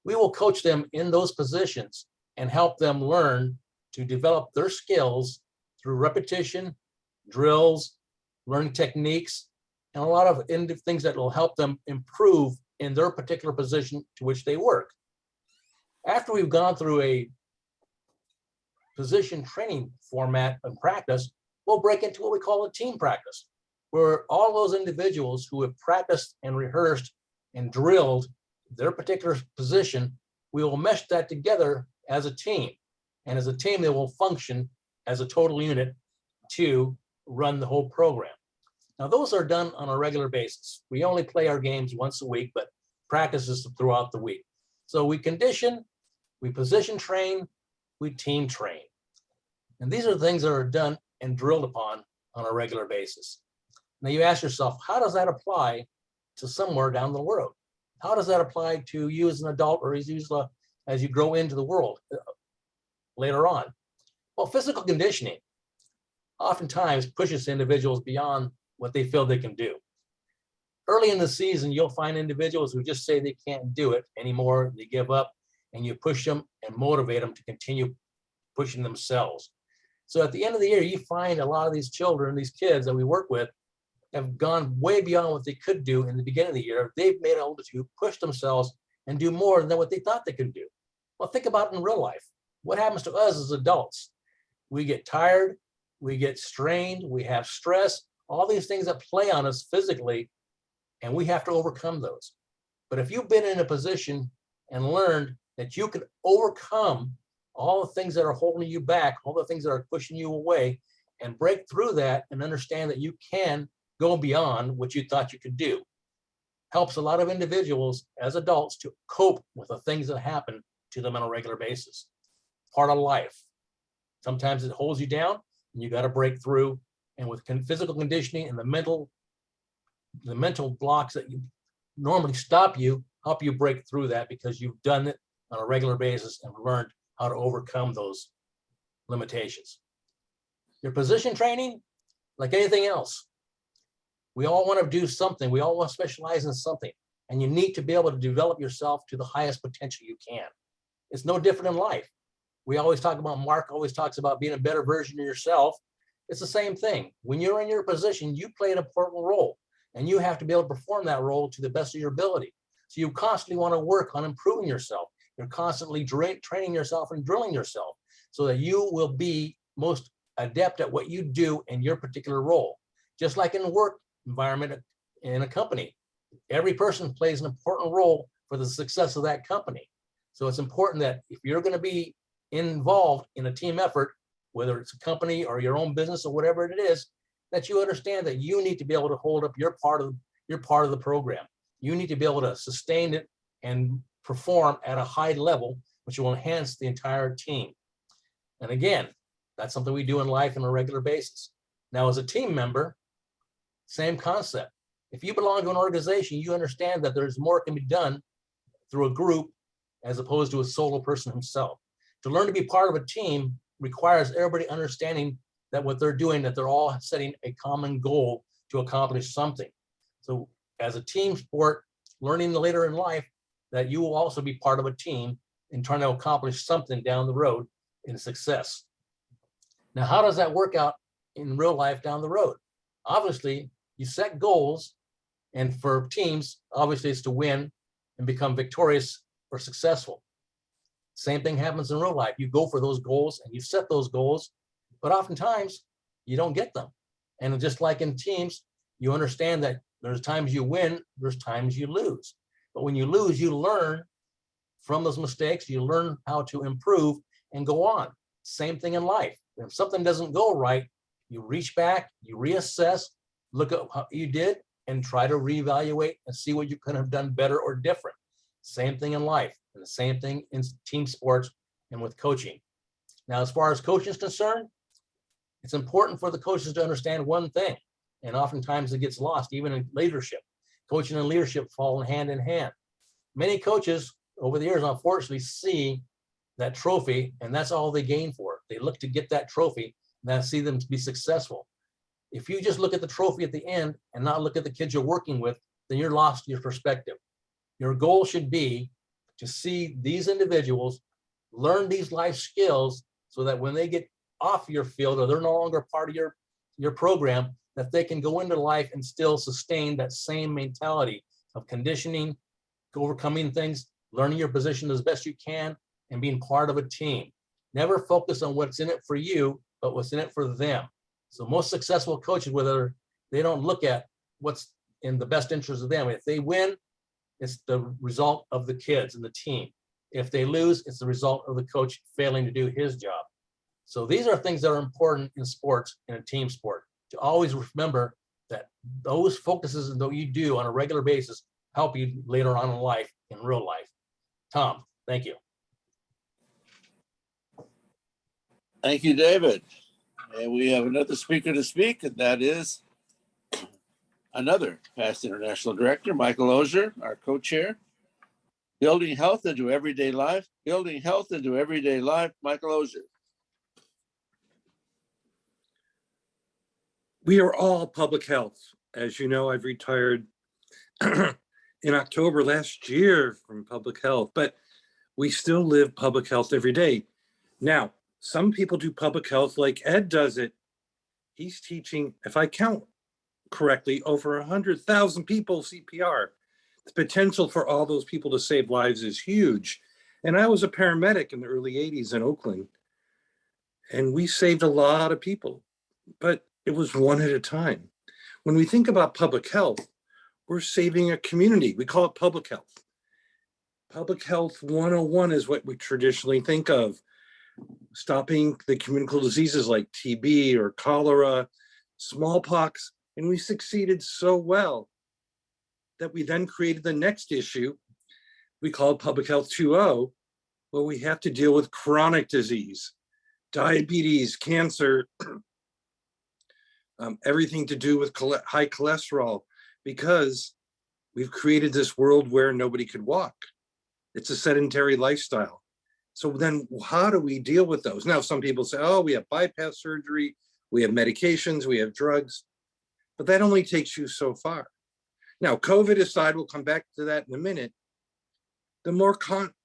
We will coach them in those positions and help them learn to develop their skills through repetition, drills, learning techniques, and a lot of things that will help them improve in their particular position to which they work. After we've gone through a position training format and practice, we'll break into what we call a team practice, where all those individuals who have practiced and rehearsed and drilled their particular position, we will mesh that together as a team. And as a team, they will function as a total unit to run the whole program. Now, those are done on a regular basis. We only play our games once a week, but practices throughout the week. So we condition, we position train, we team train. And these are the things that are done and drilled upon on a regular basis. Now you ask yourself, how does that apply to somewhere down the road? How does that apply to you as an adult or as you grow into the world later on? Well, physical conditioning oftentimes pushes individuals beyond what they feel they can do. Early in the season, you'll find individuals who just say they can't do it anymore, they give up, and you push them and motivate them to continue pushing themselves. So at the end of the year, you find a lot of these children, these kids that we work with, have gone way beyond what they could do in the beginning of the year. They've made able to push themselves and do more than what they thought they could do. Well, think about it in real life. What happens to us as adults? We get tired, we get strained, we have stress, all these things that play on us physically, and we have to overcome those. But if you've been in a position and learned that you can overcome all the things that are holding you back, all the things that are pushing you away, and break through that and understand that you can go beyond what you thought you could do, helps a lot of individuals as adults to cope with the things that happen to them on a regular basis. Part of life. Sometimes it holds you down, and you got to break through. And with physical conditioning and the mental blocks that you normally stop you, help you break through that because you've done it on a regular basis and learned how to overcome those limitations. Your position training, like anything else, we all want to do something. We all want to specialize in something, and you need to be able to develop yourself to the highest potential you can. It's no different in life. We always talk about, Mark always talks about being a better version of yourself. It's the same thing. When you're in your position, you play an important role, and you have to be able to perform that role to the best of your ability. So you constantly want to work on improving yourself. You're constantly training yourself and drilling yourself so that you will be most adept at what you do in your particular role. Just like in a work environment in a company, every person plays an important role for the success of that company. So it's important that if you're going to be involved in a team effort, whether it's a company or your own business or whatever it is, that you understand that you need to be able to hold up your part of the program. You need to be able to sustain it and perform at a high level, which will enhance the entire team. And again, that's something we do in life on a regular basis. Now, as a team member, same concept. If you belong to an organization, you understand that there's more can be done through a group as opposed to a solo person himself. To learn to be part of a team requires everybody understanding that what they're doing, that they're all setting a common goal to accomplish something. So as a team sport, learning later in life that you will also be part of a team in trying to accomplish something down the road in success. Now, how does that work out in real life down the road? Obviously, you set goals, and for teams, obviously it's to win and become victorious or successful. Same thing happens in real life. You go for those goals and you set those goals, but oftentimes you don't get them. And just like in teams, you understand that there's times you win, there's times you lose. But when you lose, you learn from those mistakes, you learn how to improve and go on. Same thing in life. If something doesn't go right, you reach back, you reassess, look at how you did, and try to reevaluate and see what you could have done better or different. Same thing in life, and the same thing in team sports and with coaching. Now, as far as coaching is concerned, it's important for the coaches to understand one thing, and oftentimes it gets lost, even in leadership. Coaching and leadership fall hand in hand. Many coaches over the years, unfortunately, see that trophy, and that's all they gain for it. They look to get that trophy, and then see them to be successful. If you just look at the trophy at the end and not look at the kids you're working with, then you're lost your perspective. Your goal should be to see these individuals learn these life skills so that when they get off your field or they're no longer part of your program, that they can go into life and still sustain that same mentality of conditioning, overcoming things, learning your position as best you can, and being part of a team. Never focus on what's in it for you, but what's in it for them. So most successful coaches, whether they don't look at what's in the best interest of them. If they win, it's the result of the kids and the team. If they lose, it's the result of the coach failing to do his job. So these are things that are important in sports, in a team sport, to always remember that those focuses that you do on a regular basis help you later on in life, in real life. Tom, thank you. Thank you, David. And we have another speaker to speak, and that is another past international director, Michael Ozier, our co-chair. Building health into everyday life. Building health into everyday life, Michael Ozier. We are all public health. As you know, I've retired in October last year from public health, but we still live public health every day. Now, some people do public health like Ed does it. He's teaching, if I count correctly, over 100,000 people CPR. The potential for all those people to save lives is huge. And I was a paramedic in the early 80s in Oakland, and we saved a lot of people, but it was one at a time. When we think about public health, we're saving a community. We call it public health. Public health 101 is what we traditionally think of. Stopping the communicable diseases like TB or cholera, smallpox, and we succeeded so well that we then created the next issue we call Public Health 2.0, where we have to deal with chronic disease, diabetes, cancer, everything to do with high cholesterol, because we've created this world where nobody could walk. It's a sedentary lifestyle. So then how do we deal with those? Now, some people say, oh, we have bypass surgery, we have medications, we have drugs, but that only takes you so far. Now, COVID aside, we'll come back to that in a minute. The more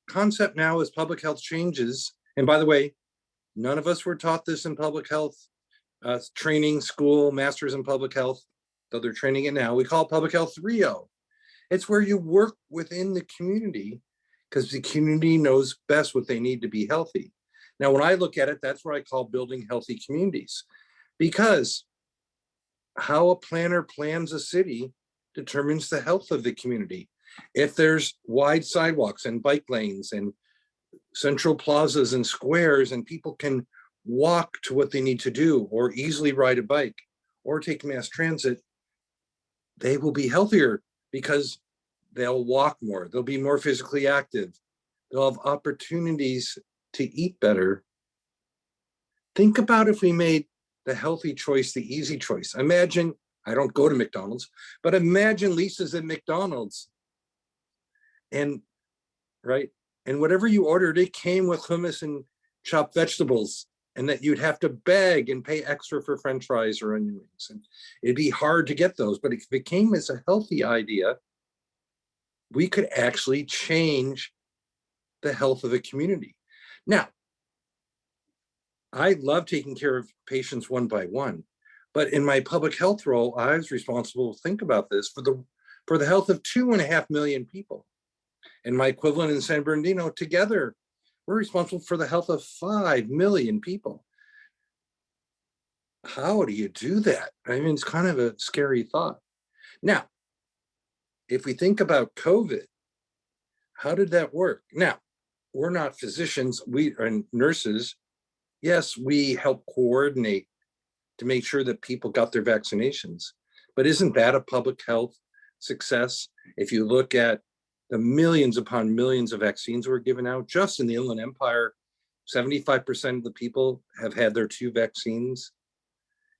concept now as public health changes, and by the way, none of us were taught this in public health training school, masters in public health, though they're training it now. We call it public health 3.0. It's where you work within the community because the community knows best what they need to be healthy. Now, when I look at it, that's what I call building healthy communities, because how a planner plans a city determines the health of the community. If there's wide sidewalks and bike lanes and central plazas and squares, and people can walk to what they need to do or easily ride a bike or take mass transit, they will be healthier because they'll walk more, they'll be more physically active, they'll have opportunities to eat better. Think about if we made the healthy choice the easy choice. Imagine, I don't go to McDonald's, but imagine Lisa's at McDonald's, and right, and whatever you ordered, it came with hummus and chopped vegetables, and that you'd have to beg and pay extra for French fries or onion rings, and it'd be hard to get those. But if it came as a healthy idea, we could actually change the health of the community. Now, I love taking care of patients one by one, but in my public health role, I was responsible to think about this for the health of 2.5 million people. And my equivalent in San Bernardino, together, we're responsible for the health of 5 million people. How do you do that? I mean, it's kind of a scary thought. Now, if we think about COVID, how did that work? Now, we're not physicians, we are nurses. Yes, we help coordinate to make sure that people got their vaccinations, but isn't that a public health success? If you look at the millions upon millions of vaccines were given out just in the Inland Empire, 75% of the people have had their 2 vaccines.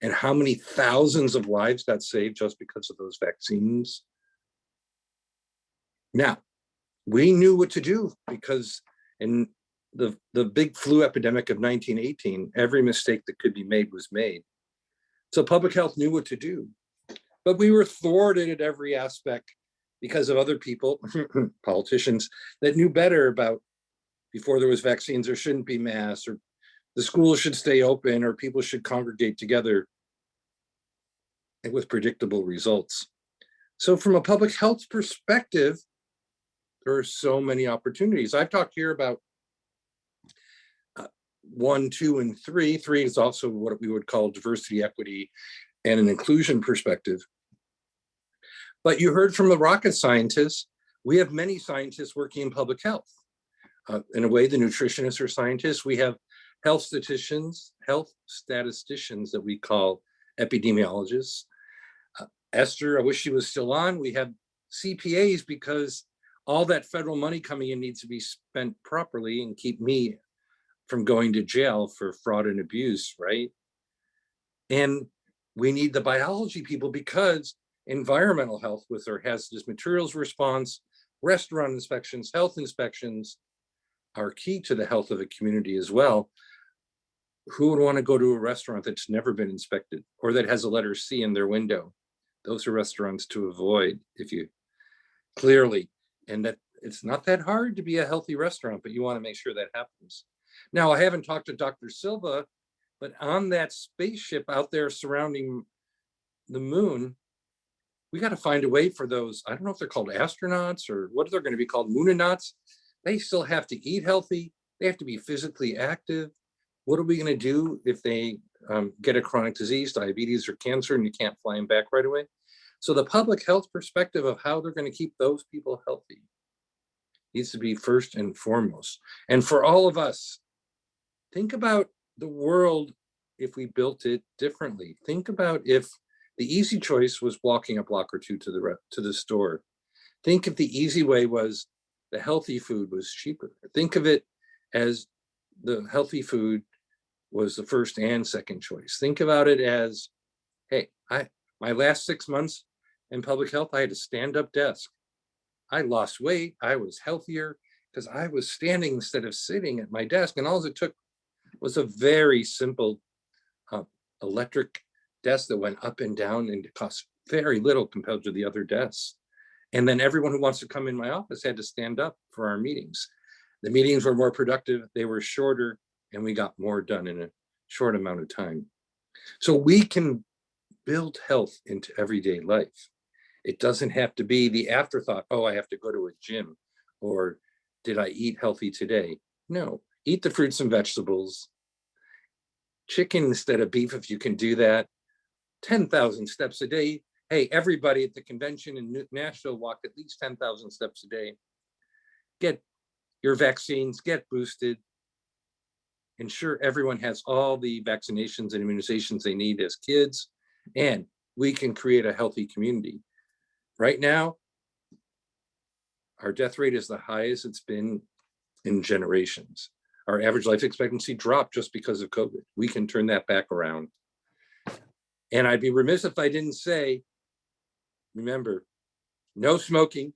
And how many thousands of lives got saved just because of those vaccines? Now, we knew what to do because in the big flu epidemic of 1918, every mistake that could be made was made. So public health knew what to do, but we were thwarted at every aspect because of other people, politicians, that knew better about before there was vaccines, there shouldn't be masks, or the schools should stay open, or people should congregate together and with predictable results. So from a public health perspective, there are so many opportunities. I've talked here about 1, 2, and 3. 3 is also what we would call diversity, equity, and an inclusion perspective. But you heard from the rocket scientists, we have many scientists working in public health. In a way, the nutritionists are scientists. We have health statisticians that we call epidemiologists. Esther, I wish she was still on. We have CPAs because all that federal money coming in needs to be spent properly and keep me from going to jail for fraud and abuse, right? And we need the biology people because environmental health with their hazardous materials response, restaurant inspections, health inspections are key to the health of a community as well. Who would want to go to a restaurant that's never been inspected or that has a letter C in their window? Those are restaurants to avoid if you clearly, and that it's not that hard to be a healthy restaurant, but you want to make sure that happens. Now, I haven't talked to Dr. Silva, but on that spaceship out there surrounding the moon, we got to find a way for those, I don't know if they're called astronauts or what they're going to be called, moonanauts. They still have to eat healthy. They have to be physically active. What are we going to do if they get a chronic disease, diabetes or cancer, and you can't fly them back right away? So the public health perspective of how they're going to keep those people healthy needs to be first and foremost. And for all of us, think about the world if we built it differently. Think about if the easy choice was walking a block or two to the store. Think if the easy way was the healthy food was cheaper. Think of it as the healthy food was the first and second choice. Think about it as, hey, My last 6 months in public health, I had a stand-up desk. I lost weight. I was healthier because I was standing instead of sitting at my desk. And all it took was a very simple electric desk that went up and down, and it cost very little compared to the other desks. And then everyone who wants to come in my office had to stand up for our meetings. The meetings were more productive, they were shorter, and we got more done in a short amount of time. So we can build health into everyday life. It doesn't have to be the afterthought, oh, I have to go to a gym, or did I eat healthy today? No, eat the fruits and vegetables. Chicken instead of beef, if you can do that. 10,000 steps a day. Hey, everybody at the convention in Nashville walked at least 10,000 steps a day. Get your vaccines, get boosted. Ensure everyone has all the vaccinations and immunizations they need as kids, and we can create a healthy community. Right now, our death rate is the highest it's been in generations. Our average life expectancy dropped just because of COVID. We can turn that back around. And I'd be remiss if I didn't say, remember, no smoking.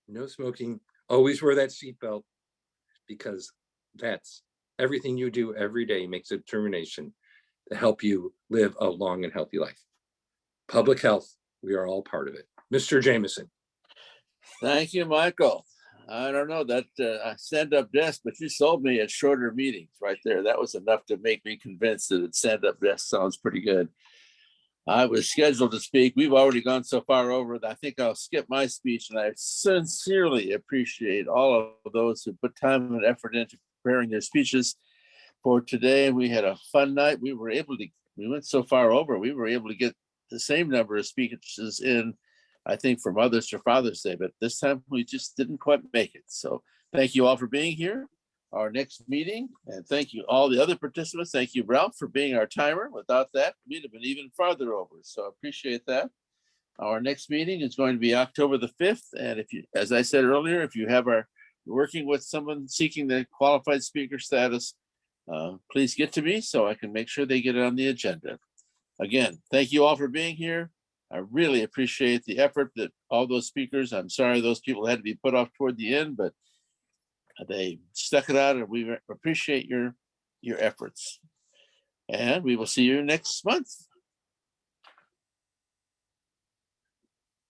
No smoking. Always wear that seatbelt, because that's everything you do every day makes a determination to help you live a long and healthy life. Public health, we are all part of it. Mr. Jameson. Thank you, Michael. I don't know that stand-up desk, but you sold me at shorter meetings right there. That was enough to make me convinced that a stand-up desk sounds pretty good. I was scheduled to speak. We've already gone so far over that I think I'll skip my speech, and I sincerely appreciate all of those who put time and effort into preparing their speeches for today. We had a fun night. We went so far over, we were able to get the same number of speeches in, I think, from others for Father's Day, but this time we just didn't quite make it. So thank you all for being here. Our next meeting, and thank you all the other participants. Thank you, Ralph, for being our timer. Without that, we'd have been even farther over. So I appreciate that. Our next meeting is going to be October the 5th. And if you, as I said earlier, if you have working with someone seeking the qualified speaker status, please get to me so I can make sure they get it on the agenda. Again, thank you all for being here. I really appreciate the effort that all those speakers, I'm sorry those people had to be put off toward the end, but they stuck it out, and we appreciate your efforts. And we will see you next month.